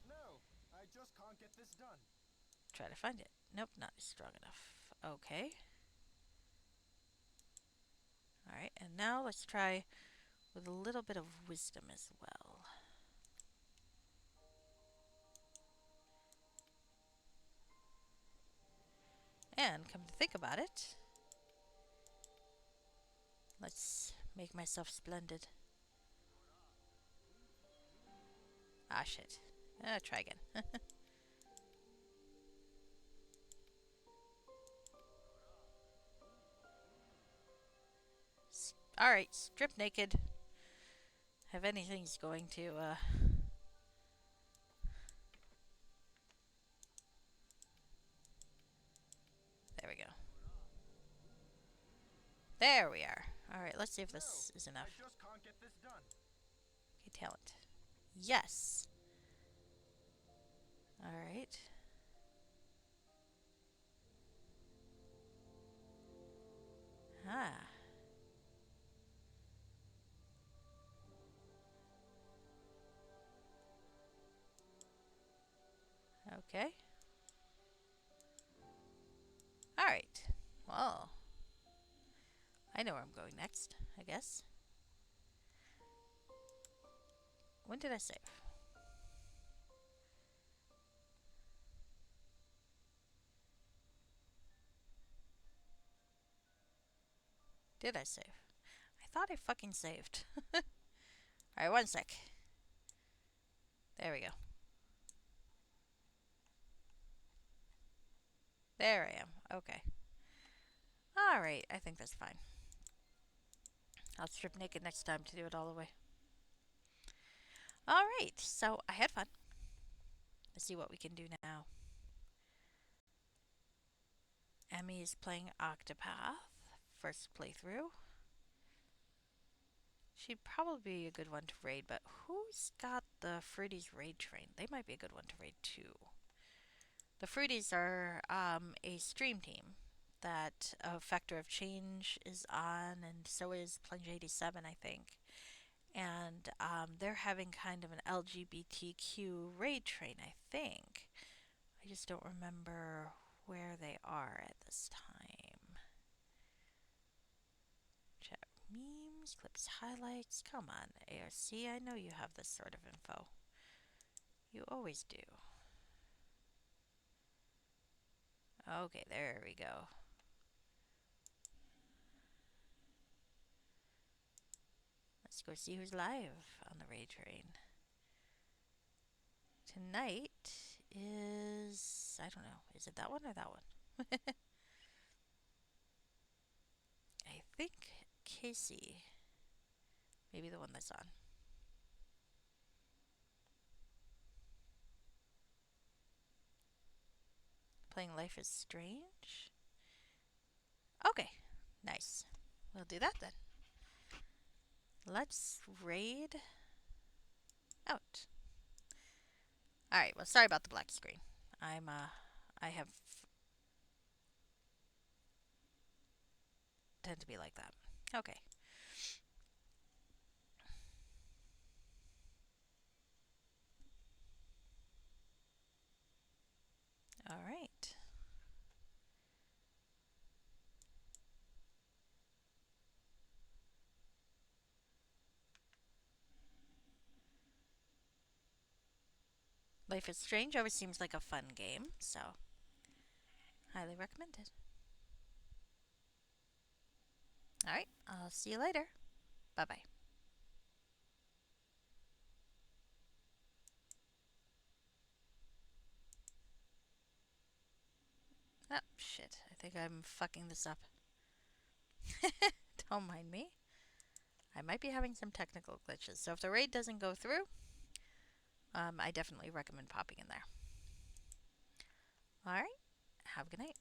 No, I just can't get this done. try to find it. Nope, not strong enough. Okay. Alright, and now let's try with a little bit of wisdom as well. And come to think about it, let's make myself splendid. Ah, shit. Try again. Alright, strip naked. If anything's going to, there we go. There we are. Alright, let's see if this is enough. I just can't get this done. Okay, talent. Yes! Alright. Ah. Okay. Alright. Well, I know where I'm going next, I guess. When did I save? Did I save? I thought I fucking saved. Alright, one sec. There we go. There I am. Okay. Alright, I think that's fine. I'll strip naked next time to do it all the way. Alright, so I had fun. Let's see what we can do now. Emmy is playing Octopath. First playthrough. She'd probably be a good one to raid, but who's got the Fruities raid train? They might be a good one to raid too. The Fruities are a stream team that a Factor of Change is on, and so is Plunge87, I think. And they're having kind of an LGBTQ raid train, I think. I just don't remember where they are at this time. Chat memes, clips, highlights. Come on, ARC, I know you have this sort of info. You always do. Okay, there we go. Let's go see who's live on the raid train. Tonight is... I don't know. Is it that one or that one? I think Casey may be the one that's on. playing Life is Strange. Okay, nice. We'll do that then. Let's raid out. Alright, well, sorry about the black screen. I have tend to be like that. Okay. Alright. Life is Strange always seems like a fun game, so highly recommended. Alright, I'll see you later. Bye bye. Oh, shit. I think I'm fucking this up. Don't mind me. I might be having some technical glitches, so if the raid doesn't go through, I definitely recommend popping in there. Alright, have a good night.